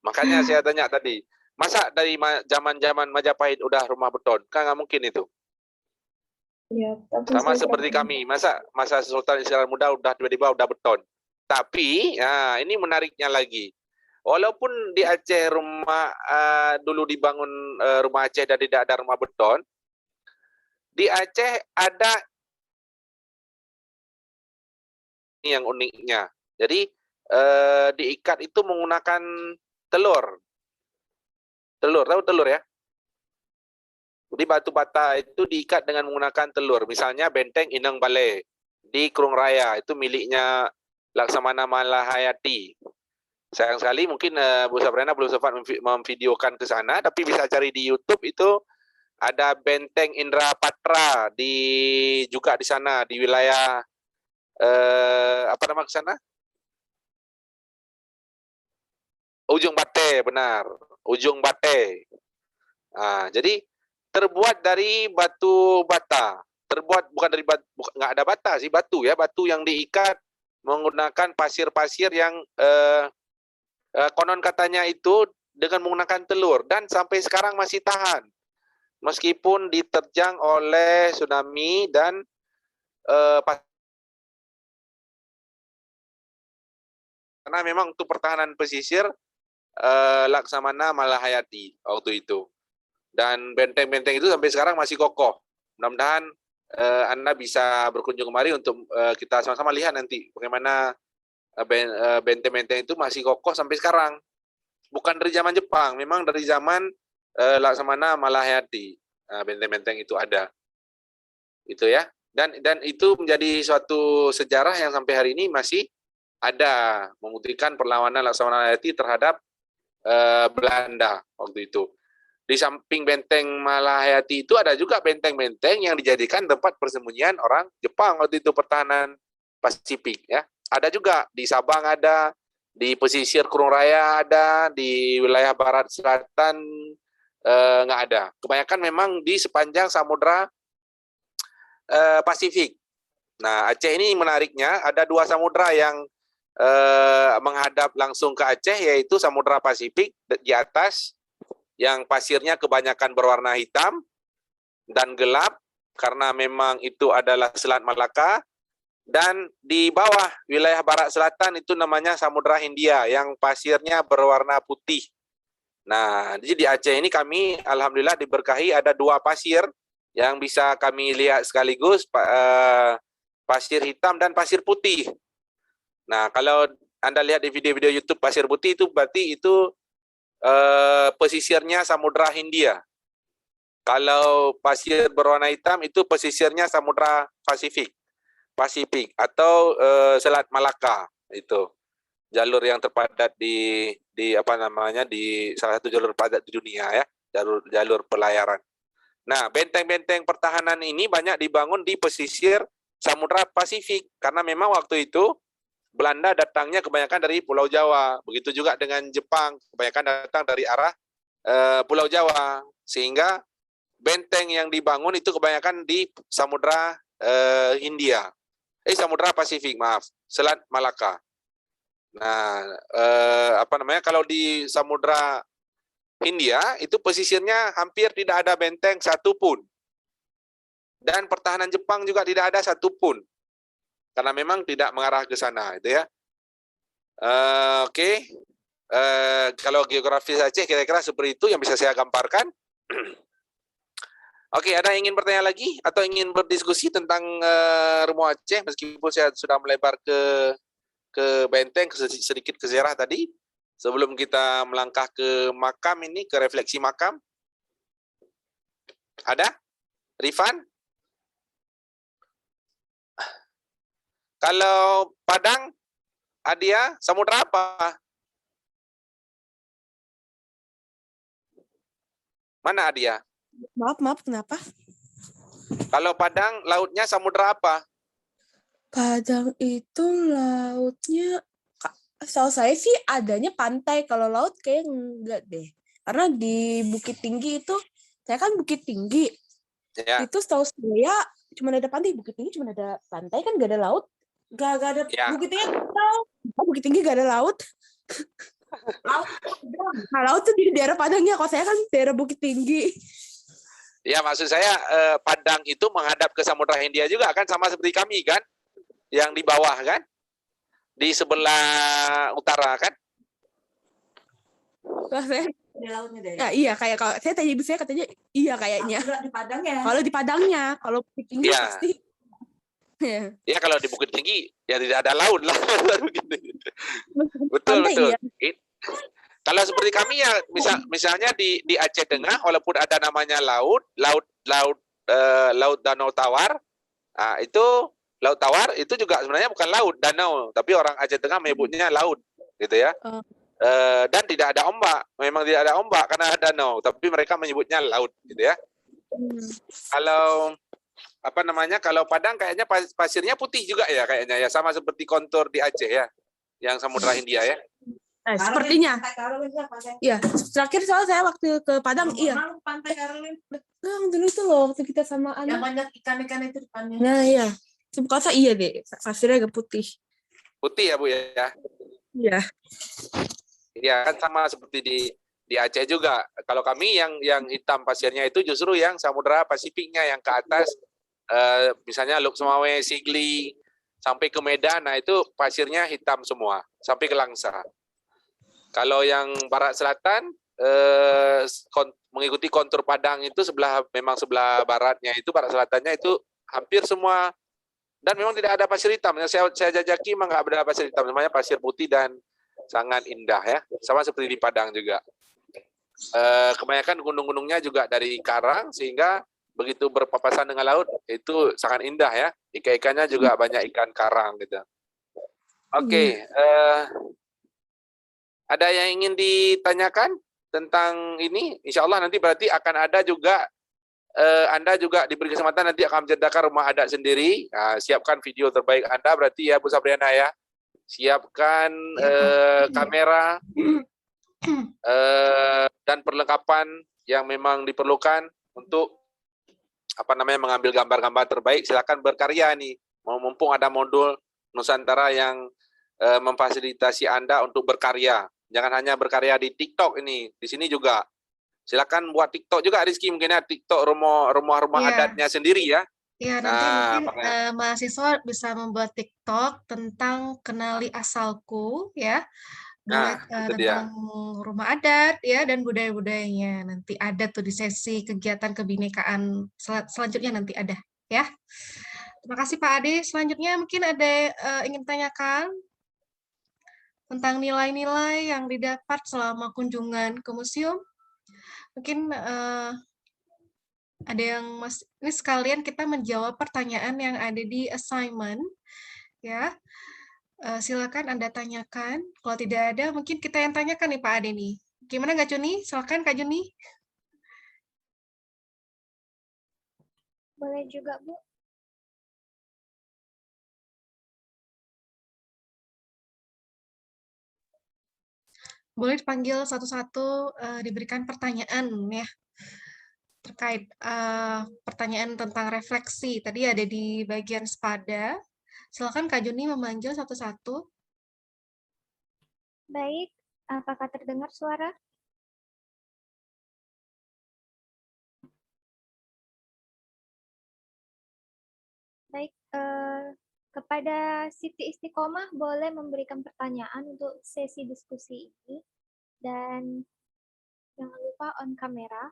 Makanya saya tanya tadi, masa dari zaman-zaman Majapahit udah rumah beton? Kan nggak mungkin itu. Ya, tapi Sama saya seperti kurang- kami, masa Sultan Iskandar Muda udah tiba-tiba udah beton. Tapi, ya, ini menariknya lagi. Walaupun di Aceh rumah dulu dibangun rumah Aceh dan tidak ada rumah beton, di Aceh ada ini yang uniknya. Jadi diikat itu menggunakan telur. Telur, tahu telur ya? Jadi batu bata itu diikat dengan menggunakan telur. Misalnya benteng Inang Balai di Krung Raya itu miliknya Laksamana Malahayati. Sayang sekali mungkin Bu Sabrina belum sempat memvideokan ke sana, tapi bisa cari di YouTube itu ada benteng Indra Patra juga di sana di wilayah apa nama ke sana? Ujung Bate, benar. Ujung Bate. Nah, jadi terbuat dari batu bata. Terbuat bukan dari batu, nggak ada bata sih, batu ya, batu yang diikat menggunakan pasir-pasir yang konon katanya itu dengan menggunakan telur dan sampai sekarang masih tahan. Meskipun diterjang oleh tsunami dan karena memang untuk pertahanan pesisir Laksamana Malahayati waktu itu. Dan benteng-benteng itu sampai sekarang masih kokoh. Mudah-mudahan Anda bisa berkunjung kemari untuk kita sama-sama lihat nanti bagaimana benteng-benteng itu masih kokoh sampai sekarang. Bukan dari zaman Jepang, memang dari zaman Laksamana Malahayati. Benteng-benteng itu ada. Itu ya. Dan itu menjadi suatu sejarah yang sampai hari ini masih ada, membuktikan perlawanan Laksamana Malahayati terhadap Belanda waktu itu. Di samping benteng Malahayati itu ada juga benteng-benteng yang dijadikan tempat persembunyian orang Jepang waktu itu, pertahanan Pasifik ya. Ada juga di Sabang, ada di pesisir Krung Raya, ada di wilayah barat selatan nggak ada. Kebanyakan memang di sepanjang Samudra Pasifik. Nah, Aceh ini menariknya ada dua samudra yang menghadap langsung ke Aceh, yaitu Samudra Pasifik di atas yang pasirnya kebanyakan berwarna hitam dan gelap karena memang itu adalah Selat Malaka, dan di bawah wilayah barat selatan itu namanya Samudra Hindia yang pasirnya berwarna putih. Nah, jadi di Aceh ini kami alhamdulillah diberkahi ada dua pasir yang bisa kami lihat sekaligus, pasir hitam dan pasir putih. Nah, kalau Anda lihat di video-video YouTube pasir putih itu berarti itu pesisirnya Samudra Hindia. Kalau pasir berwarna hitam itu pesisirnya Samudra Pasifik atau Selat Malaka. Itu jalur yang terpadat di apa namanya, di salah satu jalur padat di dunia ya, jalur pelayaran. Nah, benteng-benteng pertahanan ini banyak dibangun di pesisir Samudra Pasifik karena memang waktu itu Belanda datangnya kebanyakan dari Pulau Jawa, begitu juga dengan Jepang, kebanyakan datang dari arah Pulau Jawa, sehingga benteng yang dibangun itu kebanyakan di Samudra Hindia, Samudra Pasifik, maaf, Selat Malaka. Nah, apa namanya, kalau di Samudra Hindia itu pesisirnya hampir tidak ada benteng satupun, dan pertahanan Jepang juga tidak ada satupun. Karena memang tidak mengarah ke sana, itu ya. Oke. Kalau geografis Aceh kira-kira seperti itu yang bisa saya gambarkan. Oke, ada yang ingin bertanya lagi atau ingin berdiskusi tentang Rumah Aceh, meskipun saya sudah melebar ke benteng, sedikit ke ziarah tadi, sebelum kita melangkah ke makam ini, ke refleksi makam. Ada? Rifan? Kalau Padang, Adia, samudra apa? Mana Adia? Maaf, kenapa? Kalau Padang, lautnya samudra apa? Padang itu lautnya, setahu saya sih adanya pantai, kalau laut kayak enggak deh. Karena di Bukit Tinggi itu, saya kan Bukit Tinggi, Ya, itu setahu saya cuma ada pantai. Bukit Tinggi cuma ada pantai, kan nggak ada laut. Nggak ada, ya. Bukit Tinggi Bukit Tinggi nggak ada laut. Laut, nah, laut tuh di daerah Padangnya, kalau saya kan daerah Bukit Tinggi. Ya, maksud saya Padang itu menghadap ke Samudra Hindia juga kan, sama seperti kami kan, yang di bawah kan, di sebelah utara kan. Wah, saya Di lautnya deh. ya, iya, kayak kalau saya tanya ibu saya katanya iya kayaknya. Enggak di Padangnya. Kalau di Padangnya, kalau Bukit Tinggi Ya. pasti. Ya. Ya, kalau di Bukit Tinggi ya tidak ada laut lah. Betul, Pantai, betul. iya. Kalau seperti kami ya, misalnya di Aceh Tengah, walaupun ada namanya laut Danau Tawar, nah, itu Laut Tawar itu juga sebenarnya bukan laut, danau, tapi orang Aceh Tengah menyebutnya laut, gitu ya. Dan tidak ada ombak, memang tidak ada ombak karena danau, tapi mereka menyebutnya laut, gitu ya. Kalau apa namanya, kalau Padang kayaknya pasirnya putih juga ya kayaknya ya, sama seperti kontur di Aceh ya, yang Samudra Hindia ya. Sepertinya. Iya, terakhir soal saya waktu ke Padang, iya. Pantai Karolin. Yang dulu itu loh, waktu kita sama Yang anak. banyak ikan-ikan itu depannya. Nah, iya. Sebuah iya deh, pasirnya agak putih. Putih ya Bu ya. Iya. Iya kan sama seperti di Aceh juga. Kalau kami yang hitam pasirnya itu justru yang Samudra Pasifiknya yang ke atas, misalnya Luk Semawe, Sigli, sampai ke Medan, nah itu pasirnya hitam semua, sampai ke Langsa. Kalau yang barat selatan, mengikuti kontur Padang itu memang sebelah baratnya itu, barat selatannya itu hampir semua, dan memang tidak ada pasir hitam. Yang saya jajaki memang nggak ada pasir hitam, semuanya pasir putih dan sangat indah ya, sama seperti di Padang juga. Kebanyakan gunung-gunungnya juga dari karang, sehingga begitu berpapasan dengan laut itu sangat indah ya. Ikan-ikannya juga banyak ikan karang gitu. Oke, ada yang ingin ditanyakan tentang ini? Insya Allah nanti berarti akan ada juga, Anda juga diberi kesempatan nanti akan menciptakan rumah adat sendiri. Nah, siapkan video terbaik Anda berarti ya Bu Sabriana ya. Siapkan kamera dan perlengkapan yang memang diperlukan untuk mengambil gambar-gambar terbaik. Silakan berkarya nih. Mumpung ada modul Nusantara yang memfasilitasi Anda untuk berkarya. Jangan hanya berkarya di TikTok ini, di sini juga. Silakan buat TikTok juga, Rizky, mungkin ya, TikTok rumah-rumah adatnya sendiri ya. Ya, nanti mungkin mahasiswa bisa membuat TikTok tentang kenali asalku ya, buat tentang rumah adat ya dan budaya-budayanya. Nanti ada tuh di sesi kegiatan kebinekaan selanjutnya nanti ada ya. Terima kasih Pak Ade. Selanjutnya mungkin ada ingin tanyakan tentang nilai-nilai yang didapat selama kunjungan ke museum. Mungkin ada yang ini sekalian kita menjawab pertanyaan yang ada di assignment ya. Silakan Anda tanyakan. Kalau tidak ada mungkin kita yang tanyakan nih Pak Ade nih. Gimana Kak Juni? Silakan Kak Juni. Boleh juga Bu. Boleh dipanggil satu-satu, diberikan pertanyaan ya terkait pertanyaan tentang refleksi. Tadi ada di bagian sepada. Silakan Kak Juni memanggil satu-satu. Baik, apakah terdengar suara? Baik, kepada Siti Istiqomah boleh memberikan pertanyaan untuk sesi diskusi ini. Dan jangan lupa on kamera.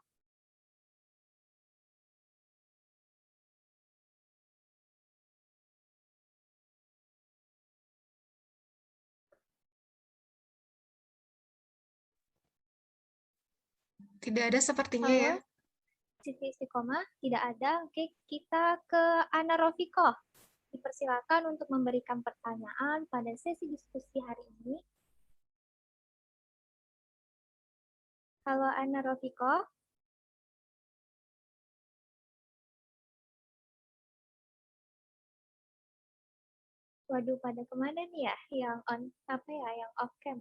Tidak ada sepertinya ya. Siti Istiqomah, tidak ada. Oke, kita ke Ana Rofikoh. Dipersilakan untuk memberikan pertanyaan pada sesi diskusi hari ini. Halo Ana Rofikoh. Waduh, pada kemana nih ya? Yang on, apa ya? Yang off cam.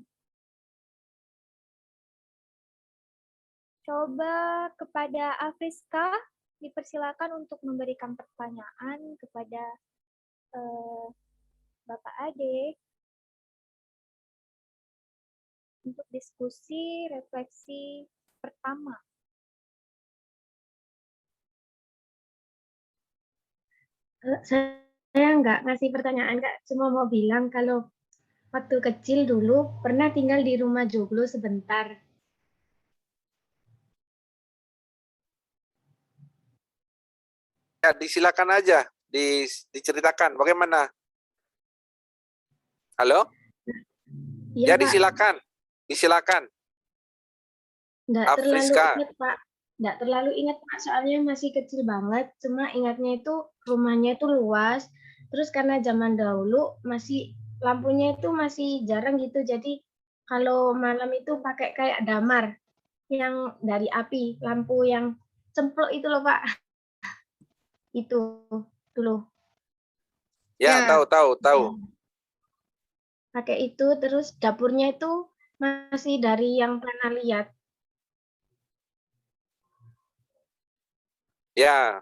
Coba kepada Afriska, dipersilakan untuk memberikan pertanyaan kepada Bapak Ade untuk diskusi refleksi pertama. Saya nggak ngasih pertanyaan, Kak. Cuma mau bilang kalau waktu kecil dulu pernah tinggal di rumah joglo sebentar. Ya, disilakan aja, diceritakan bagaimana. Halo? Iya, Ya, Pak. disilakan. Nggak terlalu Afriska. ingat, Pak. Nggak terlalu ingat, Pak. Soalnya masih kecil banget. Cuma ingatnya itu rumahnya itu luas. Terus karena zaman dahulu masih lampunya itu masih jarang gitu. Jadi kalau malam itu pakai kayak damar yang dari api, lampu yang cemplok itu loh, Pak. Itu loh. Ya, tahu. Pakai itu, terus dapurnya itu masih dari yang pernah lihat. Ya.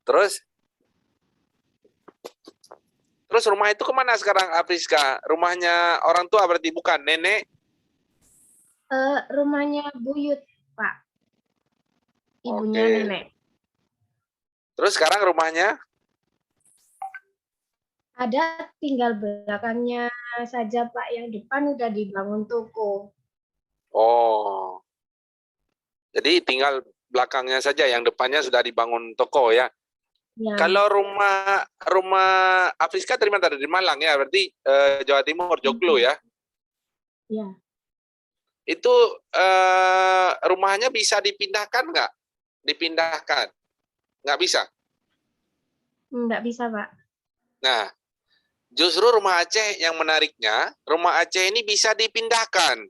Terus rumah itu kemana sekarang, Afriska? Rumahnya orang tua berarti, bukan nenek? Rumahnya buyut, Pak. Ibunya Oke. nenek. Terus sekarang rumahnya? Ada, tinggal belakangnya saja, Pak. Yang depan udah dibangun toko. Oh. Jadi tinggal belakangnya saja, yang depannya sudah dibangun toko ya. Ya. Kalau rumah Afriska dari mana? Dari Malang ya, berarti Jawa Timur, Joglo ya. Ya. Itu rumahnya bisa dipindahkan nggak? Dipindahkan? Nggak bisa? Nggak bisa, Pak. Nah, justru rumah Aceh yang menariknya, rumah Aceh ini bisa dipindahkan.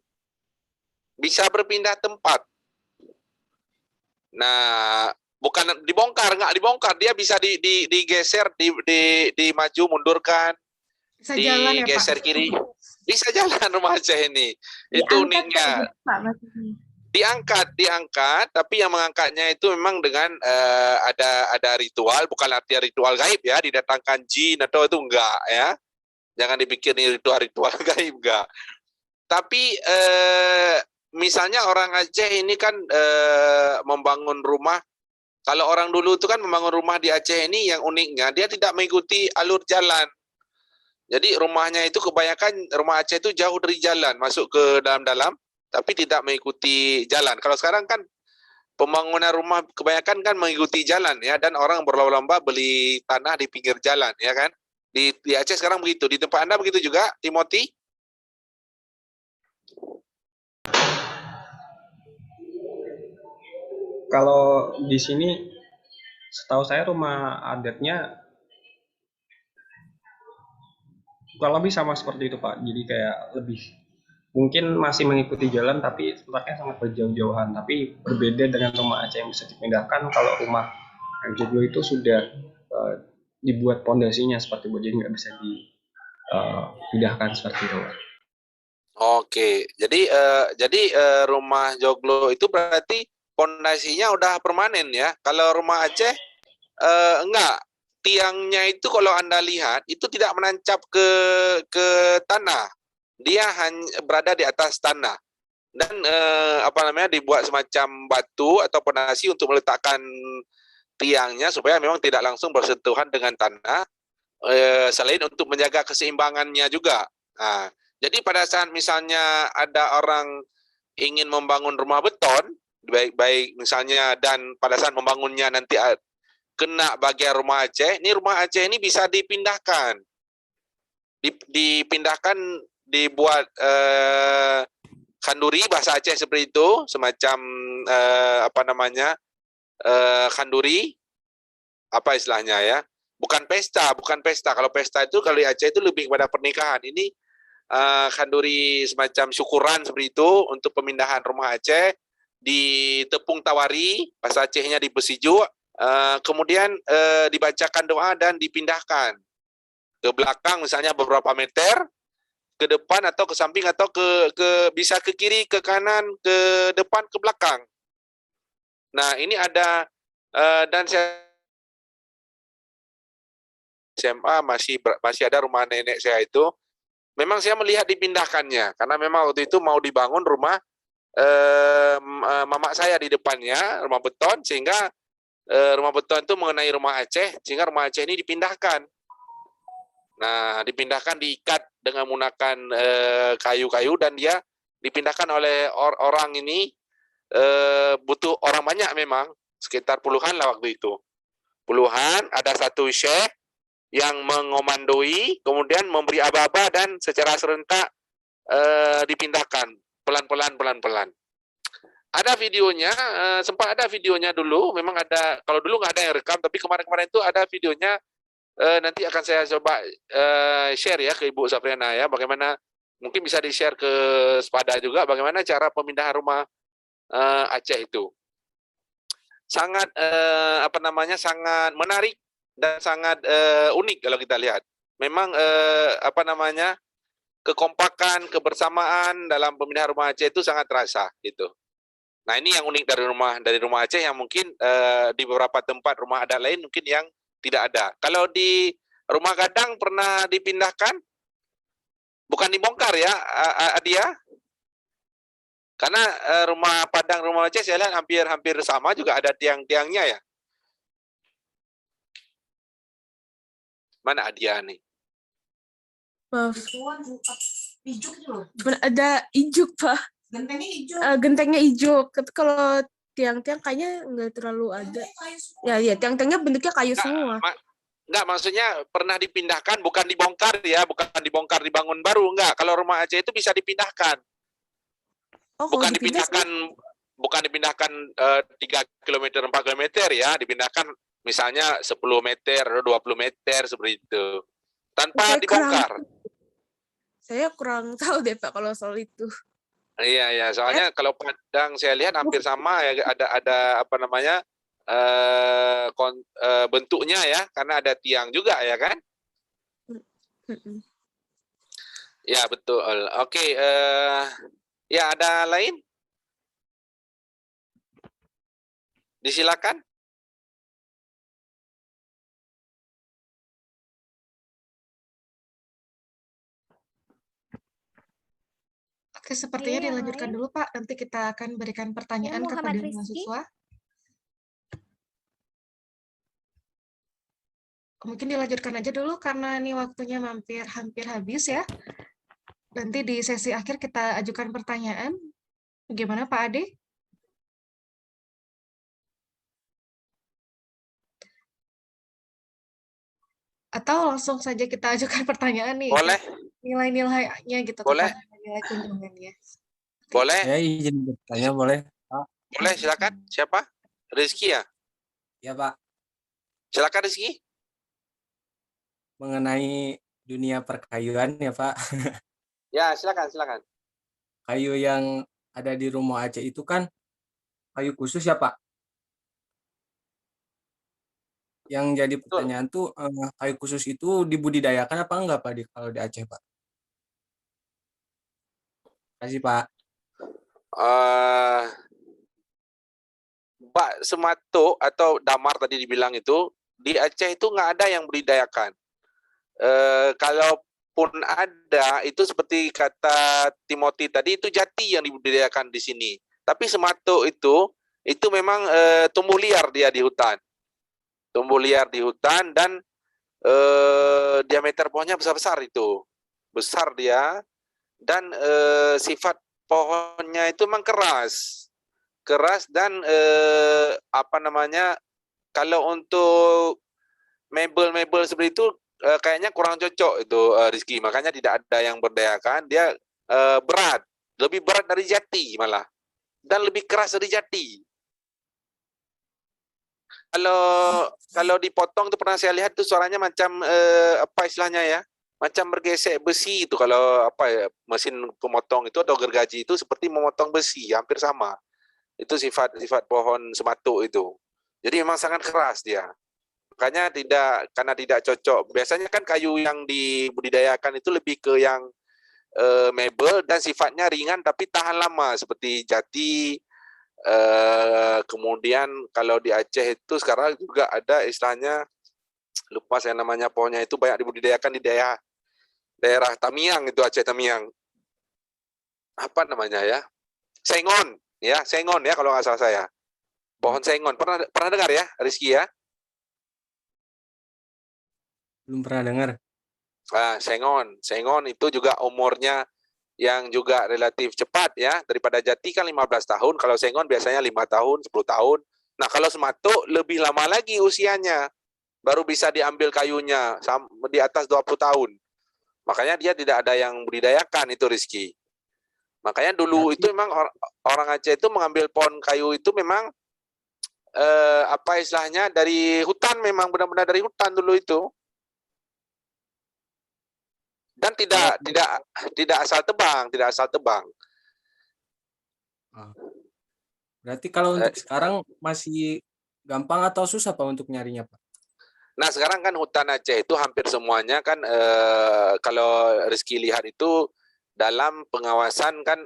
Bisa berpindah tempat. Nah, bukan dibongkar, nggak dibongkar, dia bisa digeser, dimaju, mundurkan, Bisa jalan ya, Pak? digeser kiri, bisa jalan rumah Aceh ini. Itu uniknya. Diangkat, tapi yang mengangkatnya itu memang dengan ada ritual, bukan artinya ritual gaib ya, didatangkan jin atau itu enggak ya. Jangan dipikir ini ritual gaib, enggak. Tapi misalnya orang Aceh ini kan membangun rumah. Kalau orang dulu itu kan membangun rumah di Aceh ini yang uniknya dia tidak mengikuti alur jalan. Jadi rumahnya itu kebanyakan rumah Aceh itu jauh dari jalan, masuk ke dalam-dalam, tapi tidak mengikuti jalan. Kalau sekarang kan pembangunan rumah kebanyakan kan mengikuti jalan ya, dan orang berlomba-lomba beli tanah di pinggir jalan ya kan. Di Aceh sekarang begitu. Di tempat Anda begitu juga, Timothy? Kalau di sini, setahu saya rumah adatnya kurang lebih sama seperti itu, Pak. Jadi kayak lebih mungkin masih mengikuti jalan, tapi tempatnya sangat berjauh-jauhan. Tapi berbeda dengan rumah Aceh yang bisa dipindahkan. Kalau rumah yang joglo itu sudah dibuat pondasinya seperti itu, jadi nggak bisa dipindahkan seperti itu. Oke, jadi rumah joglo itu berarti pondasinya udah permanen ya. Kalau rumah Aceh enggak, tiangnya itu kalau Anda lihat itu tidak menancap ke tanah, dia hanya berada di atas tanah dan dibuat semacam batu atau pondasi untuk meletakkan tiangnya supaya memang tidak langsung bersentuhan dengan tanah, selain untuk menjaga keseimbangannya juga. Nah, jadi pada saat misalnya ada orang ingin membangun rumah beton, baik misalnya, dan pada saat membangunnya nanti kena bagian rumah Aceh, ini rumah Aceh ini bisa dipindahkan. Dipindahkan, dibuat khanduri, bahasa Aceh seperti itu, semacam khanduri, apa istilahnya ya? Bukan pesta. Kalau pesta itu kalau di Aceh itu lebih kepada pernikahan. Ini khanduri semacam syukuran seperti itu untuk pemindahan rumah Aceh di tepung tawari, bahasa Acehnya di Besiju, kemudian dibacakan doa dan dipindahkan. ke belakang misalnya beberapa meter, ke depan atau ke samping atau bisa ke kiri, ke kanan, ke depan, ke belakang. Nah, ini ada dan saya SMA masih ada rumah nenek saya itu. Memang saya melihat dipindahkannya karena memang waktu itu mau dibangun rumah mamak saya di depannya, rumah beton, sehingga rumah beton itu mengenai rumah Aceh, sehingga rumah Aceh ini dipindahkan. Nah, dipindahkan, diikat dengan menggunakan kayu-kayu, dan dia dipindahkan oleh orang ini, butuh orang banyak memang, sekitar puluhan lah waktu itu. Puluhan, ada satu syekh yang mengomandoi, kemudian memberi aba-aba, dan secara serentak dipindahkan, pelan-pelan. Ada videonya, sempat ada videonya dulu, memang ada, kalau dulu nggak ada yang rekam, tapi kemarin-kemarin itu ada videonya. Nanti akan saya coba share ya ke Ibu Safriana ya, bagaimana mungkin bisa di-share ke Spada juga bagaimana cara pemindahan rumah Aceh itu. Sangat sangat menarik dan sangat unik kalau kita lihat. Memang kekompakan, kebersamaan dalam pemindahan rumah Aceh itu sangat terasa gitu. Nah, ini yang unik dari rumah Aceh yang mungkin di beberapa tempat rumah adat lain mungkin yang tidak ada. Kalau di rumah Gadang pernah dipindahkan? Bukan dibongkar ya, Adia? Karena rumah Padang, rumah Aceh saya lihat hampir sama, juga ada tiang-tiangnya ya. Mana Adia nih? Maaf. Cuman ada ijuk, Pak. Gentengnya hijau. Gentengnya hijau. Tapi kalau tiang-tiang kayaknya nggak terlalu ada. Ya, tiang-tiangnya bentuknya kayu semua. Enggak, maksudnya pernah dipindahkan, bukan dibongkar ya, bukan dibongkar dibangun baru, enggak. Kalau rumah Aceh itu bisa dipindahkan. Bukan dipindahkan 3 km, 4 km ya, dipindahkan misalnya 10 meter, 20 meter seperti itu. Tanpa dibongkar. Saya kurang tahu deh Pak kalau soal itu. Iya, soalnya kalau Padang saya lihat hampir sama ya, ada bentuknya ya, karena ada tiang juga ya kan? Ya betul. Oke, ya ada lain? Disilakan. Oke, sepertinya dilanjutkan dulu Pak. Nanti kita akan berikan pertanyaan kepada mahasiswa. Mungkin dilanjutkan aja dulu karena ini waktunya hampir habis ya. Nanti di sesi akhir kita ajukan pertanyaan. Bagaimana Pak Ade? Atau langsung saja kita ajukan pertanyaan nih. Boleh. Nilai-nilainya gitu. Boleh. Nilai kunjungannya. Boleh. Saya izin bertanya, boleh? Pak. Boleh, silakan. Siapa? Rizky ya? Ya, Pak. Silakan Rizky. Mengenai dunia perkayuan ya, Pak. Ya, silakan. Kayu yang ada di rumah Aceh itu kan kayu khusus ya, Pak? Yang jadi pertanyaan tuh, kayu khusus itu dibudidayakan apa enggak, Pak, kalau di Aceh, Pak? Kasih, Pak. Pak Semato atau damar tadi dibilang itu, di Aceh itu nggak ada yang budidayakan. Kalaupun ada, itu seperti kata Timothy tadi, itu jati yang dibudidayakan di sini. Tapi Semato itu memang tumbuh liar dia di hutan. Tumbuh liar di hutan dan diameter pohonnya besar-besar itu. Besar dia, dan sifat pohonnya itu memang keras dan kalau untuk mebel seperti itu kayaknya kurang cocok itu Rizky, makanya tidak ada yang berdayakan. Dia berat, lebih berat dari jati malah, dan lebih keras dari jati. Kalau dipotong itu pernah saya lihat tuh suaranya macam apa istilahnya ya, macam bergesek besi itu. Kalau mesin pemotong itu atau gergaji itu seperti memotong besi, hampir sama. Itu sifat pohon Semato itu. Jadi memang sangat keras dia. Makanya karena tidak cocok. Biasanya kan kayu yang dibudidayakan itu lebih ke yang mebel dan sifatnya ringan tapi tahan lama seperti jati. Kemudian kalau di Aceh itu sekarang juga ada istilahnya, lupa saya namanya, pohonnya itu banyak dibudidayakan di daerah Tamiang, itu Aceh Tamiang. Apa namanya ya? Sengon ya kalau nggak salah saya. Pohon sengon. Pernah dengar ya, Rizky ya? Belum pernah dengar. Sengon itu juga umurnya yang juga relatif cepat ya. Daripada jati kan 15 tahun, kalau sengon biasanya 5 tahun, 10 tahun. Nah, kalau sematuk lebih lama lagi usianya. Baru bisa diambil kayunya di atas 20 tahun. Makanya dia tidak ada yang budidayakan itu, Rizky. Makanya dulu itu memang orang Aceh itu mengambil pohon kayu itu memang apa istilahnya, dari hutan, memang benar-benar dari hutan dulu itu. Dan tidak asal tebang. Berarti kalau untuk sekarang masih gampang atau susah Pak untuk nyarinya Pak? Nah, sekarang kan hutan Aceh itu hampir semuanya kan kalau Rizky lihat itu dalam pengawasan kan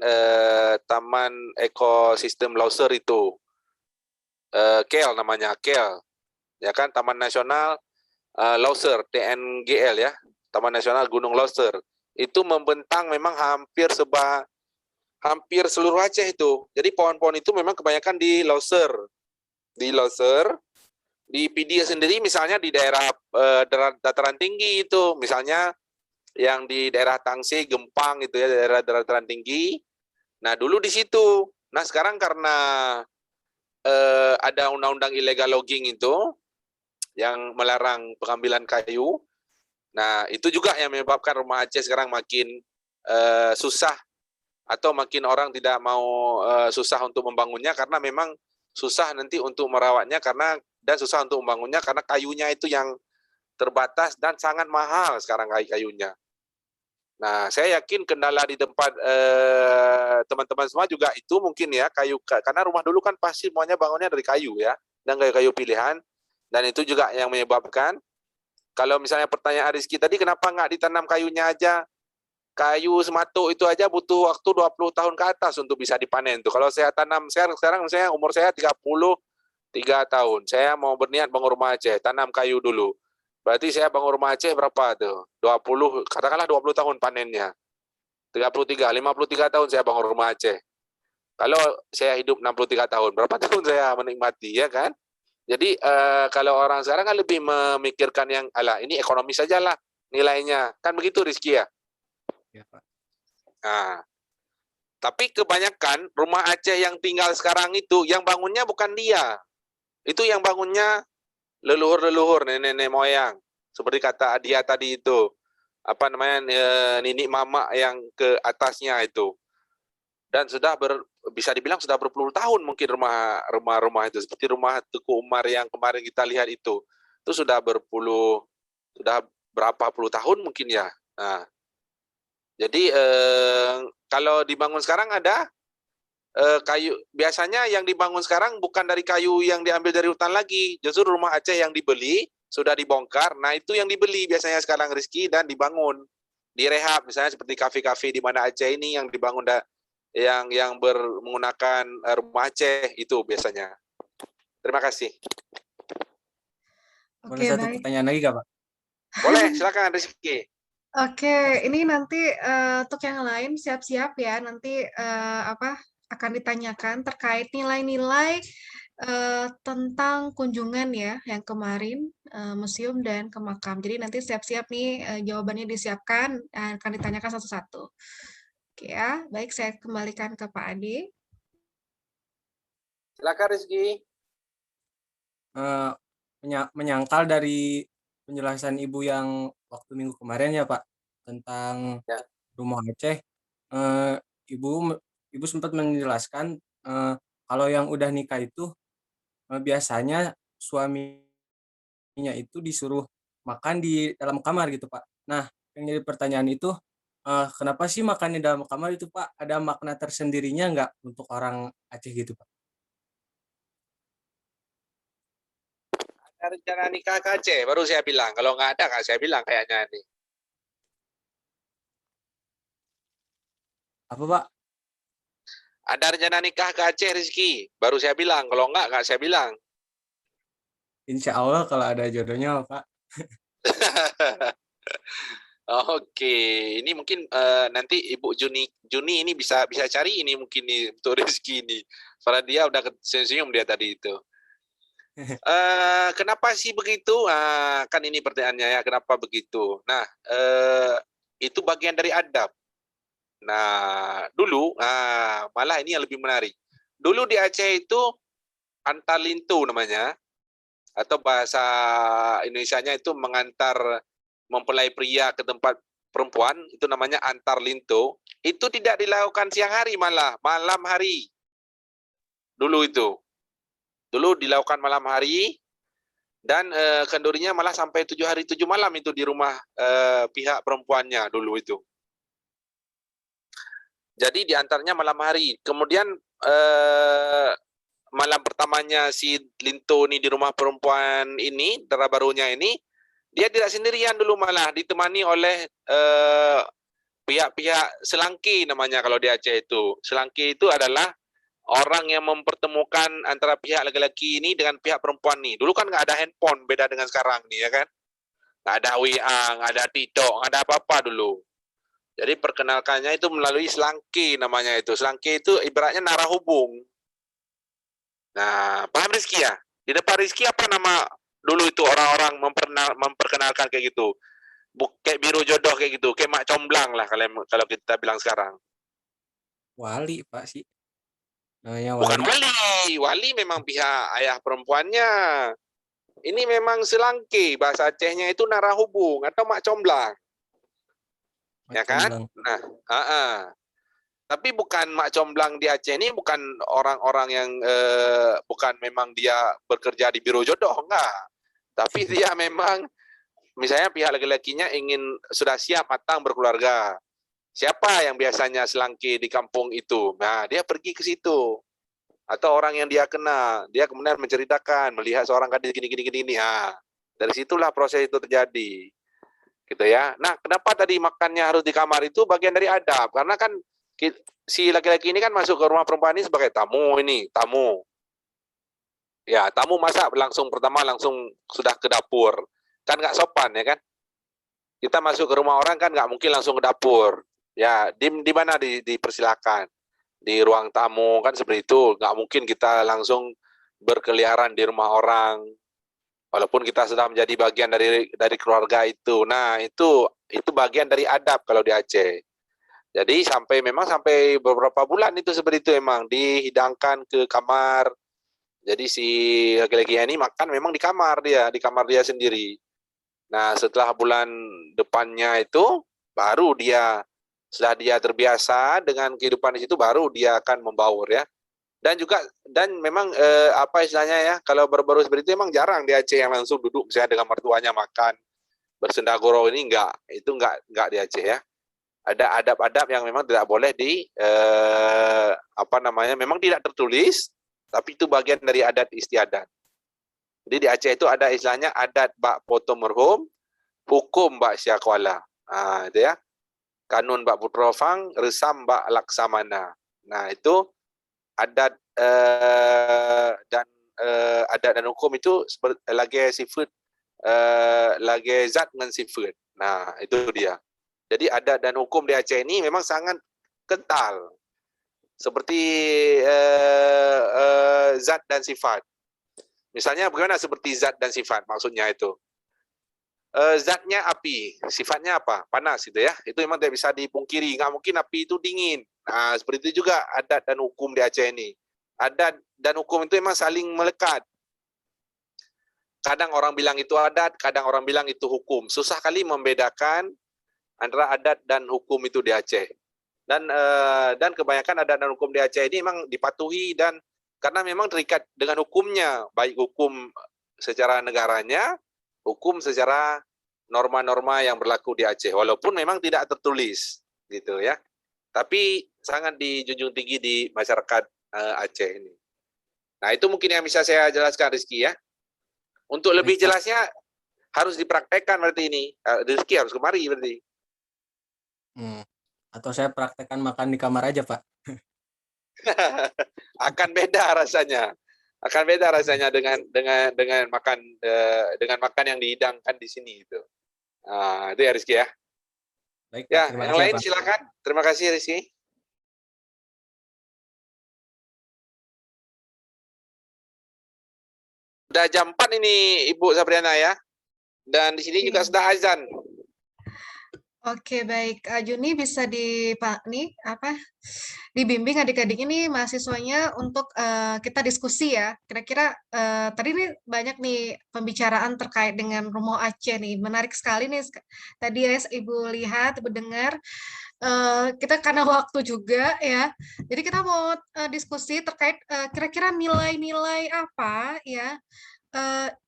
Taman Ekosistem Lauser itu. KEL namanya, KEL. Ya kan, Taman Nasional Lauser, TNGL ya. Taman Nasional Gunung Lauser. Itu membentang memang hampir seluruh Aceh itu. Jadi pohon-pohon itu memang kebanyakan di Lauser. Di PD sendiri misalnya di daerah dataran tinggi itu, misalnya yang di daerah Tangse, Gempang itu ya, daerah dataran tinggi. Nah, dulu di situ. Nah, sekarang karena ada undang-undang illegal logging itu yang melarang pengambilan kayu. Nah, itu juga yang menyebabkan rumah Aceh sekarang makin susah, atau makin orang tidak mau susah untuk membangunnya, karena memang susah nanti untuk merawatnya dan susah untuk membangunnya karena kayunya itu yang terbatas dan sangat mahal sekarang kayunya. Nah, saya yakin kendala di tempat teman-teman semua juga itu mungkin ya, kayu, karena rumah dulu kan pasti semuanya bangunnya dari kayu ya, dan kayu-kayu pilihan, dan itu juga yang menyebabkan. Kalau misalnya pertanyaan Rizky tadi, kenapa nggak ditanam kayunya aja? Kayu sematuk itu aja butuh waktu 20 tahun ke atas untuk bisa dipanen tuh. Kalau saya tanam sekarang misalnya umur saya 33 tahun. Saya mau berniat bangun rumah Aceh, tanam kayu dulu. Berarti saya bangun rumah Aceh berapa tuh? 20, katakanlah 20 tahun panennya. 53 tahun saya bangun rumah Aceh. Kalau saya hidup 63 tahun, berapa tahun saya menikmati, ya kan? Jadi kalau orang sekarang kan lebih memikirkan yang ini ekonomis saja lah nilainya, kan begitu Rizky ya? Ya Pak. Nah, tapi kebanyakan rumah Aceh yang tinggal sekarang itu yang bangunnya bukan dia, itu yang bangunnya leluhur-leluhur, nenek-nenek moyang, seperti kata Adia tadi itu, apa namanya, nenek mama yang ke atasnya itu, dan sudah bisa dibilang sudah berpuluh tahun mungkin rumah itu, seperti rumah Tuku Umar yang kemarin kita lihat itu sudah berapa puluh tahun mungkin ya. Nah, jadi kalau dibangun sekarang ada kayu, biasanya yang dibangun sekarang bukan dari kayu yang diambil dari hutan lagi, justru rumah Aceh yang dibeli sudah dibongkar. Nah, itu yang dibeli biasanya sekarang Rizky, dan dibangun, direhab, misalnya seperti kafe-kafe di mana Aceh ini yang dibangun yang menggunakan rumah Aceh itu biasanya. Terima kasih. Boleh satu pertanyaan lagi Kak Pak? Boleh, silakan Rizky. Oke, ini nanti untuk yang lain siap-siap ya, nanti akan ditanyakan terkait nilai-nilai tentang kunjungan ya yang kemarin, museum dan ke makam. Jadi nanti siap-siap nih jawabannya disiapkan, akan ditanyakan satu-satu. Oke ya, baik, saya kembalikan ke Pak Ade. Silakan Rizky. Menyangkal dari penjelasan Ibu yang waktu minggu kemarin ya Pak, tentang rumah Aceh, Ibu sempat menjelaskan kalau yang udah nikah itu biasanya suaminya itu disuruh makan di dalam kamar gitu Pak. Nah, yang jadi pertanyaan itu, kenapa sih makan di dalam kamar itu Pak? Ada makna tersendirinya nggak untuk orang Aceh gitu Pak? Ada rencana nikah ke Aceh, baru saya bilang. Kalau nggak ada, Kak, saya bilang kayaknya nih. Apa Pak? Ada rencana nikah ke Aceh, Rizky. Baru saya bilang. Kalau nggak saya bilang. Insya Allah kalau ada jodohnya Pak. Oke, ini mungkin nanti Ibu Juni ini bisa cari ini mungkin nih untuk Rizky ini. Soalnya dia udah senyum dia tadi itu. Kenapa sih begitu? Kan ini pertanyaannya ya, kenapa begitu? Nah, itu bagian dari adab. Nah, dulu, malah ini yang lebih menarik. Dulu di Aceh itu antarlintu namanya, atau bahasa Indonesianya itu mengantar mempelai pria ke tempat perempuan, itu namanya antarlintu. Itu tidak dilakukan siang hari, malah malam hari. Dulu itu. Dulu dilakukan malam hari, dan kendurinya malah sampai 7 hari 7 malam itu di rumah pihak perempuannya dulu itu. Jadi diantaranya malam hari. Kemudian malam pertamanya si Linto ini di rumah perempuan ini, dara barunya ini, dia tidak sendirian dulu, malah ditemani oleh pihak-pihak selangki namanya kalau di Aceh itu. Selangki itu adalah orang yang mempertemukan antara pihak laki-laki ini dengan pihak perempuan nih. Dulu kan nggak ada handphone, beda dengan sekarang nih ya kan. Nggak ada WA, nggak ada TikTok, nggak ada apa-apa dulu. Jadi perkenalkannya itu melalui selangki namanya itu. Selangki itu ibaratnya narah hubung. Nah, paham Rizky ya? Di depan Rizky apa nama dulu itu orang-orang memperkenalkan kayak gitu? Kayak biru jodoh kayak gitu, kayak mak comblang lah kalau kita bilang sekarang. Wali Pak sih. Namanya Bukan wali. wali memang pihak ayah perempuannya. Ini memang selangki, bahasa Acehnya itu narah hubung atau mak comblang. Ya kan? Nah, tapi bukan mak comblang di Aceh ini bukan orang-orang yang bukan memang dia bekerja di biro jodoh, enggak. Tapi dia memang misalnya pihak laki-lakinya ingin sudah siap matang berkeluarga. Siapa yang biasanya selangki di kampung itu? Nah, dia pergi ke situ. Atau orang yang dia kenal, dia kemudian menceritakan, melihat seorang gadis gini. Dari situlah proses itu terjadi. Gitu ya. Nah, kenapa tadi makannya harus di kamar itu bagian dari adab? Karena kan si laki-laki ini kan masuk ke rumah perempuan ini sebagai tamu ini, tamu. Ya, tamu masak pertama langsung sudah ke dapur. Kan nggak sopan ya kan? Kita masuk ke rumah orang kan nggak mungkin langsung ke dapur. Ya, di mana dipersilakan. Di ruang tamu kan seperti itu. Nggak mungkin kita langsung berkeliaran di rumah orang. Walaupun kita sudah menjadi bagian dari keluarga itu. Nah, itu bagian dari adab kalau di Aceh. Jadi sampai beberapa bulan itu seperti itu memang dihidangkan ke kamar. Jadi si laki-laki ini makan memang di kamar dia sendiri. Nah, setelah bulan depannya itu baru setelah dia terbiasa dengan kehidupan di situ baru dia akan membaur ya. Dan memang apa istilahnya ya, kalau baru-baru seperti itu memang jarang di Aceh yang langsung duduk misalnya dengan mertuanya makan bersendagoro ini enggak di Aceh ya. Ada adab-adab yang memang tidak boleh memang tidak tertulis, tapi itu bagian dari adat istiadat. Jadi di Aceh itu ada istilahnya adat bak poto merhum, hukum bak syakwala. Itu ya. Kanun bak putrofang, resam bak laksamana. Nah, itu adat dan hukum itu lagi sifat lagi zat dengan sifat. Nah, itu dia. Jadi adat dan hukum di Aceh ini memang sangat kental. Seperti zat dan sifat. Misalnya bagaimana seperti zat dan sifat maksudnya itu? Zatnya api, sifatnya apa? Panas gitu ya. Itu memang tidak bisa dipungkiri. Nggak mungkin api itu dingin. Nah, seperti itu juga adat dan hukum di Aceh ini. Adat dan hukum itu memang saling melekat. Kadang orang bilang itu adat, kadang orang bilang itu hukum. Susah kali membedakan antara adat dan hukum itu di Aceh. Dan kebanyakan adat dan hukum di Aceh ini memang dipatuhi dan karena memang terikat dengan hukumnya, baik hukum secara negaranya, hukum secara norma-norma yang berlaku di Aceh, walaupun memang tidak tertulis, gitu ya. Tapi sangat dijunjung tinggi di masyarakat Aceh ini. Nah, itu mungkin yang bisa saya jelaskan, Rizky ya. Untuk lebih jelasnya harus dipraktekkan berarti ini. Rizky harus kemari berarti. Atau saya praktekkan makan di kamar aja, Pak. Akan beda rasanya. Akan beda rasanya dengan makan yang dihidangkan di sini itu. Itu ya Rizky ya. Baik, ya, terima yang kasih, lain Pak. silakan. Terima kasih Rizky. Sudah jam 4 ini Ibu Sabriana ya. Dan di sini juga sudah azan. Oke, baik. Juni bisa dibimbing adik-adik ini mahasiswanya untuk kita diskusi ya. Kira-kira tadi nih banyak nih pembicaraan terkait dengan Rumah Aceh nih. Menarik sekali nih. Tadi ya Ibu lihat, Ibu dengar. Kita karena waktu juga ya. Jadi kita mau diskusi terkait kira-kira nilai-nilai apa ya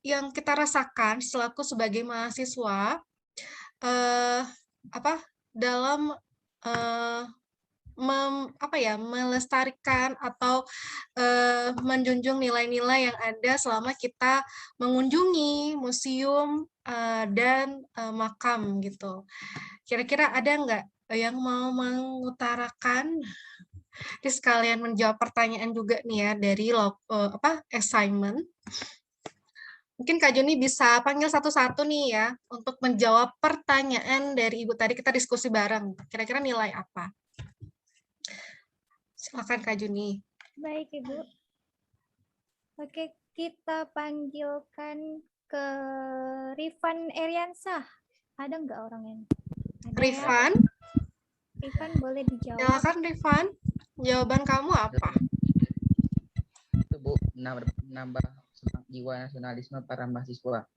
yang kita rasakan selaku sebagai mahasiswa dalam melestarikan atau menjunjung nilai-nilai yang ada selama kita mengunjungi museum dan makam gitu. Kira-kira ada nggak yang mau mengutarakan? Jadi sekalian menjawab pertanyaan juga nih ya dari assignment. Mungkin Kak Juni bisa panggil satu-satu nih ya, untuk menjawab pertanyaan dari Ibu tadi, kita diskusi bareng. Kira-kira nilai apa? Silakan Kak Juni. Baik, Ibu. Oke, kita panggilkan ke Rifan Eriansah. Ada nggak orang yang? Rifan? Rifan, boleh dijawab. Silakan Rifan. Jawaban kamu apa? Itu Bu, menambah jiwa nasionalisme para mahasiswa.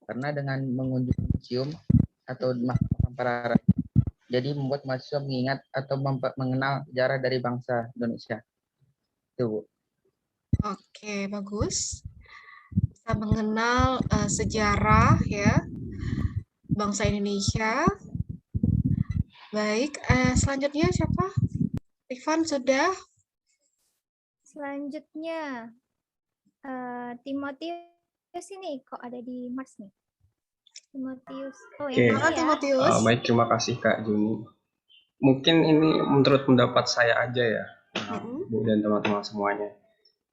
Karena dengan mengunjungi museum atau makam para raja, jadi membuat mahasiswa mengingat atau mengenal sejarah dari bangsa Indonesia. Itu Bu. Oke, bagus. Bisa mengenal sejarah ya bangsa Indonesia. Baik, selanjutnya siapa? Rifan sudah? Selanjutnya Timotius ini kok ada di Mars nih. Timotius. Oh, Oke. yang ini ya. Timotius. Baik, terima kasih Kak Juni. Mungkin ini menurut pendapat saya aja ya, Bu dan teman-teman semuanya.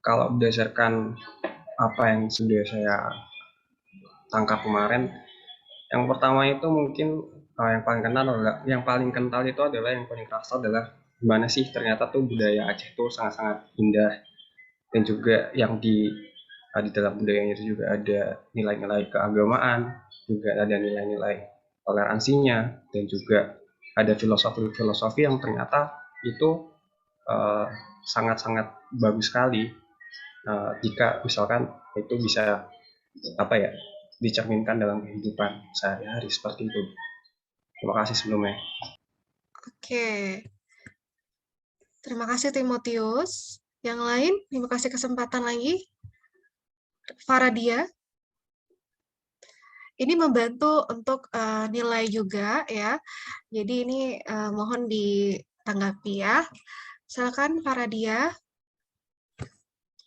Kalau berdasarkan apa yang sudah saya tangkap kemarin, yang pertama itu mungkin yang paling kental itu adalah yang paling terasa adalah gimana sih ternyata tuh budaya Aceh itu sangat-sangat indah, dan juga yang di dalam budayanya itu juga ada nilai-nilai keagamaan, juga ada nilai-nilai toleransinya, dan juga ada filosofi-filosofi yang ternyata itu sangat-sangat bagus sekali jika misalkan itu bisa dicerminkan dalam kehidupan sehari-hari seperti itu. Terima kasih sebelumnya. Oke. Terima kasih Timotius. Yang lain, terima kasih kesempatan lagi. Faradia. Ini membantu untuk nilai juga ya. Jadi ini mohon ditanggapi ya. Silakan Faradia.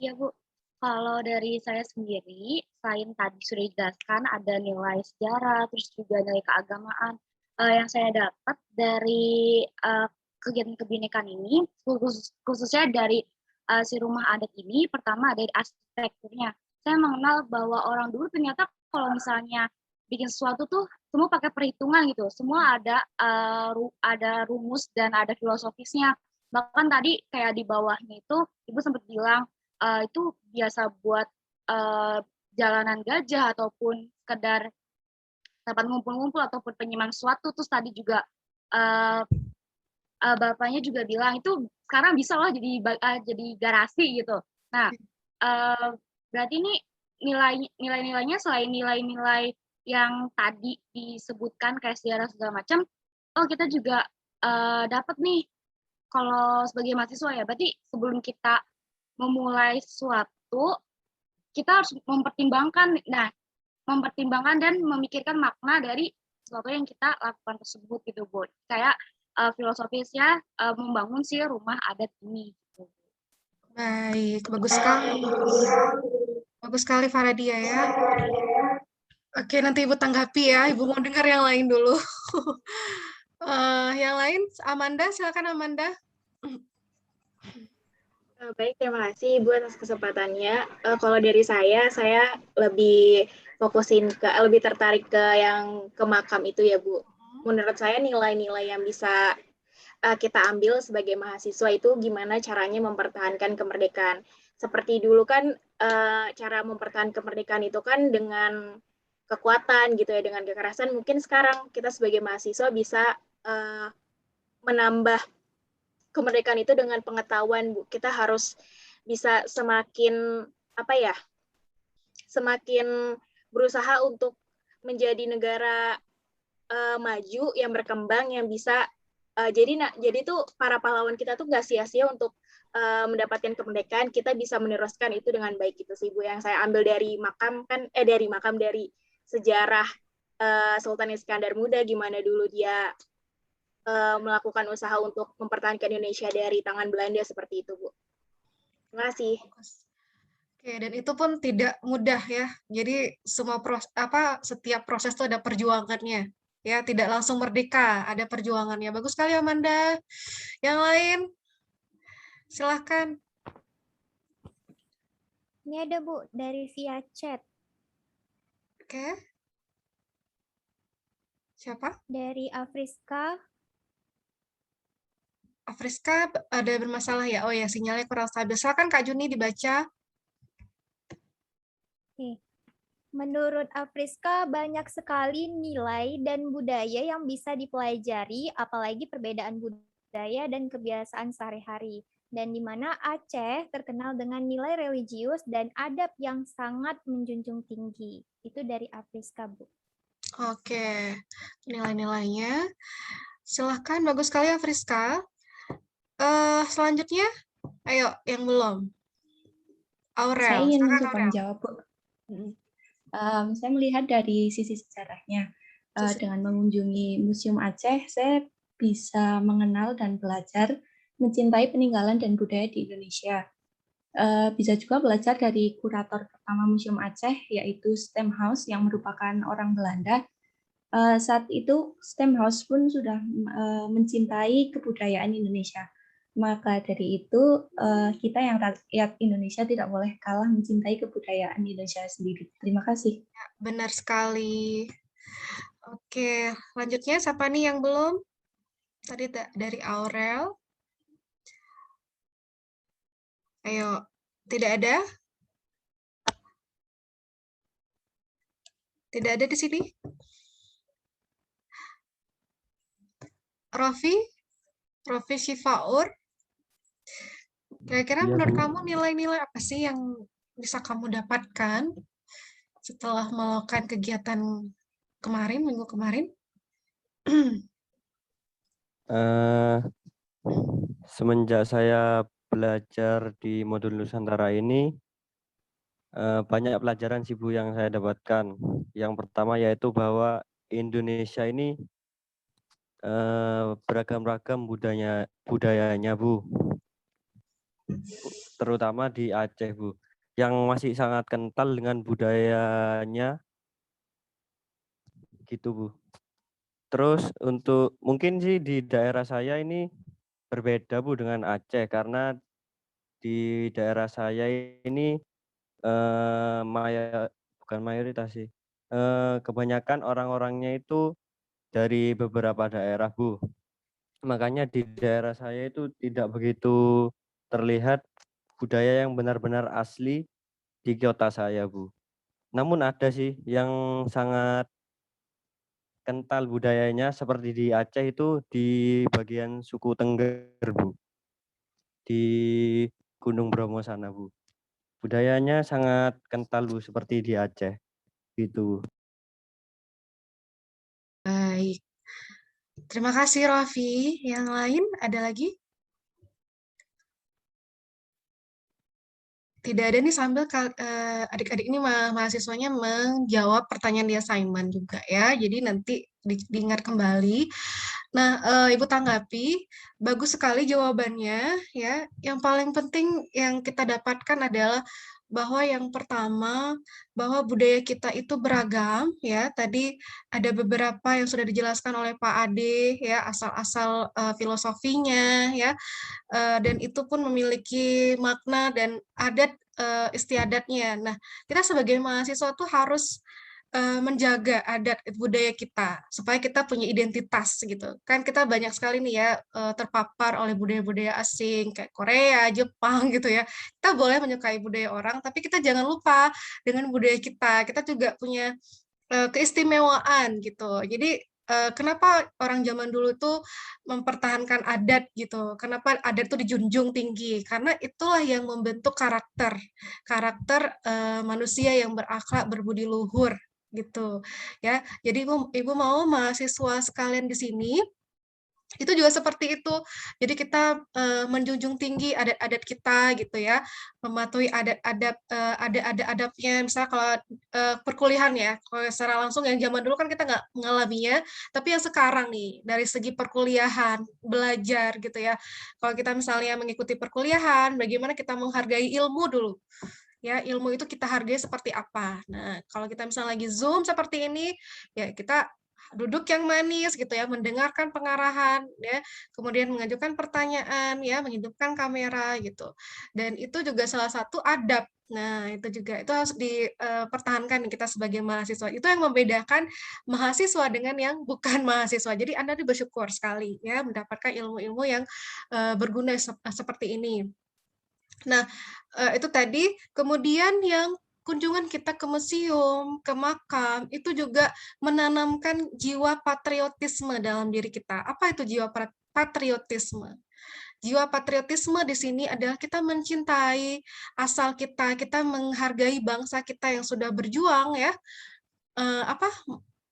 Ya Bu, kalau dari saya sendiri, selain tadi sudah dijelaskan ada nilai sejarah, terus juga nilai keagamaan. Yang saya dapat dari kegiatan kebinekaan ini, khususnya dari si rumah adat ini, pertama dari arsitekturnya. Saya mengenal bahwa orang dulu ternyata kalau misalnya bikin sesuatu tuh semua pakai perhitungan gitu, semua ada rumus dan ada filosofisnya. Bahkan tadi kayak di bawahnya itu Ibu sempat bilang itu biasa buat jalanan gajah ataupun sekedar tempat ngumpul-ngumpul ataupun penyimpanan sesuatu. Terus tadi juga bapaknya juga bilang itu sekarang bisa loh jadi garasi gitu. Nah, berarti ini nilai-nilainya selain nilai-nilai yang tadi disebutkan kayak sejarah segala macam, kita juga dapat nih kalau sebagai mahasiswa ya, berarti sebelum kita memulai sesuatu, kita harus mempertimbangkan dan memikirkan makna dari sesuatu yang kita lakukan tersebut gitu, Bu. Kayak filosofisnya membangun si rumah adat ini. Gitu. Baik, bagus sekali. Bagus sekali Faradia ya. Oke, nanti Ibu tanggapi ya. Ibu mau dengar yang lain dulu. Yang lain, Amanda, silakan Amanda. Baik, terima kasih Ibu atas kesempatannya. Kalau dari saya lebih lebih tertarik ke yang ke makam itu ya Bu. Menurut saya nilai-nilai yang bisa kita ambil sebagai mahasiswa itu gimana caranya mempertahankan kemerdekaan. Seperti dulu kan cara mempertahankan kemerdekaan itu kan dengan kekuatan gitu ya, dengan kekerasan. Mungkin sekarang kita sebagai mahasiswa bisa menambah kemerdekaan itu dengan pengetahuan, Bu. Kita harus bisa semakin semakin berusaha untuk menjadi negara maju yang berkembang, yang bisa jadi tuh para pahlawan kita tuh nggak sia-sia untuk mendapatkan kemerdekaan. Kita bisa meneruskan itu dengan baik. Itu sih Bu yang saya ambil dari dari sejarah Sultan Iskandar Muda, gimana dulu dia melakukan usaha untuk mempertahankan Indonesia dari tangan Belanda, seperti itu Bu. Terima kasih. Oke, dan itu pun tidak mudah ya. Jadi setiap proses itu ada perjuangannya. Ya, tidak langsung merdeka, ada perjuangannya. Bagus sekali Amanda. Yang lain, silahkan. Ini ada Bu, dari via chat. Oke. Siapa? Dari Afriska. Afriska ada bermasalah ya? Oh ya, sinyalnya kurang stabil. Silakan Kak Juni dibaca. Oke. Menurut Afriska, banyak sekali nilai dan budaya yang bisa dipelajari, apalagi perbedaan budaya dan kebiasaan sehari-hari. Dan di mana Aceh terkenal dengan nilai religius dan adab yang sangat menjunjung tinggi. Itu dari Afriska, Bu. Oke, nilai-nilainya. Silahkan, bagus sekali Afriska. Selanjutnya, ayo yang belum. Aurel. Saya ingin Silakan, mencoba Aurel. menjawab, Bu. Saya melihat dari sisi sejarahnya. Dengan mengunjungi Museum Aceh, saya bisa mengenal dan belajar mencintai peninggalan dan budaya di Indonesia. Bisa juga belajar dari kurator pertama Museum Aceh, yaitu Stemhaus, yang merupakan orang Belanda. Saat itu Stemhaus pun sudah mencintai kebudayaan Indonesia. Maka dari itu kita yang rakyat Indonesia tidak boleh kalah mencintai kebudayaan Indonesia sendiri. Terima kasih. Ya, benar sekali. Oke, lanjutnya siapa nih yang belum? Tadi dari Aurel. Ayo, tidak ada? Tidak ada di sini? Rofi Syifaur. Kira-kira menurut kamu nilai-nilai apa sih yang bisa kamu dapatkan setelah melakukan kegiatan minggu kemarin? Semenjak saya belajar di modul Nusantara ini, banyak pelajaran sih Bu yang saya dapatkan. Yang pertama yaitu bahwa Indonesia ini beragam-ragam budayanya Bu, terutama di Aceh Bu, yang masih sangat kental dengan budayanya gitu Bu. Terus untuk mungkin sih di daerah saya ini berbeda Bu dengan Aceh, karena di daerah saya ini bukan mayoritas sih, kebanyakan orang-orangnya itu dari beberapa daerah Bu. Makanya di daerah saya itu tidak begitu terlihat budaya yang benar-benar asli di kota saya Bu. Namun ada sih yang sangat kental budayanya, seperti di Aceh itu di bagian suku Tengger Bu, di Gunung Bromo sana Bu. Budayanya sangat kental Bu, seperti di Aceh gitu. Baik. Terima kasih Raffi. Yang lain ada lagi? Tidak ada nih, sambil adik-adik ini mahasiswanya menjawab pertanyaan di assignment juga ya. Jadi nanti diingat kembali. Nah, Ibu tanggapi, bagus sekali jawabannya ya. Yang paling penting yang kita dapatkan adalah bahwa yang pertama, bahwa budaya kita itu beragam, ya. Tadi ada beberapa yang sudah dijelaskan oleh Pak Ade, ya, asal-asal filosofinya, ya, dan itu pun memiliki makna dan adat istiadatnya. Nah, kita sebagai mahasiswa tuh harus menjaga adat budaya kita supaya kita punya identitas gitu kan. Kita banyak sekali nih ya terpapar oleh budaya-budaya asing kayak Korea, Jepang gitu ya. Kita boleh menyukai budaya orang, tapi kita jangan lupa dengan budaya kita juga punya keistimewaan gitu. Jadi kenapa orang zaman dulu tuh mempertahankan adat gitu? Kenapa adat itu dijunjung tinggi? Karena itulah yang membentuk karakter manusia yang berakhlak, berbudi luhur gitu ya. Jadi ibu mau mahasiswa sekalian di sini itu juga seperti itu. Jadi kita menjunjung tinggi adat-adat kita gitu ya, mematuhi adat-adabnya. Misalnya kalau perkuliahan ya, kalau secara langsung yang zaman dulu kan kita nggak mengalaminya, tapi yang sekarang nih dari segi perkuliahan, belajar gitu ya. Kalau kita misalnya mengikuti perkuliahan, bagaimana kita menghargai ilmu dulu. Ya, ilmu itu kita hargai seperti apa. Nah, kalau kita misalnya lagi Zoom seperti ini, ya kita duduk yang manis gitu ya, mendengarkan pengarahan ya, kemudian mengajukan pertanyaan ya, menghidupkan kamera gitu. Dan itu juga salah satu adab. Nah, itu juga itu harus dipertahankan kita sebagai mahasiswa. Itu yang membedakan mahasiswa dengan yang bukan mahasiswa. Jadi Anda bersyukur sekali ya mendapatkan ilmu-ilmu yang berguna seperti ini. Nah, itu tadi. Kemudian yang kunjungan kita ke museum, ke makam, itu juga menanamkan jiwa patriotisme dalam diri kita. Apa itu jiwa patriotisme? Jiwa patriotisme di sini adalah kita mencintai asal kita, kita menghargai bangsa kita yang sudah berjuang ya.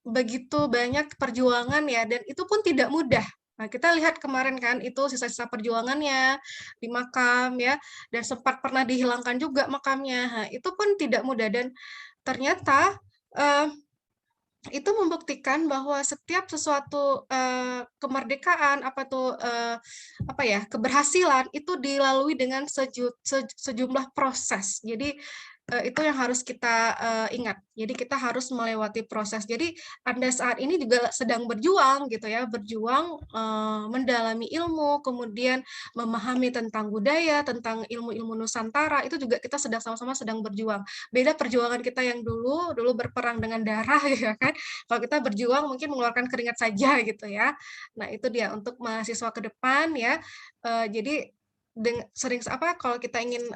Begitu banyak perjuangan ya, dan itu pun tidak mudah. Nah, kita lihat kemarin kan itu sisa-sisa perjuangannya di makam ya, dan sempat pernah dihilangkan juga makamnya. Nah, itu pun tidak mudah dan ternyata itu membuktikan bahwa setiap sesuatu kemerdekaan keberhasilan itu dilalui dengan sejumlah proses. Jadi itu yang harus kita ingat. Jadi kita harus melewati proses. Jadi Anda saat ini juga sedang berjuang gitu ya, berjuang mendalami ilmu, kemudian memahami tentang budaya, tentang ilmu-ilmu Nusantara, itu juga kita sama-sama sedang berjuang. Beda perjuangan kita yang dulu berperang dengan darah ya kan. Kalau kita berjuang mungkin mengeluarkan keringat saja gitu ya. Nah, itu dia untuk mahasiswa ke depan ya. Jadi kalau kita ingin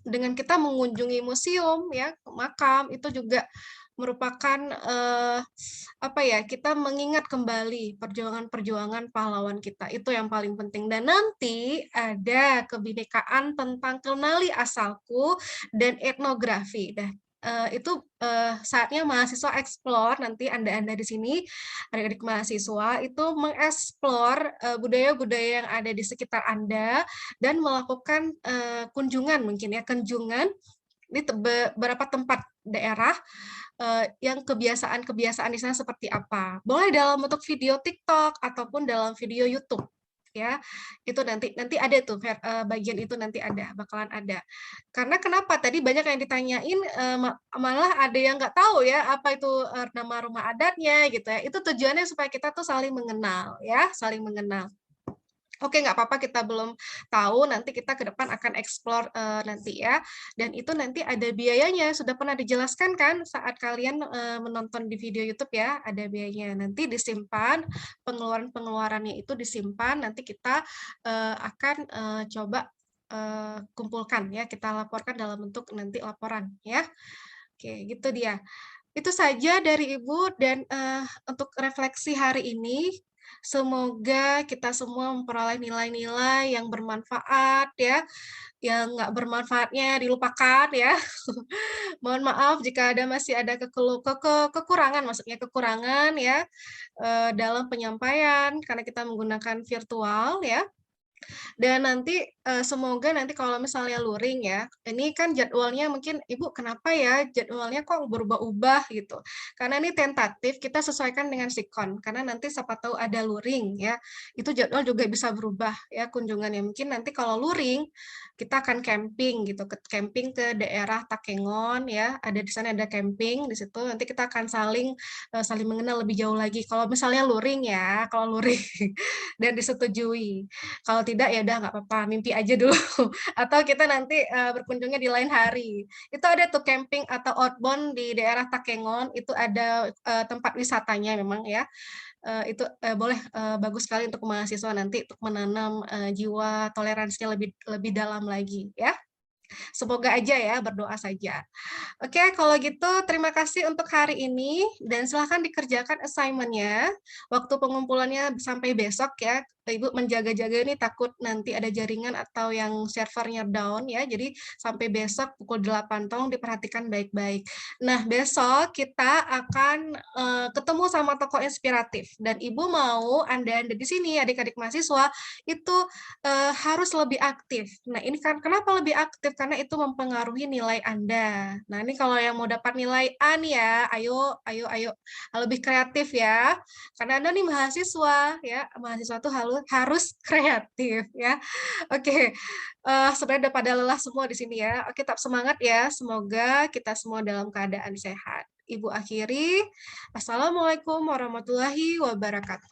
dengan kita mengunjungi museum ya, makam, itu juga merupakan kita mengingat kembali perjuangan-perjuangan pahlawan kita. Itu yang paling penting. Dan nanti ada kebinekaan tentang kenali asalku dan etnografi. Itu saatnya mahasiswa explore, nanti Anda di sini, adik-adik mahasiswa, itu mengeksplor budaya-budaya yang ada di sekitar Anda dan melakukan kunjungan di beberapa tempat daerah yang kebiasaan-kebiasaan di sana seperti apa. Boleh dalam bentuk video TikTok ataupun dalam video YouTube. Ya, itu nanti ada tuh bagian itu nanti bakalan ada. Karena kenapa tadi banyak yang ditanyain, malah ada yang nggak tahu ya apa itu nama rumah adatnya gitu ya. Itu tujuannya supaya kita tuh saling mengenal ya, saling mengenal. Oke, nggak apa-apa kita belum tahu, nanti kita ke depan akan explore nanti ya. Dan itu nanti ada biayanya, sudah pernah dijelaskan kan saat kalian menonton di video YouTube ya, ada biayanya. Nanti disimpan, pengeluaran-pengeluarannya itu disimpan, nanti kita akan coba kumpulkan ya, kita laporkan dalam bentuk nanti laporan ya. Oke, gitu dia. Itu saja dari Ibu, dan untuk refleksi hari ini, semoga kita semua memperoleh nilai-nilai yang bermanfaat ya, yang nggak bermanfaatnya dilupakan ya. Mohon maaf jika masih ada kekurangan, maksudnya kekurangan ya dalam penyampaian karena kita menggunakan virtual ya. Dan nanti semoga nanti kalau misalnya luring ya, ini kan jadwalnya mungkin Ibu kenapa ya jadwalnya kok berubah-ubah gitu. Karena ini tentatif kita sesuaikan dengan sikon karena nanti siapa tahu ada luring ya. Itu jadwal juga bisa berubah ya kunjungannya. Mungkin nanti kalau luring kita akan camping gitu, camping ke daerah Takengon ya. Ada di sana ada camping di situ. Nanti kita akan saling mengenal lebih jauh lagi. Kalau misalnya luring ya, kalau luring dan disetujui. Kalau tidak ya udah nggak apa-apa, mimpi aja dulu. Atau kita nanti berkunjungnya di lain hari. Itu ada tuh camping atau outbound di daerah Takengon, itu ada tempat wisatanya memang ya. Itu boleh bagus sekali untuk mahasiswa nanti untuk menanam jiwa toleransinya lebih dalam lagi ya. Semoga aja ya, berdoa saja. Oke, kalau gitu terima kasih untuk hari ini dan silahkan dikerjakan assignment-nya. Waktu pengumpulannya sampai besok ya. Ibu menjaga-jaga ini takut nanti ada jaringan atau yang servernya down ya. Jadi sampai besok pukul 8 tolong diperhatikan baik-baik. Nah, besok kita akan ketemu sama tokoh inspiratif dan Ibu mau Anda di sini adik-adik mahasiswa itu harus lebih aktif. Nah, ini kan kenapa lebih aktif? Karena itu mempengaruhi nilai Anda. Nah, ini kalau yang mau dapat nilai A nih ya, ayo lebih kreatif ya. Karena Anda nih mahasiswa ya, mahasiswa tuh harus kreatif ya. Oke. Sebenarnya udah pada lelah semua di sini ya. Oke, tetap semangat ya. Semoga kita semua dalam keadaan sehat. Ibu akhiri. Assalamualaikum warahmatullahi wabarakatuh.